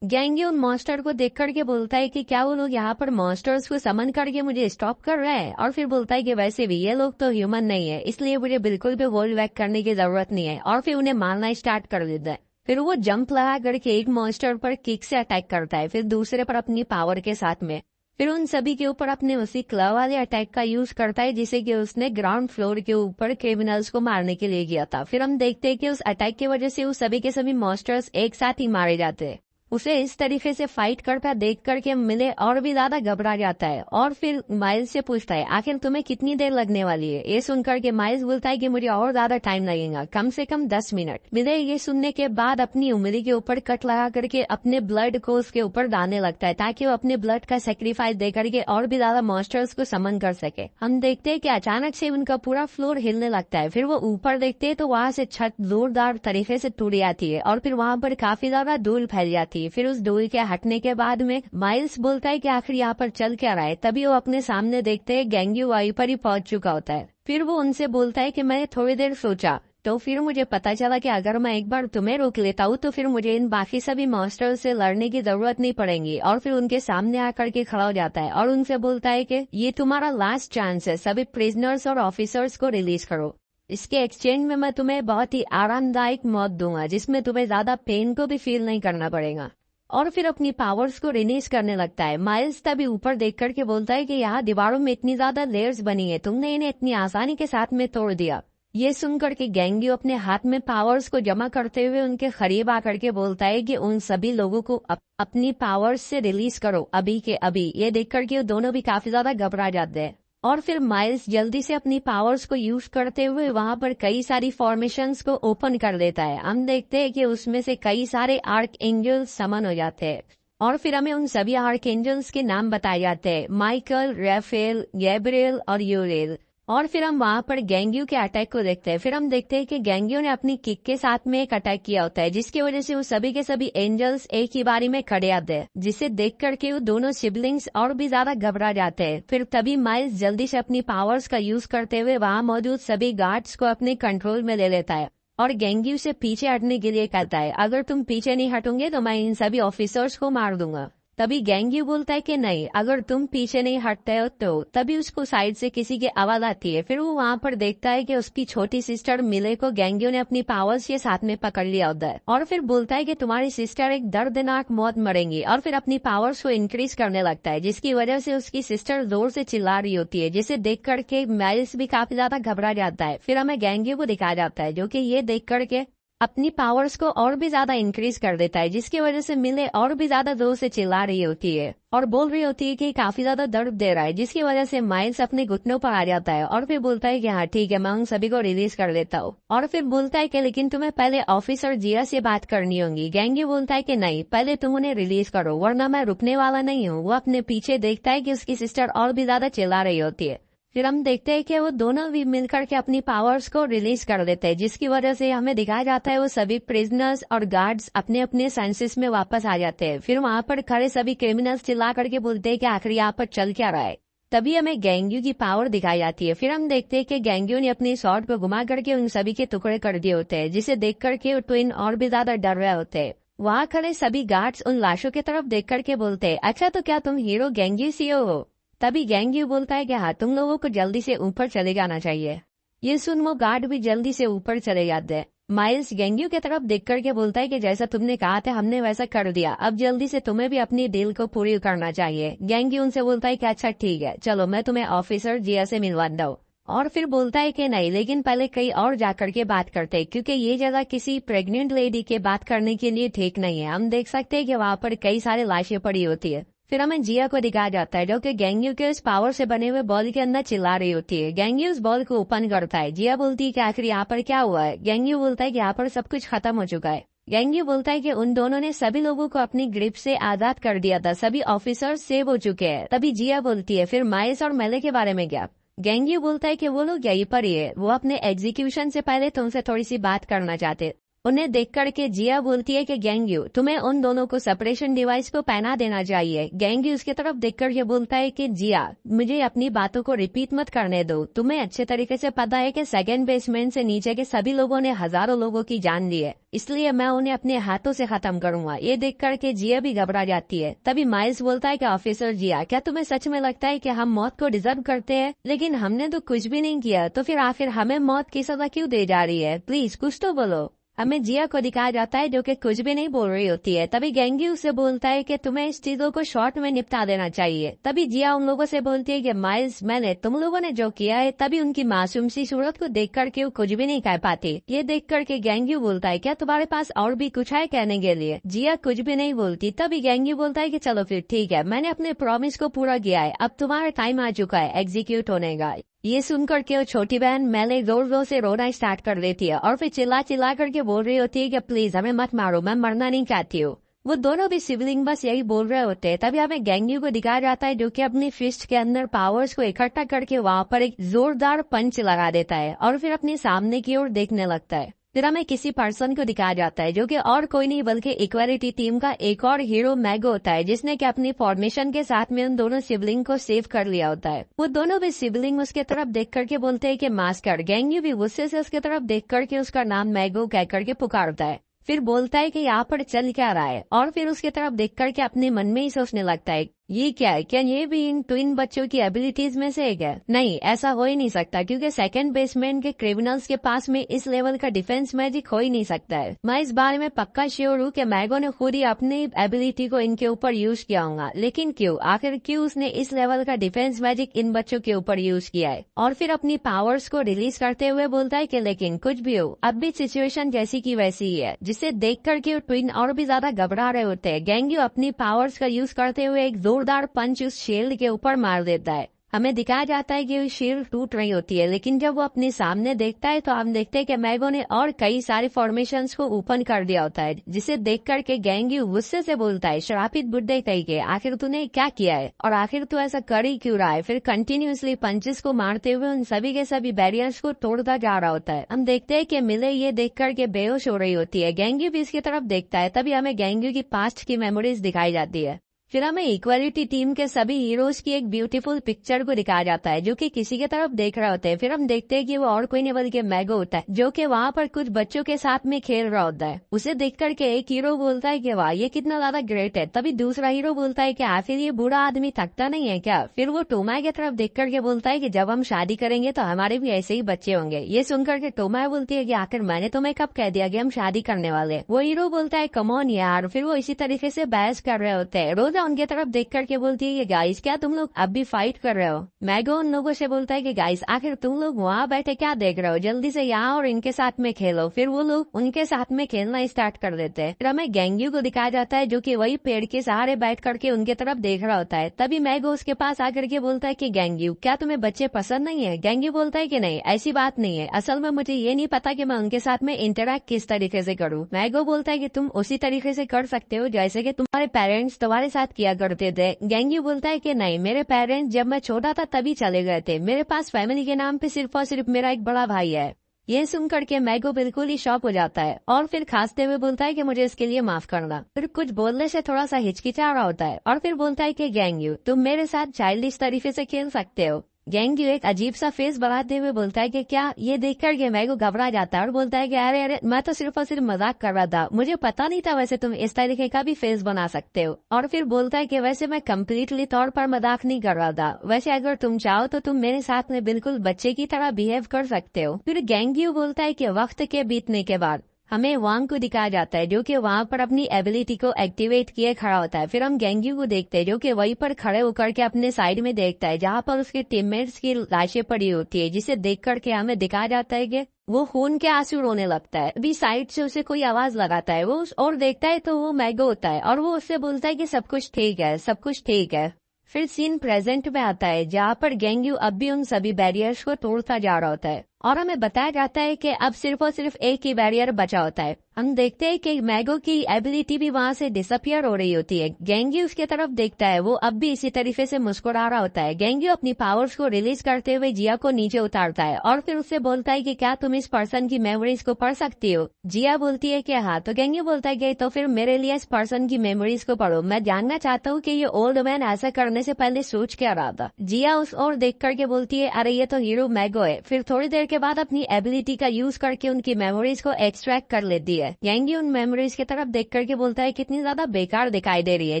गेंग्यू उन मॉन्स्टर को देख करके बोलता है कि क्या वो लोग यहाँ पर मॉन्स्टर्स को समन करके मुझे स्टॉप कर रहे हैं। और फिर बोलता है कि वैसे भी ये लोग तो ह्यूमन नहीं है, इसलिए मुझे बिल्कुल भी होल्ड बैक करने की जरूरत नहीं है। और फिर उन्हें मारना स्टार्ट कर देता है। फिर वो जंप लगा करके एक मॉन्स्टर पर किक से अटैक करता है, फिर दूसरे पर अपनी पावर के साथ में। फिर उन सभी के ऊपर अपने उसी क्लव वाले अटैक का यूज करता है जिसे कि उसने ग्राउंड फ्लोर के ऊपर क्रिमिनल्स को मारने के लिए किया था। फिर हम देखते हैं कि उस अटैक की वजह से वो सभी के सभी मॉन्स्टर्स एक साथ ही मारे जाते हैं। उसे इस तरीके से फाइट करता देख करके मिले और भी ज्यादा घबरा जाता है और फिर माइल्स से पूछता है आखिर तुम्हें कितनी देर लगने वाली है। ये सुनकर के माइल्स बोलता है कि मुझे और ज्यादा टाइम लगेगा, कम से कम 10 मिनट। मिले ये सुनने के बाद अपनी उंगली के ऊपर कट लगा करके अपने ब्लड को उसके ऊपर डालने लगता है ताकि वो अपने ब्लड का सेक्रीफाइस दे करके और भी ज्यादा मॉन्स्टर्स को समन कर सके। हम देखते हैं कि अचानक से उनका पूरा फ्लोर हिलने लगता है। फिर वो ऊपर देखते हैं तो वहाँ से छत जोरदार तरीके से टूट जाती है और फिर वहाँ पर काफी ज्यादा धूल फैल जाती है। फिर उस धूल के हटने के बाद में माइल्स बोलता है कि आखिर यहाँ पर चल क्या रहा है। तभी वो अपने सामने देखते हैं गेंग्यू वहीं पर ही पहुंच चुका होता है। फिर वो उनसे बोलता है कि मैंने थोड़ी देर सोचा तो फिर मुझे पता चला कि अगर मैं एक बार तुम्हें रोक लेता हूँ तो फिर मुझे इन बाकी सभी मॉन्स्टर से लड़ने की जरूरत नहीं पड़ेगी। और फिर उनके सामने आकर के खड़ा हो जाता है और उनसे बोलता है कि ये तुम्हारा लास्ट चांस है, सभी प्रिजनर्स और ऑफिसर्स को रिलीज करो। इसके एक्सचेंज में मैं तुम्हें बहुत ही आरामदायक मौत दूंगा जिसमें तुम्हें ज्यादा पेन को भी फील नहीं करना पड़ेगा। और फिर अपनी पावर्स को रिलीज करने लगता है। माइल्स तभी ऊपर देख करके बोलता है कि यहाँ दीवारों में इतनी ज्यादा लेयर्स बनी है, तुमने इन्हें इतनी आसानी के साथ में तोड़ दिया। ये सुनकर के गेंग्यू अपने हाथ में पावर्स को जमा करते हुए उनके करीब आकर के बोलता है कि उन सभी लोगों को अपनी पावर्स से रिलीज करो अभी के अभी। ये देख करके दोनों भी काफी ज्यादा घबरा जाते हैं और फिर माइल्स जल्दी से अपनी पावर्स को यूज करते हुए वहां पर कई सारी फॉर्मेशंस को ओपन कर देता है। हम देखते हैं कि उसमें से कई सारे आर्क एंजल्स समन हो जाते हैं और फिर हमें उन सभी आर्क एंजल्स के नाम बताए जाते हैं, माइकल, राफेल, गैब्रियल और यूरेल। और फिर हम वहां पर गेंग्यू के अटैक को देखते हैं। फिर हम देखते हैं कि गेंग्यू ने अपनी किक के साथ में एक अटैक किया होता है जिसकी वजह से वो सभी के सभी एंजल्स एक ही बारी में खड़े आते हैं, जिसे देख करके वो दोनों सिबलिंग्स और भी ज्यादा घबरा जाते हैं। फिर तभी माइल्स जल्दी से अपनी पावर्स का यूज करते हुए वहां मौजूद सभी गार्ड्स को अपने कंट्रोल में ले लेता है और गेंग्यू से पीछे हटने के लिए कहता है अगर तुम पीछे नहीं हटोगे तो मैं इन सभी ऑफिसर्स को मार दूंगा। तभी गेंग्यू बोलता है कि नहीं, अगर तुम पीछे नहीं हटते हो तो। तभी उसको साइड से किसी की आवाज आती है। फिर वो वहाँ पर देखता है कि उसकी छोटी सिस्टर मिले को गेंग्यू ने अपनी पावर्स के साथ में पकड़ लिया होता है और फिर बोलता है कि तुम्हारी सिस्टर एक दर्दनाक मौत मरेंगी और फिर अपनी पावर्स को इंक्रीज करने लगता है जिसकी वजह से उसकी सिस्टर जोर से चिल्ला रही होती है, जिसे देख करके माइल्स भी काफी ज्यादा घबरा जाता है। फिर हमें गेंग्यू को दिखाया जाता है जो कि ये देख करके अपनी पावर्स को और भी ज्यादा इंक्रीज कर देता है, जिसकी वजह से मिले और भी ज्यादा जोर से चिल्ला रही होती है और बोल रही होती है कि काफी ज्यादा दर्द दे रहा है, जिसकी वजह से माइल्स अपने घुटनों पर आ जाता है और फिर बोलता है कि हाँ ठीक है, मैं उन सभी को रिलीज कर देता हूँ। और फिर बोलता है कि लेकिन तुम्हें पहले ऑफिसर जिया से बात करनी होगी। गैंग्यू बोलता है कि नहीं, पहले तुम उन्हें रिलीज करो वरना मैं रुकने वाला नहीं हूँ। वो अपने पीछे देखता है कि उसकी सिस्टर और भी ज्यादा चिल्ला रही होती है। फिर हम देखते हैं कि वो दोनों भी मिलकर के अपनी पावर्स को रिलीज कर देते हैं, जिसकी वजह से हमें दिखाया जाता है वो सभी प्रिजनर्स और गार्ड्स अपने अपने सेंसेस में वापस आ जाते हैं। फिर वहां पर खड़े सभी क्रिमिनल्स चिल्ला करके बोलते हैं कि आखिर यहाँ पर चल क्या रहा है। तभी हमें गैंग्यू की पावर दिखाई जाती है। फिर हम देखते हैं कि गैंग्यू ने अपनी शॉर्ट को घुमा करके उन सभी के टुकड़े कर दिए होते हैं, जिसे देख करके वो ट्विन और भी ज्यादा डर रहे होते हैं। वहां खड़े सभी गार्ड्स उन लाशों की तरफ देख करके बोलते हैं, अच्छा तो क्या तुम हीरो गैंग्यू सीओ हो? तभी गैंग्यू बोलता है कि हाँ, तुम लोगों को जल्दी से ऊपर चले जाना चाहिए। ये सुन वो गार्ड भी जल्दी से ऊपर चले जाते हैं। माइल्स गैंग्यू की तरफ देख करके बोलता है कि जैसा तुमने कहा था हमने वैसा कर दिया, अब जल्दी से तुम्हें भी अपनी डील को पूरी करना चाहिए। गैंग्यू उनसे बोलता है कि अच्छा ठीक है, चलो मैं तुम्हें ऑफिसर जिया से मिलवाता हूँ। और फिर बोलता है कि नहीं, लेकिन पहले कहीं और जाकर के बात करते हैं, क्योंकि ये जगह किसी प्रेग्नेंट लेडी के बात करने के लिए ठीक नहीं है। हम देख सकते हैं कि वहाँ पर कई सारे लाशें पड़ी होती है। फिर हमें जिया को दिखाया जाता है जो कि गैंग्यू के उस पावर से बने हुए बॉल के अंदर चिल्ला रही होती है। गैंग्यू उस बॉल को ओपन करता है। जिया बोलती है कि आखिर यहाँ पर क्या हुआ है? गैंग्यू बोलता है कि यहाँ पर सब कुछ खत्म हो चुका है। गैंग्यू बोलता है कि उन दोनों ने सभी लोगों को अपनी ग्रिप से आजाद कर दिया था, सभी ऑफिसर सेव हो चुके हैं। तभी जिया बोलती है, फिर माइल्स और मेले के बारे में क्या? गैंग्यू बोलता है कि वो लोग यहीं पर ही है, वो अपने एग्जीक्यूशन से पहले तुमसे थोड़ी सी बात करना चाहते। उन्हें देख करके जिया बोलती है कि गैंग्यू, तुम्हें उन दोनों को सेपरेशन डिवाइस को पहना देना चाहिए। गैंग्यू उसकी तरफ देख करके बोलता है कि जिया, मुझे अपनी बातों को रिपीट मत करने दो। तुम्हें अच्छे तरीके से पता है कि सेकंड बेसमेंट से नीचे के सभी लोगों ने हजारों लोगों की जान ली है, इसलिए मैं उन्हें अपने हाथों से खत्म करूंगा। ये देख करके जिया भी घबरा जाती है। तभी माइल्स बोलता है कि ऑफिसर जिया, क्या तुम्हें सच में लगता है कि हम मौत को डिजर्व करते हैं? लेकिन हमने तो कुछ भी नहीं किया, तो फिर आखिर हमें मौत की सजा क्यों दे जा रही है? प्लीज कुछ तो बोलो। हमें जिया को दिखाया जाता है जो कि कुछ भी नहीं बोल रही होती है। तभी गैंग्यू से बोलता है कि तुम्हें इस चीजों को शॉर्ट में निपटा देना चाहिए। तभी जिया उन लोगों से बोलती है कि माइल्स, मैंने तुम लोगों ने जो किया है। तभी उनकी मासूम सी सूरत को देख करके वो कुछ भी नहीं कह पाती। ये देख करके गैंग्यू बोलता है, क्या तुम्हारे पास और भी कुछ है कहने के लिए? जिया कुछ भी नहीं बोलती। तभी गैंग्यू बोलता है कि चलो फिर ठीक है, मैंने अपने प्रॉमिस को पूरा किया है, अब तुम्हारा टाइम आ चुका है एग्जीक्यूट होने का। ये सुनकर के वो छोटी बहन मेले जोर जोर से रोना स्टार्ट कर देती है और फिर चिल्ला चिल्ला करके बोल रही होती है कि प्लीज हमें मत मारो, मैं मरना नहीं चाहती हूँ। वो दोनों भी सिबलिंग बस यही बोल रहे होते हैं। तभी हमें गैंग्यू को दिखाया जाता है जो कि अपनी फिस्ट के अंदर पावर्स को इकट्ठा करके वहां पर एक जोरदार पंच लगा देता है और फिर अपने सामने की ओर देखने लगता है। फिर हमें किसी पर्सन को दिखाया जाता है जो कि और कोई नहीं बल्कि इक्वालिटी टीम का एक और हीरो मैगो होता है, जिसने कि अपनी फॉर्मेशन के साथ में उन दोनों सिबलिंग को सेव कर लिया होता है। वो दोनों भी सिबलिंग उसके तरफ देख करके बोलते हैं कि मास्टर। गैंग्यू भी गुस्से से उसके तरफ देख करके उसका नाम मैगो कह करके पुकारता है। फिर बोलता है कि यहाँ पर चल क्या रहा है, और फिर उसके तरफ देख करके अपने मन में ही सोचने लगता है, ये क्या है? क्या ये भी इन ट्विन बच्चों की एबिलिटीज में से एक है? नहीं, ऐसा हो ही नहीं सकता, क्योंकि सेकंड बेसमेंट के क्रिमिनल्स के पास में इस लेवल का डिफेंस मैजिक हो ही नहीं सकता है। मैं इस बारे में पक्का श्योर हूँ कि मैगो ने खुद ही अपनी एबिलिटी को इनके ऊपर यूज किया होगा। लेकिन क्यों? आखिर क्यों उसने इस लेवल का डिफेंस मैजिक इन बच्चों के ऊपर यूज किया है? और फिर अपनी पावर्स को रिलीज करते हुए बोलता है कि लेकिन कुछ भी हो, अब भी सिचुएशन जैसी की वैसी ही है, जिसे देख करके ट्विन और भी ज्यादा घबरा रहे होते हैं। गैंग्यू अपनी पावर्स का यूज करते हुए एक जोरदार पंच उस शील्ड के ऊपर मार देता है। हमें दिखाया जाता है कि वो शील्ड टूट रही होती है, लेकिन जब वो अपने सामने देखता है तो हम देखते हैं कि मैगो ने और कई सारे फॉर्मेशंस को ओपन कर दिया होता है, जिसे देख करके गैंग्यू गुस्से से बोलता है, शराफित बुड्ढे कहीं के, आखिर तूने क्या किया है और आखिर तू ऐसा कर ही क्यों रहा है? फिर कंटिन्यूसली पंचेस को मारते हुए उन सभी के सभी बैरियर्स को तोड़ता जा रहा होता है। हम देखते हैं कि मिले ये देख करके बेहोश हो रही होती है। गैंग्यू भी इसकी तरफ देखता है। तभी हमें गैंग्यू की पास्ट की मेमोरीज दिखाई जाती है। फिर हमें इक्वालिटी टीम के सभी हीरोज की एक ब्यूटीफुल पिक्चर को दिखाया जाता है, जो कि किसी की तरफ देख रहे होते हैं। फिर हम देखते हैं कि वो और कोई नहीं बल्कि मैगो होता है, जो कि वहाँ पर कुछ बच्चों के साथ में खेल रहा होता है। उसे देख करके एक हीरो बोलता है कि वाह, ये कितना ज्यादा ग्रेट है। तभी दूसरा हीरो बोलता है कि आखिर ये बूढ़ा आदमी थकता नहीं है क्या? फिर वो टोमाई की तरफ देख करके बोलता है कि जब हम शादी करेंगे तो हमारे भी ऐसे ही बच्चे होंगे। ये सुनकर के टोमाई बोलती है कि आखिर मैंने तुम्हें कब कह दिया कि हम शादी करने वाले? वो हीरो बोलता है कम ऑन यार। फिर वो इसी तरीके से बहस कर रहे होते हैं। रोज अजीसा उनके तरफ देख करके बोलती है कि गाइस क्या तुम लोग अब भी फाइट कर रहे हो। मैगो उन लोगों से बोलता है कि गाइस आखिर तुम लोग वहाँ बैठे क्या देख रहे हो, जल्दी से यहाँ और इनके साथ में खेलो। फिर वो लोग उनके साथ में खेलना स्टार्ट कर देते हैं। फिर हमें गेंग्यू को दिखाया जाता है जो कि वही पेड़ के सहारे बैठ करके उनके तरफ देख रहा होता है। तभी मैगो उसके पास आकर के बोलता है कि गेंग्यू क्या तुम्हें बच्चे पसंद नहीं है। गेंग्यू बोलता है कि नहीं ऐसी बात नहीं है, असल में मुझे ये नहीं पता कि मैं उनके साथ में इंटरेक्ट किस तरीके से करूँ। मैगो बोलता है कि तुम उसी तरीके से कर सकते हो जैसे कि तुम्हारे पेरेंट्स तुम्हारे साथ किया करते थे। गेंग्यू बोलता है कि नहीं, मेरे पेरेंट्स जब मैं छोटा था तभी चले गए थे, मेरे पास फैमिली के नाम पे सिर्फ और सिर्फ मेरा एक बड़ा भाई है। ये सुन करके मैगो बिल्कुल ही शॉक हो जाता है और फिर खांसते हुए बोलता है कि मुझे इसके लिए माफ करना। फिर कुछ बोलने से थोड़ा सा हिचकिचा रहा होता है और फिर बोलता है कि गेंग्यू तुम मेरे साथ चाइल्डिश तरीके से खेल सकते हो। गेंग्यू एक अजीब सा फेस बनाते हुए बोलता है कि क्या। ये देखकर के मैगो घबरा जाता है और बोलता है कि अरे अरे मैं तो सिर्फ और सिर्फ मजाक कर रहा था, मुझे पता नहीं था वैसे तुम इस तरीके का भी फेस बना सकते हो। और फिर बोलता है कि वैसे मैं कम्प्लीटली तौर पर मजाक नहीं कर रहा था, वैसे अगर तुम चाहो तो तुम मेरे साथ में बिल्कुल बच्चे की तरह बिहेव कर सकते हो। फिर गेंग्यू बोलता है कि वक्त के बीतने के बाद हमें वांग को दिखाया जाता है जो कि वहाँ पर अपनी एबिलिटी को एक्टिवेट किए खड़ा होता है। फिर हम गेंग्यू को देखते हैं जो कि वहीं पर खड़े होकर के अपने साइड में देखता है जहाँ पर उसके टीममेट्स की लाशें पड़ी होती है, जिसे देख करके हमें दिखाया जाता है कि वो खून के आंसू रोने लगता है। अभी साइड से उसे कोई आवाज लगाता है, वो और देखता है तो वो मैगो होता है और वो उससे बोलता है कि सब कुछ ठीक है, सब कुछ ठीक है। फिर सीन प्रेजेंट में आता है जहाँ पर गेंग्यू अब भी उन सभी बैरियर्स को तोड़ता जा रहा होता है और हमें बताया जाता है कि अब सिर्फ और सिर्फ एक ही बैरियर बचा होता है। हम देखते हैं कि मैगो की एबिलिटी भी वहाँ से डिसअपियर हो रही होती है। गेंग्यू उसके तरफ देखता है, वो अब भी इसी तरीके से मुस्कुरा रहा होता है। गेंग्यू अपनी पावर्स को रिलीज करते हुए जिया को नीचे उतारता है और फिर उससे बोलता है कि क्या तुम इस पर्सन की मेमोरीज को पढ़ सकती हो। जिया बोलती है कि हाँ, तो गेंग्यू बोलता है कि तो फिर मेरे लिए इस पर्सन की मेमोरीज को पढ़ो, मैं जानना चाहता हूँ कि ये ओल्ड मैन ऐसा करने से पहले सोच क्या रहा था। जिया उस ओर देख करके बोलती है अरे ये तो हीरो मैगो है। फिर थोड़ी देर के बाद अपनी एबिलिटी का यूज करके उनकी मेमोरीज को एक्सट्रैक्ट कर लेती है। गेंग्यू उन मेमोरीज की तरफ देख करके बोलता है कितनी ज्यादा बेकार दिखाई दे रही है।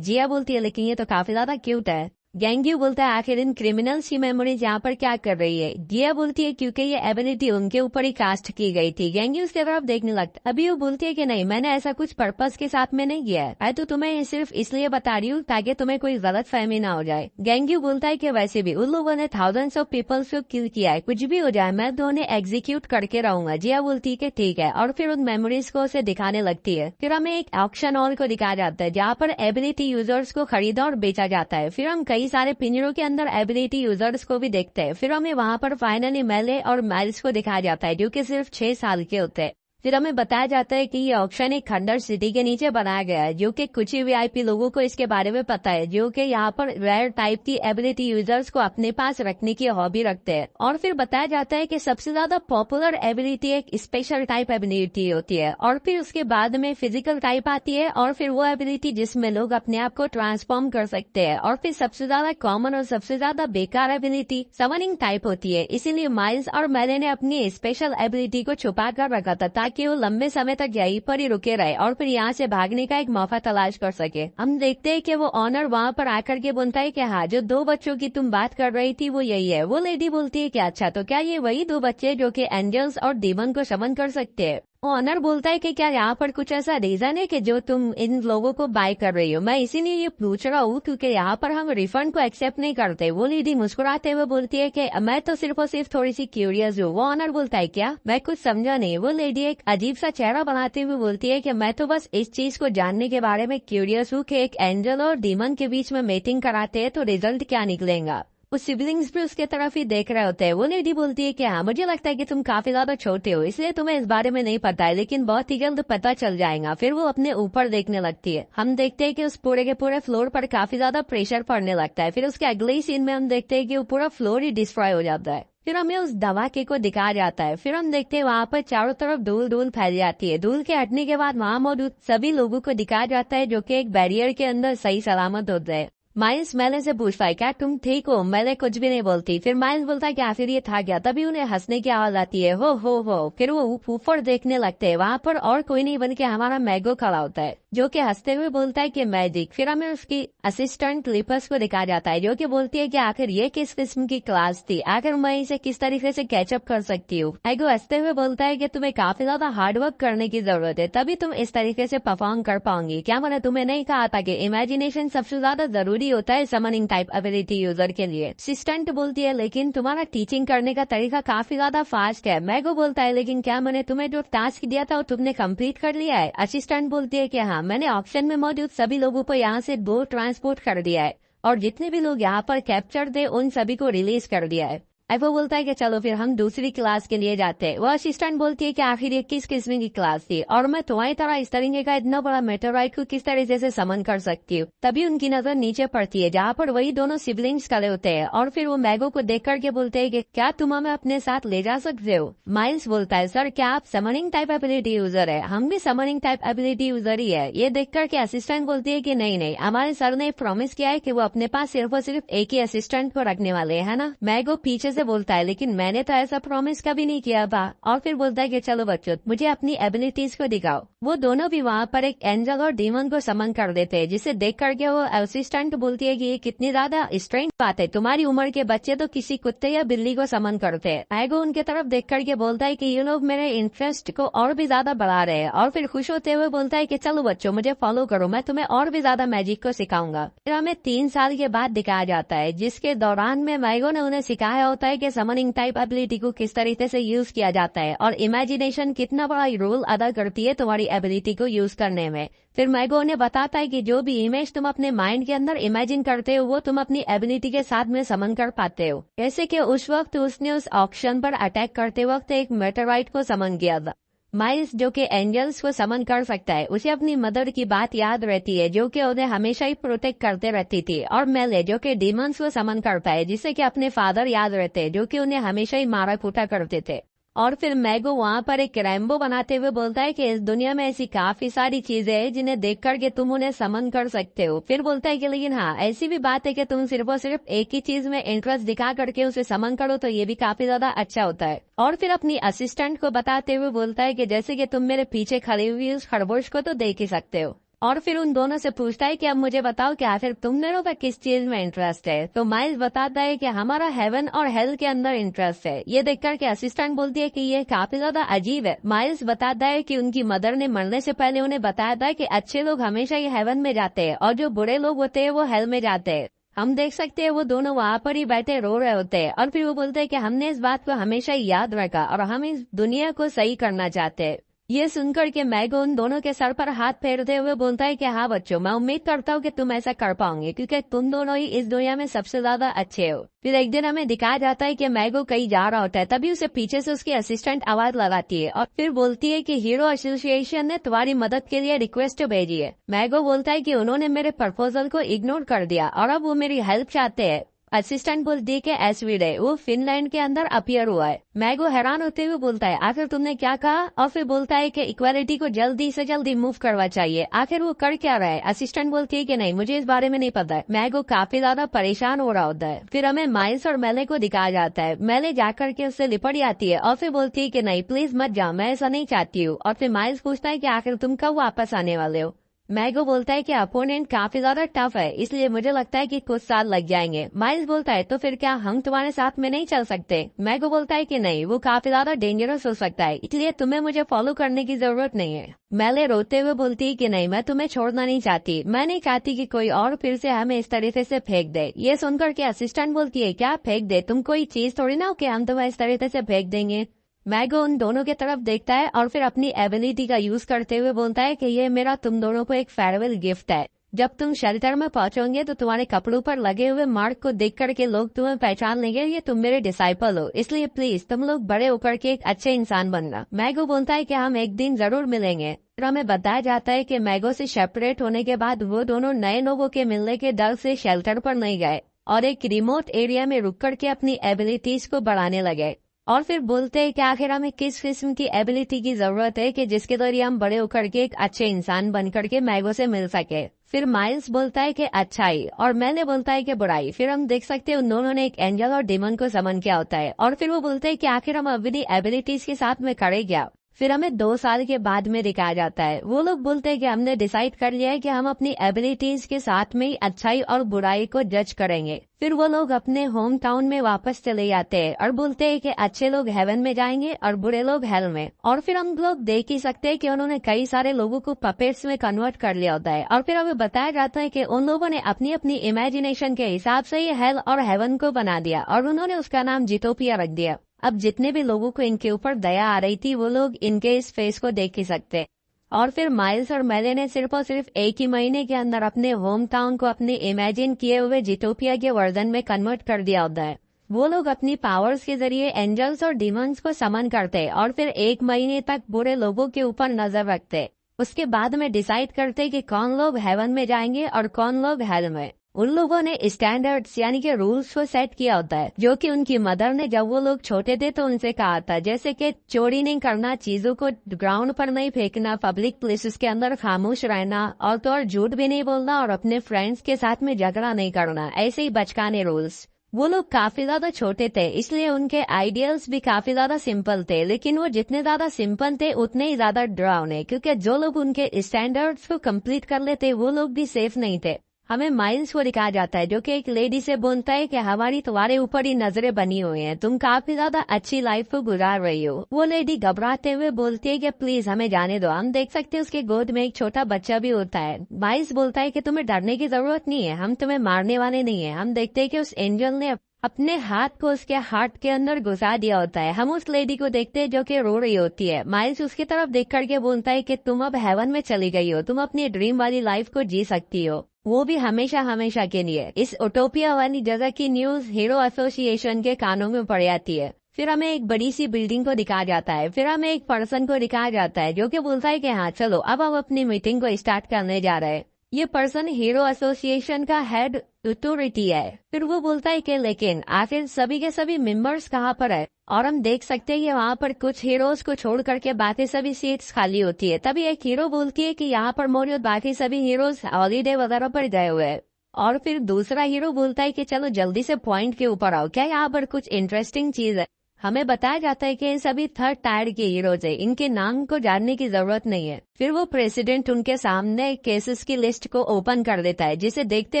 जिया बोलती है लेकिन ये तो काफी ज्यादा क्यूट है। गेंग्यू बोलता है आखिर इन क्रिमिनल्स की मेमोरीज यहाँ पर क्या कर रही है। जिया बोलती है क्योंकि ये एबिलिटी उनके ऊपर ही कास्ट की गई थी। गेंग्यू उसकी तरफ देखने लगता, अभी वो बोलती है कि नहीं, मैंने ऐसा कुछ पर्पस के साथ में नहीं किया है, मैं तो तुम्हें ये सिर्फ इसलिए बता रही हूँ ताकि तुम्हें कोई गलत फहमी ना हो जाए। गेंग्यू बोलता है कि वैसे भी उन लोगों ने थाउजेंड्स ऑफ पीपल्स को किल किया है, कुछ भी हो जाए मैं तो उन्हें एग्जीक्यूट करके रहूंगा। जिया बोलती है ठीक है और फिर उन मेमोरीज को उसे दिखाने लगती है। फिर हमें एक ऑक्शन हॉल को दिखाया जाता है जहाँ पर एबिलिटी यूजर्स को खरीदा और बेचा जाता है। फिर हम कई सारे पिंजरों के अंदर एबिलिटी यूजर्स को भी देखते हैं। फिर हमें वहाँ पर फाइनली मेले और माइल्स को दिखाया जाता है जो कि सिर्फ 6 साल के होते हैं। फिर हमें बताया जाता है कि ये ऑक्शन एक खंडर सिटी के नीचे बनाया गया है जो कि कुछ ही वीआईपी लोगों को इसके बारे में पता है, जो कि यहाँ पर रेयर टाइप की एबिलिटी यूजर्स को अपने पास रखने की हॉबी रखते हैं। और फिर बताया जाता है कि सबसे ज्यादा पॉपुलर एबिलिटी एक स्पेशल टाइप एबिलिटी होती है और फिर उसके बाद में फिजिकल टाइप आती है और फिर वो एबिलिटी जिसमें लोग अपने आप को ट्रांसफॉर्म कर सकते हैं। और फिर सबसे ज्यादा कॉमन और सबसे ज्यादा बेकार एबिलिटी समनिंग टाइप होती है। इसीलिए माइल्स और मेले ने अपनी स्पेशल एबिलिटी को छुपा कर रखा था ताकि वो लंबे समय तक यहीं पर ही रुके रहे और फिर यहाँ से भागने का एक मौका तलाश कर सके। हम देखते हैं कि वो ऑनर वहाँ पर आकर के बोलता है कि हाँ, जो 2 बच्चों की तुम बात कर रही थी वो यही है। वो लेडी बोलती है कि अच्छा, तो क्या ये वही 2 बच्चे जो कि एंजल्स और डीमन को समन कर सकते हैं। ऑनर बोलता है कि क्या यहाँ पर कुछ ऐसा रीजन है कि जो तुम इन लोगों को बाय कर रही हो। मैं इसीलिए ये पूछ रहा हूँ क्योंकि यहाँ पर हम रिफंड को एक्सेप्ट नहीं करते। वो लेडी मुस्कुराते हुए बोलती है कि मैं तो सिर्फ और सिर्फ थोड़ी सी क्यूरियस हूँ। वो ऑनर बोलता है क्या, मैं कुछ समझा नहीं। वो लेडी एक अजीब सा चेहरा बनाते हुए बोलती है कि मैं तो बस इस चीज को जानने के बारे में क्यूरियस हूँ कि एक एंजल और डीमन के बीच में मीटिंग कराते हैं तो रिजल्ट क्या निकलेगा। वो सिबलिंग्स भी उसके तरफ ही देख रहे होते हैं। वो लेडी बोलती है कि हाँ, मुझे लगता है कि तुम काफी ज्यादा छोटे हो इसलिए तुम्हें इस बारे में नहीं पता है, लेकिन बहुत ही जल्द पता चल जाएगा। फिर वो अपने ऊपर देखने लगती है। हम देखते हैं कि उस पूरे के पूरे फ्लोर पर काफी ज्यादा प्रेशर पड़ने लगता है। फिर उसके अगले ही सीन में हम देखते हैं कि वो पूरा फ्लोर ही डिस्ट्रॉय हो जाता है। फिर हमें उस धमाके को दिखाया जाता है। फिर हम देखते हैं वहाँ पर चारों तरफ धूल धूल फैल जाती है। धूल के हटने के बाद वहाँ मौजूद सभी लोगों को दिखाया जाता है जो कि एक बैरियर के अंदर सही सलामत होते हैं। माइल्स मेले से पूछता है क्या तुम ठीक हो? मेले कुछ भी नहीं बोलती। फिर माइल्स बोलता है कि आखिर ये था क्या? तभी उन्हें हंसने की आवाज आती है, हो। फिर वो ऊपर देखने लगते हैं। वहाँ पर और कोई नहीं बन के हमारा मैगो खड़ा होता है, जो कि हंसते हुए बोलता है कि मैजिक। फिर हमें उसकी असिस्टेंट लिपस को दिखाया जाता है, जो कि बोलती है कि आखिर ये किस किस्म की क्लास थी, आखिर मैं इसे किस तरीके से कैचअप कर सकती हूँ। मैगो हंसते हुए बोलता है कि तुम्हें काफी ज्यादा हार्डवर्क करने की जरूरत है, तभी तुम इस तरीके से परफॉर्म कर पाओगी। क्या मैंने तुम्हें नहीं कहा था कि इमेजिनेशन सबसे ज्यादा जरूरी होता है समनिंग टाइप एबिलिटी यूजर के लिए? असिस्टेंट बोलती है लेकिन तुम्हारा टीचिंग करने का तरीका काफी ज्यादा फास्ट है। मैगो बोलता है लेकिन क्या मैंने तुम्हें जो टास्क दिया था वो तुमने कंप्लीट कर लिया है? असिस्टेंट बोलती है कि हाँ, मैंने ऑप्शन में मौजूद सभी लोगों को यहाँ से दूर ट्रांसपोर्ट कर दिया है और जितने भी लोग यहाँ पर कैप्चर थे उन सभी को रिलीज कर दिया है। वो बोलता है कि चलो फिर हम दूसरी क्लास के लिए जाते हैं। वो असिस्टेंट बोलती है कि आखिर ये किस किस्म की क्लास थी और मैं तुम्हारी तरह इस तरीके का इतना बड़ा मेटेराइट को किस तरीके से समन कर सकती हूँ? तभी उनकी नजर नीचे पड़ती है जहाँ पर वही दोनों सिबलिंग्स खड़े होते हैं और फिर वो मैगो को देख करके बोलते हैं कि क्या तुम हमें अपने साथ ले जा सकते हो? माइल्स बोलता है सर क्या आप समनिंग टाइप एबिलिटी यूजर है? हम भी समनिंग टाइप एबिलिटी यूजर ही है। ये देख करके असिस्टेंट बोलती है कि नहीं, हमारे सर ने प्रॉमिस किया है कि वो अपने पास सिर्फ और सिर्फ एक ही असिस्टेंट को रखने वाले है ना। मैगो पीछे से बोलता है लेकिन मैंने तो ऐसा प्रॉमिस कभी नहीं किया था। और फिर बोलता है कि चलो बच्चों मुझे अपनी एबिलिटीज को दिखाओ। वो दोनों भी वहाँ पर एक एंजल और डीमन को समन कर देते हैं, जिसे देख करके वो असिस्टेंट बोलती है कि ये कितनी ज्यादा स्ट्रेंज बात है, तुम्हारी उम्र के बच्चे तो किसी कुत्ते या बिल्ली को समन करते हैं। मैगो उनके तरफ देख करके बोलता है कि ये लोग मेरे इंटरेस्ट को और भी ज्यादा बढ़ा रहे हैं और फिर खुश होते हुए बोलता है कि चलो बच्चों मुझे फॉलो करो, मैं तुम्हें और भी ज्यादा मैजिक को सिखाऊंगा। फिर हमें 3 साल के बाद दिखाया जाता है, जिसके दौरान में मैगो ने उन्हें सिखाया होता है कि समनिंग टाइप एबिलिटी को किस तरीके से यूज किया जाता है और इमेजिनेशन कितना बड़ा रोल अदा करती है तुम्हारी एबिलिटी को यूज करने में। फिर मैगो ने बताता है कि जो भी इमेज तुम अपने माइंड के अंदर इमेजिन करते हो वो तुम अपनी एबिलिटी के साथ में समन कर पाते हो। जैसे कि उस वक्त उसने उस ऑक्शन पर अटैक करते वक्त एक मेटेराइट को समन किया था। माइल्स जो कि एंजल्स को समन कर सकता है, उसे अपनी मदर की बात याद रहती है जो कि उन्हें हमेशा ही प्रोटेक्ट करते रहती थी। और मेले जो कि डीमंस को समन करता है, जिसे कि अपने फादर याद रहते हैं जो कि उन्हें हमेशा ही मारा कूटा करते थे। और फिर मैगो वहाँ पर एक रैम्बो बनाते हुए बोलता है कि इस दुनिया में ऐसी काफी सारी चीजें हैं जिन्हें देख करके तुम उन्हें समन कर सकते हो। फिर बोलता है कि लेकिन हाँ, ऐसी भी बात है कि तुम सिर्फ और सिर्फ एक ही चीज में इंटरेस्ट दिखा करके उसे समन करो तो ये भी काफी ज्यादा अच्छा होता है। और फिर अपनी असिस्टेंट को बताते हुए बोलता है कि जैसे कि तुम मेरे पीछे खड़ी हुई उस खरगोश को तो देख ही सकते हो। और फिर उन दोनों से पूछता है कि अब मुझे बताओ कि आखिर तुम दोनों का किस चीज में इंटरेस्ट है? तो माइल्स बताता है कि हमारा हेवन और हेल के अंदर इंटरेस्ट है। ये देखकर के असिस्टेंट बोलती है कि ये काफी ज्यादा अजीब है। माइल्स बताता है कि उनकी मदर ने मरने से पहले उन्हें बताया था कि अच्छे लोग हमेशा ही हेवन में जाते हैं और जो बुरे लोग होते हैं वो हेल में जाते हैं। हम देख सकते हैं वो दोनों वहाँ पर ही बैठे रो रहे होते हैं। और फिर वो बोलते हैं कि हमने इस बात को हमेशा ही याद रखा और हम इस दुनिया को सही करना चाहते हैं। ये सुनकर के मैगो उन दोनों के सर पर हाथ फेरते हुए बोलता है कि हाँ बच्चों, मैं उम्मीद करता हूँ कि तुम ऐसा कर पाओगे क्योंकि तुम दोनों ही इस दुनिया में सबसे ज्यादा अच्छे हो। फिर एक दिन हमें दिखाया जाता है कि मैगो कहीं जा रहा होता है, तभी उसे पीछे से उसकी असिस्टेंट आवाज लगाती है और फिर बोलती है कि हीरो एसोसिएशन ने तुम्हारी मदद के लिए रिक्वेस्ट भेजी है। मैगो बोलता है कि उन्होंने मेरे प्रपोजल को इग्नोर कर दिया और अब वो मेरी हेल्प चाहते हैं। असिस्टेंट बोलती है कि एसवीडे वो फिनलैंड के अंदर अपीयर हुआ है। मैगो हैरान होते हुए बोलता है आखिर तुमने क्या कहा? और फिर बोलता है कि इक्वालिटी को जल्दी से जल्दी मूव करवा चाहिए। आखिर वो कर क्या रहा है? असिस्टेंट बोलती है कि नहीं, मुझे इस बारे में नहीं पता है। मैगो काफी ज्यादा परेशान हो रहा होता है। फिर हमें माइल्स और मेले को दिखाया जाता है। मेले जाकर के उससे लिपट जाती है और फिर बोलती है कि नहीं प्लीज मत जाओ, मैं ऐसा नहीं चाहती हूँ। और फिर माइल्स पूछता है कि आखिर तुम कब वापस आने वाले हो? मैगो बोलता है कि अपोनेंट काफी ज्यादा टफ है, इसलिए मुझे लगता है कि कुछ साल लग जाएंगे। माइल्स बोलता है तो फिर क्या हम तुम्हारे साथ में नहीं चल सकते? मैगो बोलता है कि नहीं, वो काफी ज्यादा डेंजरस हो सकता है, इसलिए तुम्हें मुझे फॉलो करने की जरूरत नहीं है। मेले रोते हुए बोलती है कि नहीं, मैं तुम्हें छोड़ना नहीं चाहती, मैं नहीं चाहती कि कोई और फिर से हमें इस तरीके से फेंक दे। ये सुनकर के असिस्टेंट बोलती है क्या फेंक दे? तुम कोई चीज थोड़ी ना हो कि हम तुम्हें इस तरीके से फेंक देंगे। मैगो उन दोनों की तरफ देखता है और फिर अपनी एबिलिटी का यूज करते हुए बोलता है कि ये मेरा तुम दोनों को एक फेयरवेल गिफ्ट है। जब तुम शेल्टर में पहुंचोगे तो तुम्हारे कपड़ों पर लगे हुए मार्क को देख करके लोग तुम्हें पहचान लेंगे, ये तुम मेरे डिसाइपल हो, इसलिए प्लीज तुम लोग बड़े होकर के एक अच्छे इंसान बनना। मैगो बोलता है कि हम एक दिन जरूर मिलेंगे। फिर हमें बताया जाता है कि मैगो से सेपरेट होने के बाद वो दोनों नए लोगों के मिलने के डर से शेल्टर पर नहीं गए और एक रिमोट एरिया में रुक करके अपनी एबिलिटीज को बढ़ाने लगे। और फिर बोलते हैं कि आखिर हमें किस किस्म की एबिलिटी की जरूरत है कि जिसके जरिए हम बड़े होकर के एक अच्छे इंसान बन करके मैगो से मिल सके। फिर माइल्स बोलता है कि अच्छाई और मैंने बोलता है कि बुराई। फिर हम देख सकते हैं उन दोनों ने एक एंजल और डेमन को समन किया होता है और फिर वो बोलते हैं कि आखिर हम अपनी एबिलिटीज के साथ में करे क्या। फिर हमें 2 साल के बाद में दिखाया जाता है। वो लोग बोलते हैं कि हमने डिसाइड कर लिया है कि हम अपनी एबिलिटीज के साथ में ही अच्छाई और बुराई को जज करेंगे। फिर वो लोग अपने होम टाउन में वापस चले जाते हैं और बोलते हैं कि अच्छे लोग हेवन में जाएंगे और बुरे लोग हेल में। और फिर हम लोग देख ही सकते हैं कि उन्होंने कई सारे लोगों को पपेट्स में कन्वर्ट कर लिया होता है और फिर हमें बताया जाता है कि उन लोगों ने अपनी अपनी इमेजिनेशन के हिसाब से ही हेल और हेवन को बना दिया और उन्होंने उसका नाम जिटोपिया रख दिया। अब जितने भी लोगों को इनके ऊपर दया आ रही थी वो लोग इनके इस फेस को देख ही सकते। और फिर माइल्स और मेले ने सिर्फ और सिर्फ 1 ही महीने के अंदर अपने होम टाउन को अपने इमेजिन किए हुए जिटोपिया के वर्जन में कन्वर्ट कर दिया होता है। वो लोग अपनी पावर्स के जरिए एंजल्स और डिमंस को समन करते और फिर 1 महीने तक बुरे लोगों के ऊपर नजर रखते। उसके बाद में डिसाइड करते कि कौन लोग हेवन में जाएंगे और कौन लोग हेल में। उन लोगों ने स्टैंडर्ड्स यानी कि रूल्स को सेट किया होता है जो कि उनकी मदर ने जब वो लोग छोटे थे तो उनसे कहा था, जैसे कि चोरी नहीं करना, चीजों को ग्राउंड पर नहीं फेंकना, पब्लिक प्लेसेस के अंदर खामोश रहना और तो और झूठ भी नहीं बोलना और अपने फ्रेंड्स के साथ में झगड़ा नहीं करना, ऐसे ही बचकाने रूल्स। वो लोग काफी ज्यादा छोटे थे इसलिए उनके आइडियल्स भी काफी ज्यादा सिंपल थे, लेकिन वो जितने ज्यादा सिंपल थे उतने ही ज्यादा डरावने, क्योंकि जो लोग उनके स्टैंडर्ड्स को कंप्लीट कर लेते वो लोग भी सेफ नहीं थे। हमें माइल्स को दिखाया जाता है जो कि एक लेडी से बोलता है कि हमारी तुम्हारे ऊपर ही नजरें बनी हुई हैं, तुम काफी ज्यादा अच्छी लाइफ को गुजार रही हो। वो लेडी घबराते हुए बोलती है कि प्लीज हमें जाने दो। हम देख सकते हैं उसके गोद में एक छोटा बच्चा भी होता है। माइल्स बोलता है कि तुम्हें डरने की जरूरत नहीं है, हम तुम्हें मारने वाले नहीं है। हम देखते हैं कि उस एंजल ने अपने हाथ को उसके हार्ट के अंदर घुसा दिया होता है। हम उस लेडी को देखते हैं जो कि रो रही होती है। माइल्स उसकी तरफ देख करके बोलता है कि तुम अब हेवन में चली गई हो, तुम अपनी ड्रीम वाली लाइफ को जी सकती हो, वो भी हमेशा हमेशा के लिए। इस ओटोपिया वाली जगह की न्यूज हीरो एसोसिएशन के कानों में पड़ जाती है। फिर हमें एक बड़ी सी बिल्डिंग को दिखाया जाता है। फिर हमें एक पर्सन को दिखाया जाता है जो कि बोलता है कि हाँ चलो अब हम अपनी मीटिंग को स्टार्ट करने जा रहे हैं। ये पर्सन हीरो एसोसिएशन का हेड अथॉरिटी है। फिर वो बोलता है कि लेकिन आखिर सभी के सभी मेंबर्स कहाँ पर है, और हम देख सकते हैं कि वहाँ पर कुछ हीरोज को छोड़ करके बाकी सभी सीट्स खाली होती है। तभी एक हीरो बोलती है कि यहाँ पर मौजूद बाकी सभी हीरोज हॉलीडे वगैरह पर गए हुए हैं। और फिर दूसरा हीरो बोलता है कि चलो जल्दी से पॉइंट के ऊपर आओ, क्या यहाँ पर कुछ इंटरेस्टिंग चीज है। हमें बताया जाता है कि ये सभी 3rd टायर के हीरोज है, इनके नाम को जानने की जरूरत नहीं है। फिर वो प्रेसिडेंट उनके सामने केसेस की लिस्ट को ओपन कर देता है, जिसे देखते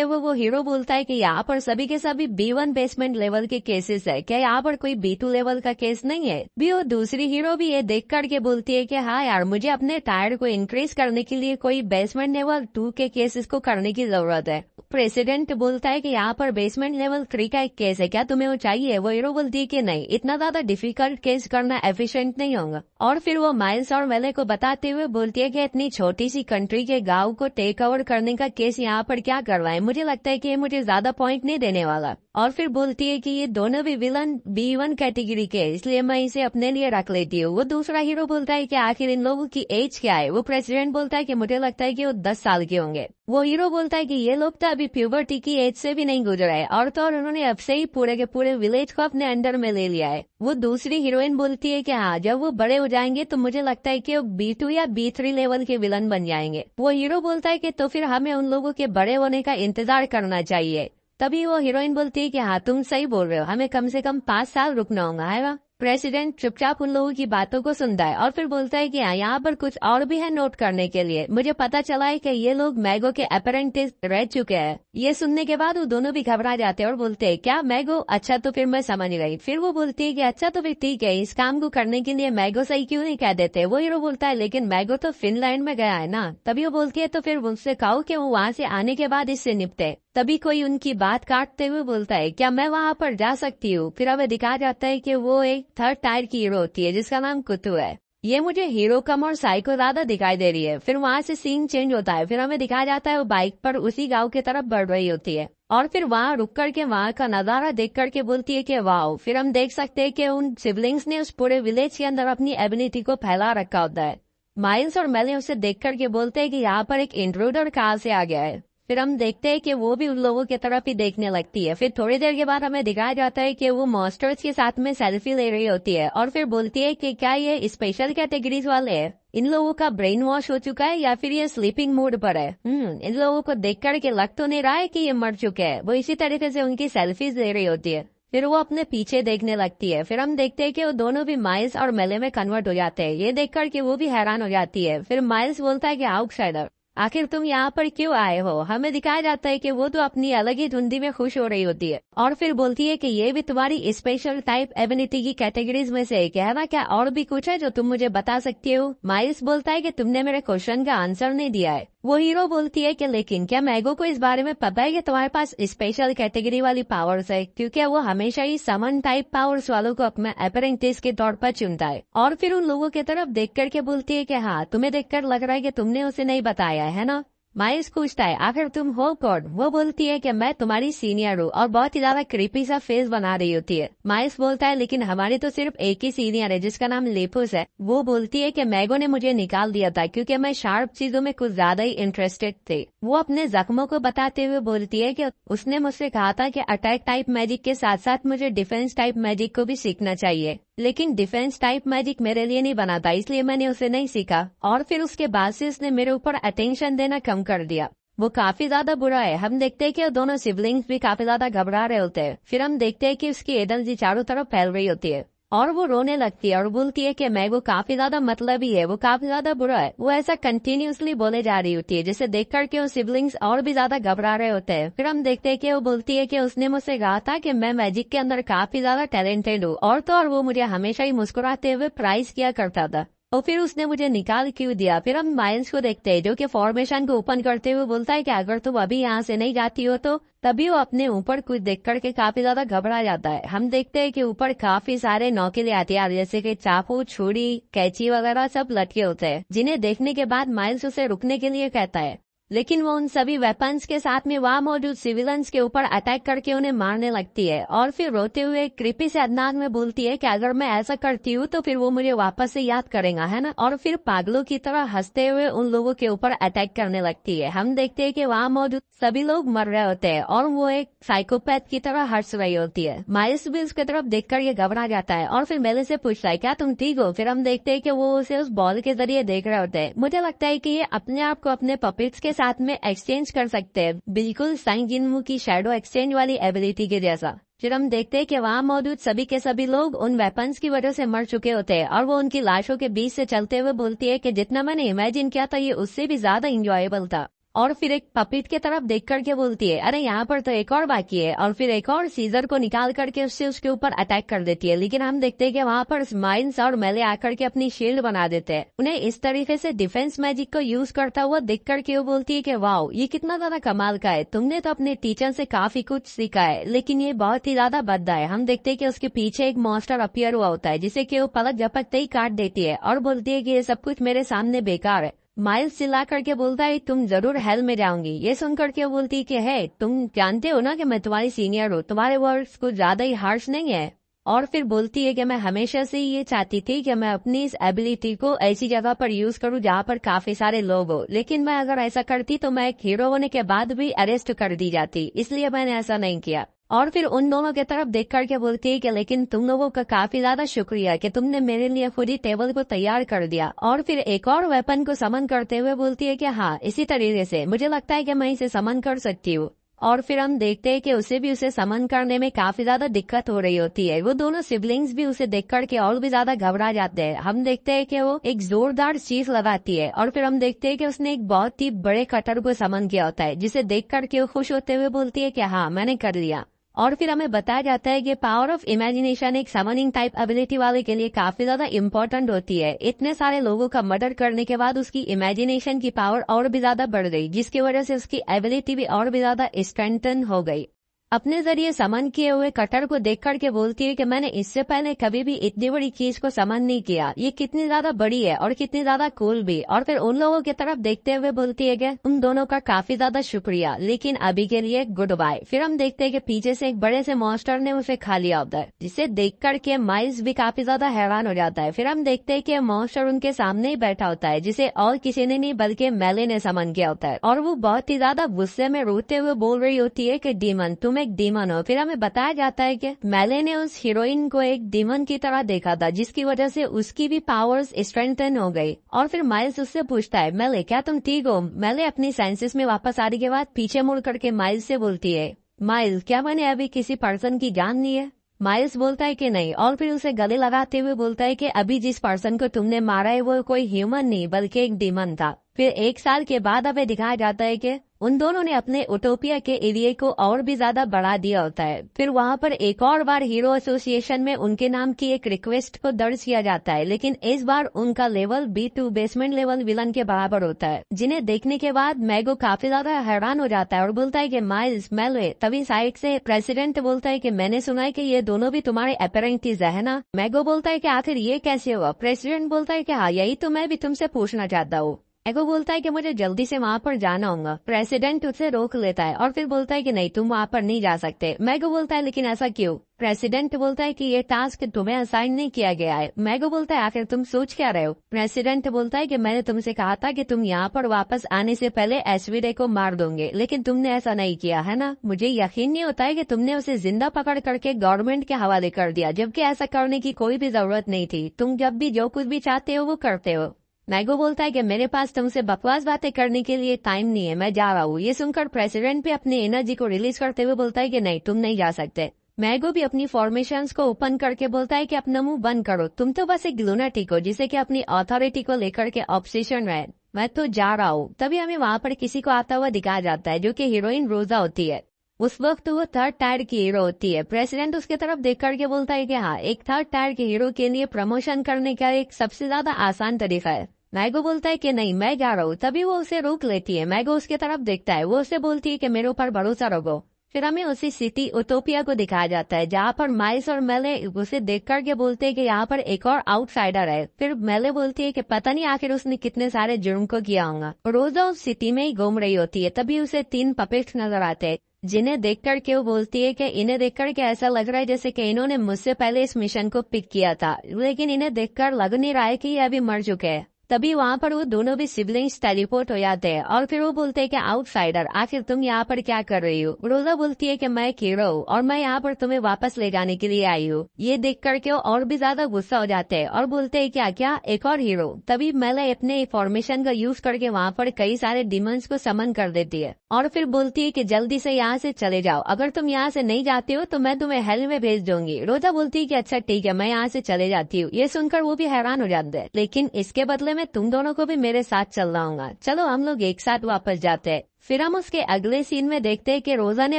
हुए वो हीरो बोलता है कि यहाँ पर सभी के सभी B1 बेसमेंट लेवल के केसेस है, क्या यहाँ पर कोई B2 लेवल का केस नहीं है। भी वो दूसरी हीरो भी ये देख करके बोलती है कि हाँ यार, मुझे अपने टायर को इंक्रीज करने के लिए कोई बेसमेंट लेवल 2 के केसेस को करने की जरूरत है। प्रेसिडेंट बोलता है कि यहाँ पर बेसमेंट लेवल 3 का एक केस है, क्या तुम्हें वो चाहिए। वो हीरो बोलती है कि नहीं, इतना ज्यादा डिफिकल्ट केस करना एफिशिएंट नहीं होगा। और फिर वो माइल्स और मेले को बताते हुए बोलती है कि इतनी छोटी सी कंट्री के गांव को टेक ओवर करने का केस यहाँ पर क्या करवाए, मुझे लगता है कि ये मुझे ज्यादा पॉइंट नहीं देने वाला। और फिर बोलती है कि ये दोनों भी विलन B1 कैटेगरी के, इसलिए मैं इसे अपने लिए रख लेती हूँ। वो दूसरा हीरो बोलता है कि आखिर इन लोगों की एज क्या है। वो प्रेसिडेंट बोलता है कि मुझे लगता है कि वो 10 साल के होंगे। वो हीरो बोलता है कि ये लोग तो अभी प्यूबर्टी की एज से भी नहीं गुजरा है, और तो और उन्होंने अब से ही पूरे के पूरे विलेज को अपने अंडर में ले लिया है। वो दूसरी हीरोइन बोलती है कि हाँ, जब वो बड़े हो जाएंगे तो मुझे लगता है कि वो B2 या B3 लेवल के विलन बन जाएंगे। वो हीरो बोलता है कि तो फिर हमें उन लोगों के बड़े होने का इंतजार करना चाहिए। तभी वो हीरोइन बोलती है कि हाँ तुम सही बोल रहे हो, हमें कम से कम 5 साल रुकना होगा, है ना। प्रेसिडेंट चुपचाप उन लोगों की बातों को सुनता है और फिर बोलता है कि यहाँ पर कुछ और भी है नोट करने के लिए। मुझे पता चला है कि ये लोग मैगो के अप्रेंटिस रह चुके हैं। ये सुनने के बाद वो दोनों भी घबरा जाते हैं और बोलते हैं क्या मैगो, अच्छा तो फिर मैं समझ गई। फिर वो बोलती है कि अच्छा तो फिर ठीक है, इस काम को करने के लिए मैगो सही क्यों नहीं कह देते। वो हीरो बोलता है लेकिन मैगो तो फिनलैंड में गया है ना। तभी वो बोलती है तो फिर मुझसे कहो कि वो वहाँ से आने के बाद इससे निपटे। तभी कोई उनकी बात काटते हुए बोलता है क्या मैं वहाँ पर जा सकती हूँ। फिर हमें दिखाया जाता है कि वो एक 3rd टायर की हीरो होती है जिसका नाम कुतु है। ये मुझे हीरो कम और साइको ज्यादा दिखाई दे रही है। फिर वहाँ से सीन चेंज होता है। फिर हमें दिखाया जाता है वो बाइक पर उसी गांव की तरफ बढ़ रही होती है और फिर वहाँ रुक करके वहाँ का नजारा देख करके बोलती है कि वाओ। फिर हम देख सकते हैं कि उन सिबलिंग्स ने उस पूरे विलेज के अंदर अपनी एबिलिटी को फैला रखा होता है। माइल्स और मेले उसे देख करके बोलते हैं कि यहाँ पर एक इंट्रूडर कहाँ से आ गया है। फिर हम देखते हैं कि वो भी उन लोगों की तरफ ही देखने लगती है। फिर थोड़ी देर के बाद हमें दिखाया जाता है कि वो मॉन्स्टर्स के साथ में सेल्फी ले रही होती है और फिर बोलती है कि क्या ये स्पेशल कैटेगरीज वाले हैं, इन लोगों का ब्रेन वॉश हो चुका है या फिर ये स्लीपिंग मूड पर है। इन लोगों को देख करके लग तो नहीं रहा है कि ये मर चुके हैं। वो इसी तरीके से उनकी सेल्फीज ले रही होती है। फिर वो अपने पीछे देखने लगती है। फिर हम देखते हैं कि वो दोनों भी माइल्स और मेले में कन्वर्ट हो जाते हैं। ये देखकर कि वो भी हैरान हो जाती है। फिर माइल्स बोलता है कि आउटसाइडर, आखिर तुम यहाँ पर क्यों आए हो। हमें दिखाया जाता है कि वो तो अपनी अलग ही धुंधी में खुश हो रही होती है और फिर बोलती है कि ये भी तुम्हारी स्पेशल टाइप एबिलिटी की कैटेगरीज में से एक है ना, क्या और भी कुछ है जो तुम मुझे बता सकती हो। माइल्स बोलता है कि तुमने मेरे क्वेश्चन का आंसर नहीं दिया है। वो हीरो बोलती है कि लेकिन क्या मैगो को इस बारे में पता है कि तुम्हारे पास स्पेशल कैटेगरी वाली पावर्स है, क्योंकि वो हमेशा ही समन टाइप पावर्स वालों को अपना अप्रेंटिस के तौर पर चुनता है। और फिर उन लोगों की तरफ देख करके बोलती है कि हाँ, तुम्हें देखकर लग रहा है कि तुमने उसे नहीं बताया है ना। माइल्स पूछता है आखिर तुम हो कौन। वो बोलती है कि मैं तुम्हारी सीनियर हूँ और बहुत ही ज्यादा क्रीपी सा फेस बना रही होती है। माइल्स बोलता है लेकिन हमारी तो सिर्फ एक ही सीनियर है जिसका नाम लेपुस है। वो बोलती है कि मैगो ने मुझे निकाल दिया था क्योंकि मैं शार्प चीजों में कुछ ज्यादा ही इंटरेस्टेड थे। वो अपने जख्मों को बताते हुए बोलती है कि उसने मुझसे कहा था कि अटैक टाइप मैजिक के साथ साथ मुझे डिफेंस टाइप मैजिक को भी सीखना चाहिए, लेकिन डिफेंस टाइप मैजिक मेरे लिए नहीं बना था, इसलिए मैंने उसे नहीं सीखा। और फिर उसके बाद से उसने मेरे ऊपर अटेंशन देना कम कर दिया। वो काफी ज्यादा बुरा है। हम देखते हैं कि वो दोनों सिबलिंग्स भी काफी ज्यादा घबरा रहे होते हैं। फिर हम देखते हैं कि उसकी एनर्जी चारों तरफ फैल रही होती है और वो रोने लगती है और बोलती है कि मैगो काफी ज्यादा मतलबी है, वो काफी ज्यादा बुरा है। वो ऐसा कंटिन्यूसली बोले जा रही होती है जिसे देख करके वो सिबलिंग्स और भी ज्यादा घबरा रहे होते हैं। फिर हम देखते हैं कि वो बोलती है कि उसने मुझसे कहा था कि मैं मैजिक के अंदर काफी ज्यादा टैलेंटेड हूँ और तो और वो मुझे हमेशा ही मुस्कुराते हुए प्राइज किया करता था, और फिर उसने मुझे निकाल क्यों दिया। फिर हम माइल्स को देखते हैं जो कि फॉर्मेशन को ओपन करते हुए बोलता है कि अगर तुम अभी यहाँ से नहीं जाती हो तो। तभी वो अपने ऊपर कुछ देख करके काफी ज्यादा घबरा जाता है। हम देखते हैं कि ऊपर काफी सारे नौकीले हथियार जैसे कि चाकू, छुरी, कैंची वगैरह सब लटके होते हैं, जिन्हें देखने के बाद माइल्स उसे रुकने के लिए कहता है, लेकिन वो उन सभी वेपन्स के साथ में वहाँ मौजूद सिविलियंस के ऊपर अटैक करके उन्हें मारने लगती है और फिर रोते हुए क्रीपी से अंदाज में बोलती है कि अगर मैं ऐसा करती हूँ तो फिर वो मुझे वापस से याद करेगा, है ना। और फिर पागलों की तरह हंसते हुए उन लोगों के ऊपर अटैक करने लगती है। हम देखते हैं कि वहाँ मौजूद सभी लोग मर रहे होते हैं और वो एक साइकोपैथ की तरह हंस रही होती है। माइल्स भी उसकी तरफ देखकर ये घबरा जाता है और फिर मेले से पूछता है क्या तुम ठीक हो। फिर हम देखते हैं कि वो उसे उस बॉल के जरिए देख रहे होते हैं। मुझे लगता है कि ये अपने आप को अपने पपेट्स के साथ में एक्सचेंज कर सकते हैं, बिल्कुल सांग जिनमू की शैडो एक्सचेंज वाली एबिलिटी के जैसा। फिर हम देखते हैं कि वहाँ मौजूद सभी के सभी लोग उन वेपन्स की वजह से मर चुके होते हैं और वो उनकी लाशों के बीच से चलते हुए बोलती है कि जितना मैंने इमेजिन किया था ये उससे भी ज्यादा इंजॉयबल था। और फिर एक पपिट की तरफ देख करके बोलती है अरे यहाँ पर तो एक और बाकी है, और फिर एक और सीजर को निकाल करके उससे उसके ऊपर अटैक कर देती है। लेकिन हम देखते हैं कि वहाँ पर माइल्स और मेले आकर के अपनी शील्ड बना देते हैं। उन्हें इस तरीके से डिफेंस मैजिक को यूज करता हुआ देख करके वो बोलती है कि वाओ ये कितना ज्यादा कमाल का है, तुमने तो अपने टीचर से काफी कुछ सीखा है, लेकिन ये बहुत ही ज्यादा भद्दा है। हम देखते हैं कि उसके पीछे एक मॉन्स्टर अपीयर हुआ होता है जिसे कि वो पलक झपकते ही काट देती है और बोलती है कि ये सब कुछ मेरे सामने बेकार है। माइल्स चिल्ला करके बोलता है तुम जरूर हेल में जाओगी। ये सुन करके बोलती कि है तुम जानते हो ना कि मैं तुम्हारी सीनियर हूँ, तुम्हारे वर्ड्स कुछ ज्यादा ही हार्श नहीं है। और फिर बोलती है कि मैं हमेशा से ये चाहती थी कि मैं अपनी इस एबिलिटी को ऐसी जगह पर यूज करूँ जहाँ पर काफी सारे लोग हो, लेकिन मैं अगर ऐसा करती तो मैं एक हीरो होने के बाद भी अरेस्ट कर दी जाती, इसलिए मैंने ऐसा नहीं किया। और फिर उन दोनों की तरफ देख करके बोलती है कि लेकिन तुम लोगों का काफी ज्यादा शुक्रिया कि तुमने मेरे लिए खुद ही टेबल को तैयार कर दिया। और फिर एक और वेपन को समन करते हुए बोलती है कि हाँ इसी तरीके से मुझे लगता है कि मैं इसे समन कर सकती हूँ। और फिर हम देखते हैं कि उसे समन करने में काफी ज्यादा दिक्कत हो रही होती है। वो दोनों सिबलिंग्स भी उसे देख करके और भी ज्यादा घबरा जाते हैं। हम देखते हैं कि वो एक जोरदार चीज लगाती है और फिर हम देखते हैं कि उसने एक बहुत ही बड़े कटर को समन किया होता है, जिसे देख करके वो खुश होते हुए बोलती है कि हाँ मैंने कर लिया। और फिर हमें बताया जाता है कि पावर ऑफ इमेजिनेशन एक समनिंग टाइप एबिलिटी वाले के लिए काफी ज्यादा इम्पोर्टेंट होती है। इतने सारे लोगों का मर्डर करने के बाद उसकी इमेजिनेशन की पावर और भी ज्यादा बढ़ गई, जिसकी वजह से उसकी एबिलिटी भी और भी ज्यादा स्ट्रेंथन हो गई। अपने जरिए समन किए हुए कटर को देख करके बोलती है कि मैंने इससे पहले कभी भी इतनी बड़ी चीज को समन नहीं किया, ये कितनी ज्यादा बड़ी है और कितनी ज्यादा कूल भी। और फिर उन लोगों की तरफ देखते हुए बोलती है कि उन दोनों का काफी ज्यादा शुक्रिया, लेकिन अभी के लिए गुड बाय। फिर हम देखते हैं कि पीछे से एक बड़े से मॉन्स्टर ने उसे खा लिया उधर, जिसे देख करके माइल्स भी काफी ज्यादा हैरान हो जाता है। फिर हम देखते हैं कि मॉन्स्टर उनके सामने ही बैठा होता है, जिसे और किसी ने नहीं बल्कि मेले ने समन किया होता है, और वो बहुत ही ज्यादा गुस्से में रोते हुए बोल रही होती है कि डीमन, तुम एक डीमन हो। फिर हमें बताया जाता है कि मेले ने उस हीरोइन को एक डीमन की तरह देखा था, जिसकी वजह से उसकी भी पावर्स स्ट्रेंथन हो गई। और फिर माइल्स उससे पूछता है, मेले क्या तुम ठीक हो? मेले अपनी सेंसेस में वापस आने के बाद पीछे मुड़ करके माइल्स से बोलती है, माइल्स क्या मैंने अभी किसी पर्सन की जान ली है? माइल्स बोलता है कि नहीं, और फिर उसे गले लगाते हुए बोलता है कि अभी जिस पर्सन को तुमने मारा है वो कोई ह्यूमन नहीं बल्कि एक डीमन था। फिर 1 साल के बाद हमें दिखाया जाता है कि उन दोनों ने अपने उटोपिया के एरिया को और भी ज्यादा बढ़ा दिया होता है। फिर वहाँ पर एक और बार हीरो एसोसिएशन में उनके नाम की एक रिक्वेस्ट को दर्ज किया जाता है, लेकिन इस बार उनका level B2 basement level villain के बराबर होता है, जिन्हें देखने के बाद मैगो काफी ज्यादा हैरान हो जाता है और बोलता है कि माइल्स, मेले। तभी साइड से प्रेसिडेंट बोलता है कि मैंने सुना है कि ये दोनों भी तुम्हारे अपेरेंटिस है ना? मैगो बोलता है कि आखिर ये कैसे हुआ? प्रेसिडेंट बोलता है कि हाँ, यही तो मैं भी तुमसे पूछना चाहता हूँ। मैगो बोलता है कि मुझे जल्दी से वहाँ पर जाना होगा। प्रेसिडेंट उसे रोक लेता है और फिर बोलता है कि नहीं, तुम वहाँ पर नहीं जा सकते। मैगो बोलता है लेकिन ऐसा क्यों? प्रेसिडेंट बोलता है कि ये टास्क तुम्हें असाइन नहीं किया गया है। मैगो बोलता है आखिर तुम सोच क्या रहे हो? प्रेसिडेंट बोलता है कि मैंने तुमसे कहा था कि तुम यहाँ पर वापस आने से पहले एसवीडे को मार दोगे, लेकिन तुमने ऐसा नहीं किया है ना? मुझे यकीन नहीं होता है कि तुमने उसे जिंदा पकड़ करके गवर्नमेंट के हवाले कर दिया, जबकि ऐसा करने की कोई भी जरूरत नहीं थी। तुम जब भी जो कुछ भी चाहते हो वो करते हो। मैगो बोलता है कि मेरे पास तुमसे बकवास बातें करने के लिए टाइम नहीं है, मैं जा रहा हूँ। ये सुनकर प्रेसिडेंट भी अपनी एनर्जी को रिलीज करते हुए बोलता है कि नहीं, तुम नहीं जा सकते। मैगो भी अपनी फॉर्मेशंस को ओपन करके बोलता है कि अपना मुंह बंद करो, तुम तो बस एक लूनाटिक हो जिसे कि अपनी अथॉरिटी को लेकर के ऑब्सेशन है। मैं तो जा रहा हूँ। तभी हमें वहाँ पर किसी को आता हुआ दिखाया जाता है, जो कि हीरोइन रोजा होती है। उस वक्त वो 3rd टायर की हीरो होती है। प्रेसिडेंट उसके तरफ देख करके बोलता है कि हाँ, एक 3rd टायर के हीरो के लिए प्रमोशन करने का एक सबसे ज्यादा आसान तरीका है। मैगो बोलता है कि नहीं, मैं जा रहा हूँ। तभी वो उसे रोक लेती है। मैगो उसके तरफ देखता है, वो उसे बोलती है कि मेरे ऊपर भरोसा रखो। फिर हमें उसी सिटी उटोपिया को दिखाया जाता है, जहाँ पर माइल्स और मेले उसे देख करके बोलते हैं कि यहाँ पर एक और आउटसाइडर है। फिर मेले बोलती है कि पता नहीं आखिर उसने कितने सारे जुर्म को किया होगा। रोजा उस सिटी में ही घूम रही होती है, तभी उसे 3 पपेट्स नजर आते हैं, जिन्हें देख करके वो बोलती है कि इन्हें देख करके ऐसा लग रहा है जैसे कि इन्होंने मुझसे पहले इस मिशन को पिक किया था, लेकिन इन्हें देखकर लग नहीं रहा है कि ये अभी मर चुके हैं। तभी वहाँ पर वो दोनों भी सिबलिंग्स टेलीपोर्ट हो जाते हैं और फिर वो बोलते हैं कि आउटसाइडर, आखिर तुम यहाँ पर क्या कर रही हो? रोजा बोलती है कि मैं एक हीरो हूँ और मैं यहाँ पर तुम्हें वापस ले जाने के लिए आई हूँ। ये देख करके वो और भी ज्यादा गुस्सा हो जाते हैं और बोलते हैं क्या क्या एक और हीरो? तभी मेले अपने फॉर्मेशन का यूज करके वहाँ पर कई सारे डिमंस को समन कर देती है और फिर बोलती है कि जल्दी से यहाँ से चले जाओ, अगर तुम यहाँ से नहीं जाते हो तो मैं तुम्हें हेल में भेज दूंगी। रोजा बोलती है कि अच्छा ठीक है, मैं यहाँ से चले जाती हूँ। ये सुनकर वो भी हैरान हो जाते हैं, लेकिन इसके बदले में तुम दोनों को भी मेरे साथ चलना होगा। चलो हम लोग एक साथ वापस जाते हैं। फिर हम उसके अगले सीन में देखते हैं कि रोजा ने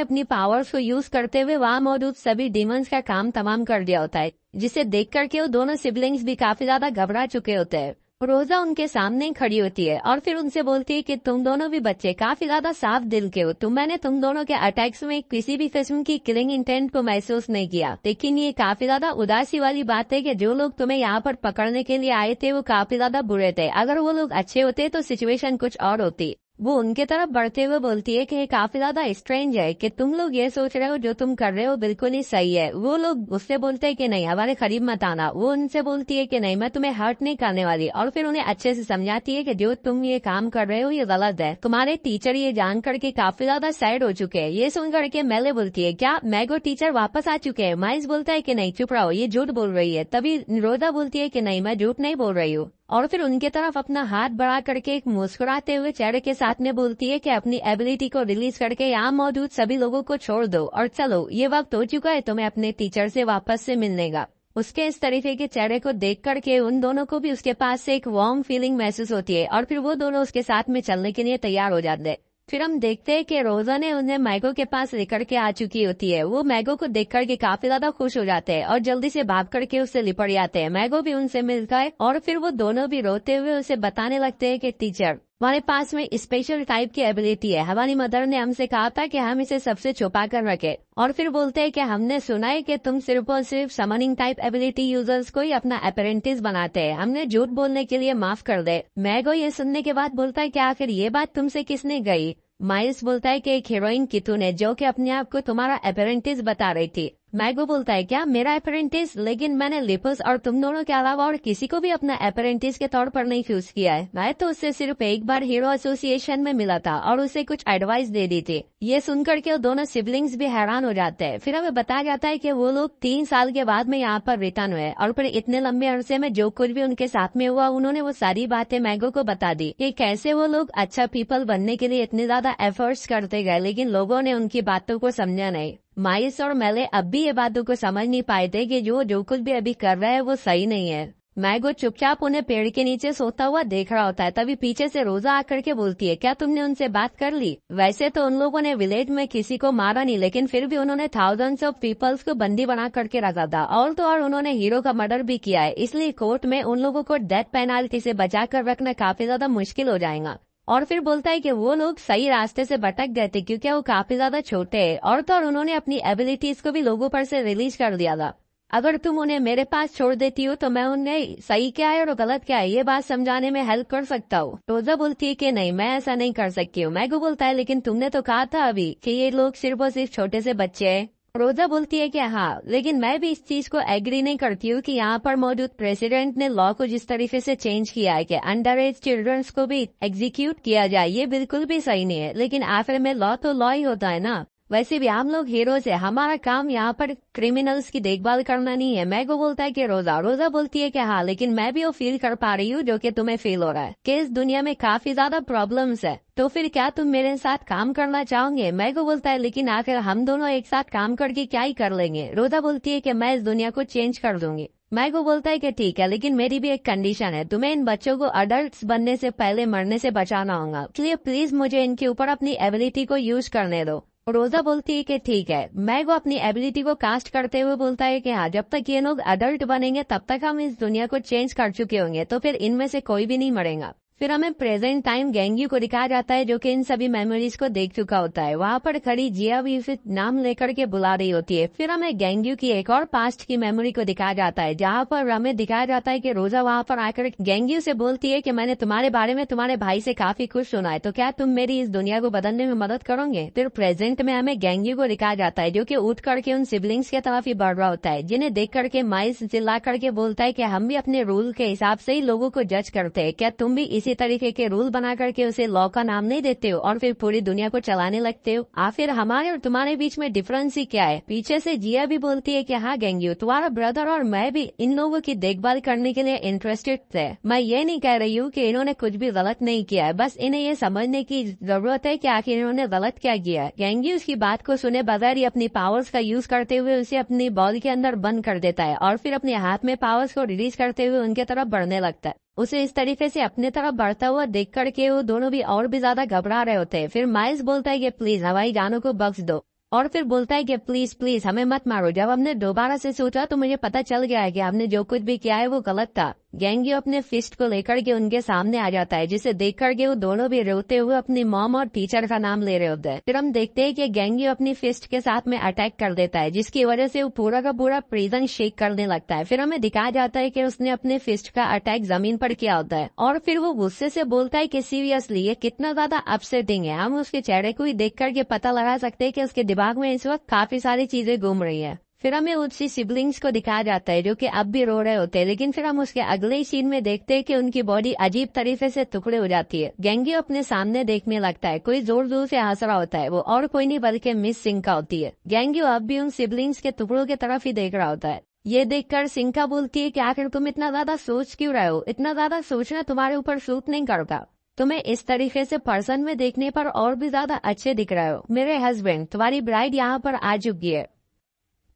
अपनी पावर्स को यूज करते हुए वहाँ मौजूद सभी डिमंस का काम तमाम कर दिया होता है, जिसे देख करके वो दोनों सिबलिंग्स भी काफी ज्यादा घबरा चुके होते हैं। रोजा उनके सामने खड़ी होती है और फिर उनसे बोलती है कि तुम दोनों भी बच्चे काफी ज्यादा साफ दिल के हो। मैंने तुम दोनों के अटैक्स में किसी भी किस्म की किलिंग इंटेंट को महसूस नहीं किया, लेकिन ये काफी ज्यादा उदासी वाली बात है कि जो लोग तुम्हें यहाँ पर पकड़ने के लिए आए थे वो काफी ज्यादा बुरे थे। अगर वो लोग अच्छे होते तो सिचुएशन कुछ और होती। वो उनके तरफ बढ़ते हुए बोलती है कि ये काफी ज्यादा स्ट्रेंज है कि तुम लोग ये सोच रहे हो जो तुम कर रहे हो बिल्कुल ही सही है। वो लोग उससे बोलते हैं कि नहीं, हमारे करीब मत आना। वो उनसे बोलती है कि नहीं, मैं तुम्हें हर्ट नहीं करने वाली, और फिर उन्हें अच्छे से समझाती है कि जो तुम ये काम कर रहे हो ये गलत है। तुम्हारे टीचर ये जान करके काफी ज्यादा सैड हो चुके हैं। ये सुन करके मेले बोलती है क्या मैगो टीचर वापस आ चुके हैं? माइल्स बोलता है कि नहीं, चुप रहो, ये झूठ बोल रही है। तभी रोजा बोलती है कि नहीं, मैं झूठ नहीं बोल रही हूँ, और फिर उनके तरफ अपना हाथ बढ़ा करके एक मुस्कुराते हुए चेहरे के साथ में बोलती है कि अपनी एबिलिटी को रिलीज करके यहाँ मौजूद सभी लोगों को छोड़ दो और चलो, ये वक्त हो चुका है तुम्हें अपने टीचर से वापस से मिलने का। उसके इस तरीके के चेहरे को देख करके उन दोनों को भी उसके पास से एक वार्म फीलिंग महसूस होती है और फिर वो दोनों उसके साथ में चलने के लिए तैयार हो जाते हैं। फिर हम देखते हैं कि रोजा ने उन्हें मैगो के पास लेकर के आ चुकी होती है। वो मैगो को देख करके काफी ज्यादा खुश हो जाते हैं और जल्दी से भाग करके उससे लिपट जाते हैं। मैगो भी उनसे मिलता है और फिर वो दोनों भी रोते हुए उसे बताने लगते हैं कि टीचर, हमारे पास में स्पेशल टाइप की एबिलिटी है। हमारी मदर ने हमसे कहा था कि हम इसे सबसे छुपा कर रखें। और फिर बोलते हैं कि हमने सुना है कि तुम सिर्फ और सिर्फ समनिंग टाइप एबिलिटी यूजर्स को ही अपना अपेरेंटिस बनाते हैं। हमने झूठ बोलने के लिए माफ कर दे। मैगो ये सुनने के बाद बोलता है कि आखिर ये बात तुमसे किसने गई। माइल्स बोलता है कि एक हीरोइन कितू ने, जो कि अपने आप को तुम्हारा अपेरेंटिस बता रही थी। मैगो बोलता है क्या मेरा अपेरेंटिस, लेकिन मैंने लिपस और तुम दोनों के अलावा और किसी को भी अपना अपेरेंटिस के तौर पर नहीं चूज किया है। मैं तो उससे सिर्फ एक बार हीरो एसोसिएशन में मिला था और उसे कुछ एडवाइस दे दी थी। ये सुनकर के वो दोनों सिबलिंग्स भी हैरान हो जाते हैं। फिर हमें बताया जाता है कि वो लोग 3 साल के बाद में यहाँ पर रिटर्न हुए और फिर इतने लंबे अरसे में जो कुछ भी उनके साथ में हुआ उन्होंने वो सारी बातें मैगो को बता दी कि कैसे वो लोग अच्छा पीपल बनने के लिए इतने ज्यादा एफर्ट्स करते गए, लेकिन लोगों ने उनकी बातों को समझा नहीं। माइस और मेले अब भी ये बातों को समझ नहीं पाए थे कि जो कुछ भी अभी कर रहा है वो सही नहीं है। मैगो चुपचाप उन्हें पेड़ के नीचे सोता हुआ देख रहा होता है। तभी पीछे से रोजा आकर के बोलती है, क्या तुमने उनसे बात कर ली? वैसे तो उन लोगों ने विलेज में किसी को मारा नहीं, लेकिन फिर भी उन्होंने थाउजेंड्स ऑफ पीपल्स को बंदी बना करके रखा था। और तो और उन्होंने हीरो का मर्डर भी किया है, इसलिए कोर्ट में उन लोगों को डेथ पेनाल्टी से बचा कर रखना काफी ज्यादा मुश्किल हो जाएगा। और फिर बोलता है कि वो लोग सही रास्ते से भटक गए थे क्योंकि वो काफी ज्यादा छोटे हैं और तो और उन्होंने अपनी एबिलिटीज को भी लोगों पर से रिलीज कर दिया था। अगर तुम उन्हें मेरे पास छोड़ देती हो तो मैं उन्हें सही क्या है और गलत क्या है ये बात समझाने में हेल्प कर सकता हूँ। रोजा बोलती है कि नहीं, मैं ऐसा नहीं कर सकती हूँ। मैगो बोलता है लेकिन तुमने तो कहा था अभी कि ये लोग सिर्फ और सिर्फ छोटे से बच्चे हैं। रोजा बोलती है कि हाँ, लेकिन मैं भी इस चीज को एग्री नहीं करती हूँ कि यहाँ पर मौजूद प्रेसिडेंट ने लॉ को जिस तरीके से चेंज किया है कि अंडर एज चिल्ड्रंस को भी एग्जीक्यूट किया जाए, ये बिल्कुल भी सही नहीं है। लेकिन आखिर में लॉ तो लॉ ही होता है ना। वैसे भी हम लोग हीरोज है, हमारा काम यहाँ पर क्रिमिनल्स की देखभाल करना नहीं है। मैगो बोलता है कि रोजा बोलती है कि हाँ, लेकिन मैं भी वो फील कर पा रही हूँ जो कि तुम्हें फील हो रहा है कि इस दुनिया में काफी ज्यादा प्रॉब्लम्स है। तो फिर क्या तुम मेरे साथ काम करना चाहोगे? मैगो बोलता है लेकिन आखिर हम दोनों एक साथ काम करके क्या ही कर लेंगे। रोजा बोलती है कि मैं इस दुनिया को चेंज कर दूंगी। मैगो बोलता है कि ठीक है, लेकिन मेरी भी एक कंडीशन है, तुम्हें इन बच्चों को अडल्ट्स बनने से पहले मरने से बचाना होगा, इसलिए प्लीज मुझे इनके ऊपर अपनी एबिलिटी को यूज करने दो। रोजा बोलती है कि ठीक है। मैगो अपनी एबिलिटी को कास्ट करते हुए बोलता है कि हाँ, जब तक ये लोग अडल्ट बनेंगे तब तक हम इस दुनिया को चेंज कर चुके होंगे, तो फिर इनमें से कोई भी नहीं मरेगा। फिर हमें प्रेजेंट टाइम गेंग्यू को दिखाया जाता है जो कि इन सभी मेमोरीज को देख चुका होता है। वहाँ पर खड़ी जिया भी उसे नाम लेकर के बुला रही होती है। फिर हमें गेंग्यू की एक और पास्ट की मेमोरी को दिखाया जाता है जहाँ पर हमें दिखाया जाता है कि रोजा वहाँ पर आकर गेंग्यू से बोलती है कि मैंने तुम्हारे बारे में तुम्हारे भाई से काफी कुछ सुना है, तो क्या तुम मेरी इस दुनिया को बदलने में मदद करोगे? फिर प्रेजेंट में हमें गेंग्यू को दिखाया जाता है जो कि उठ करके उन सिबलिंग्स के तरफ ही बढ़ रहा होता है, जिन्हें देख करके माइल्स चिल्ला करके बोलता है कि हम भी अपने रूल के हिसाब से ही लोगों को जज करते हैं, क्या तुम भी इसी तरीके के रूल बना करके उसे लॉ का नाम नहीं देते हो और फिर पूरी दुनिया को चलाने लगते हो? आखिर हमारे और तुम्हारे बीच में डिफरेंस ही क्या है? पीछे से जिया भी बोलती है कि हाँ गेंग्यू, तुम्हारा ब्रदर और मैं भी इन लोगों की देखभाल करने के लिए इंटरेस्टेड थे। मैं ये नहीं कह रही हूँ कि इन्होंने कुछ भी गलत नहीं किया है, बस इन्हें ये समझने की जरूरत है कि आखिर इन्होंने गलत क्या किया है। गेंग्यू उसकी बात को सुने बगैर ही अपनी पावर्स का यूज करते हुए उसे अपनी बॉडी के अंदर बंद कर देता है और फिर अपने हाथ में पावर्स को रिलीज करते हुए उनके तरफ बढ़ने लगता है। उसे इस तरीके से अपने तरफ बढ़ता हुआ देख करके वो दोनों भी और भी ज्यादा घबरा रहे होते हैं। फिर माइल्स बोलता है कि प्लीज हमारी जानों को बख्श दो और फिर बोलता है कि प्लीज प्लीज हमें मत मारो। जब हमने दोबारा से सोचा तो मुझे पता चल गया है कि हमने जो कुछ भी किया है वो गलत था। गेंग्यू अपने फिस्ट को लेकर के उनके सामने आ जाता है, जिसे देख करके वो दोनों भी रोते हुए अपनी मॉम और टीचर का नाम ले रहे होते हैं। फिर हम देखते हैं कि गेंग्यू अपनी फिस्ट के साथ में अटैक कर देता है, जिसकी वजह से वो पूरा का पूरा प्रिजन शेक करने लगता है। फिर हमें दिखाया जाता है कि उसने अपने फिस्ट का अटैक जमीन पर किया होता है और फिर वो गुस्से से बोलता है कि सीरियसली ये कितना ज्यादा अपसेटिंग है। हम उसके चेहरे को ही देख करके पता लगा सकते हैं कि उसके दिमाग में इस वक्त काफी सारी चीजें घूम रही है। फिर हमें उसकी सिबलिंग्स को दिखाया जाता है जो कि अब भी रो रहे होते हैं, लेकिन फिर हम उसके अगले ही सीन में देखते हैं कि उनकी बॉडी अजीब तरीके से टुकड़े हो जाती है। गेंग्यू अपने सामने देखने लगता है, कोई जोर जोर से हंस रहा होता है, वो और कोई नहीं बल्कि मिस सिंका होती है। गेंग्यू अब भी उन सिबलिंग्स के टुकड़ों की तरफ ही देख रहा होता है। ये देखकर सिंका बोलती है कि आखिर तुम इतना ज्यादा सोच क्यों रहे हो? इतना ज्यादा सोचना तुम्हारे ऊपर सूट नहीं करता। तुम्हें इस तरीके से पर्सन में देखने पर और भी ज्यादा अच्छे दिख रहे हो। मेरे हस्बैंड, तुम्हारी ब्राइड यहाँ पर आ चुकी है।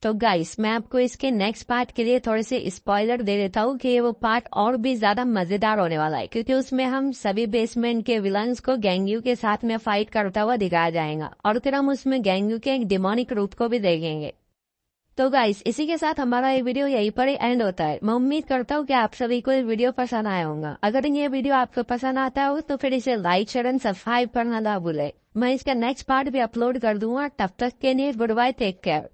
तो गाइस, मैं आपको इसके नेक्स्ट पार्ट के लिए थोड़े से स्पॉइलर दे देता हूँ कि वो पार्ट और भी ज्यादा मजेदार होने वाला है, क्योंकि उसमें हम सभी बेसमेंट के विलन्स को गेंग्यू के साथ में फाइट करता हुआ दिखाया जाएगा और फिर हम उसमें गेंग्यू के एक डिमोनिक रूप को भी देखेंगे। तो गाइस इसी के साथ हमारा ये वीडियो यहीं पर ही एंड होता है। मैं उम्मीद करता हूँ कि आप सभी को ये वीडियो पसंद आया होगा। अगर ये वीडियो आपको पसंद आता हो तो फिर इसे लाइक शेयर एंड सब्सक्राइब करना ना भूले। मैं इसका नेक्स्ट पार्ट भी अपलोड कर दूंगा। तब तक के लिए गुड बाय, टेक केयर।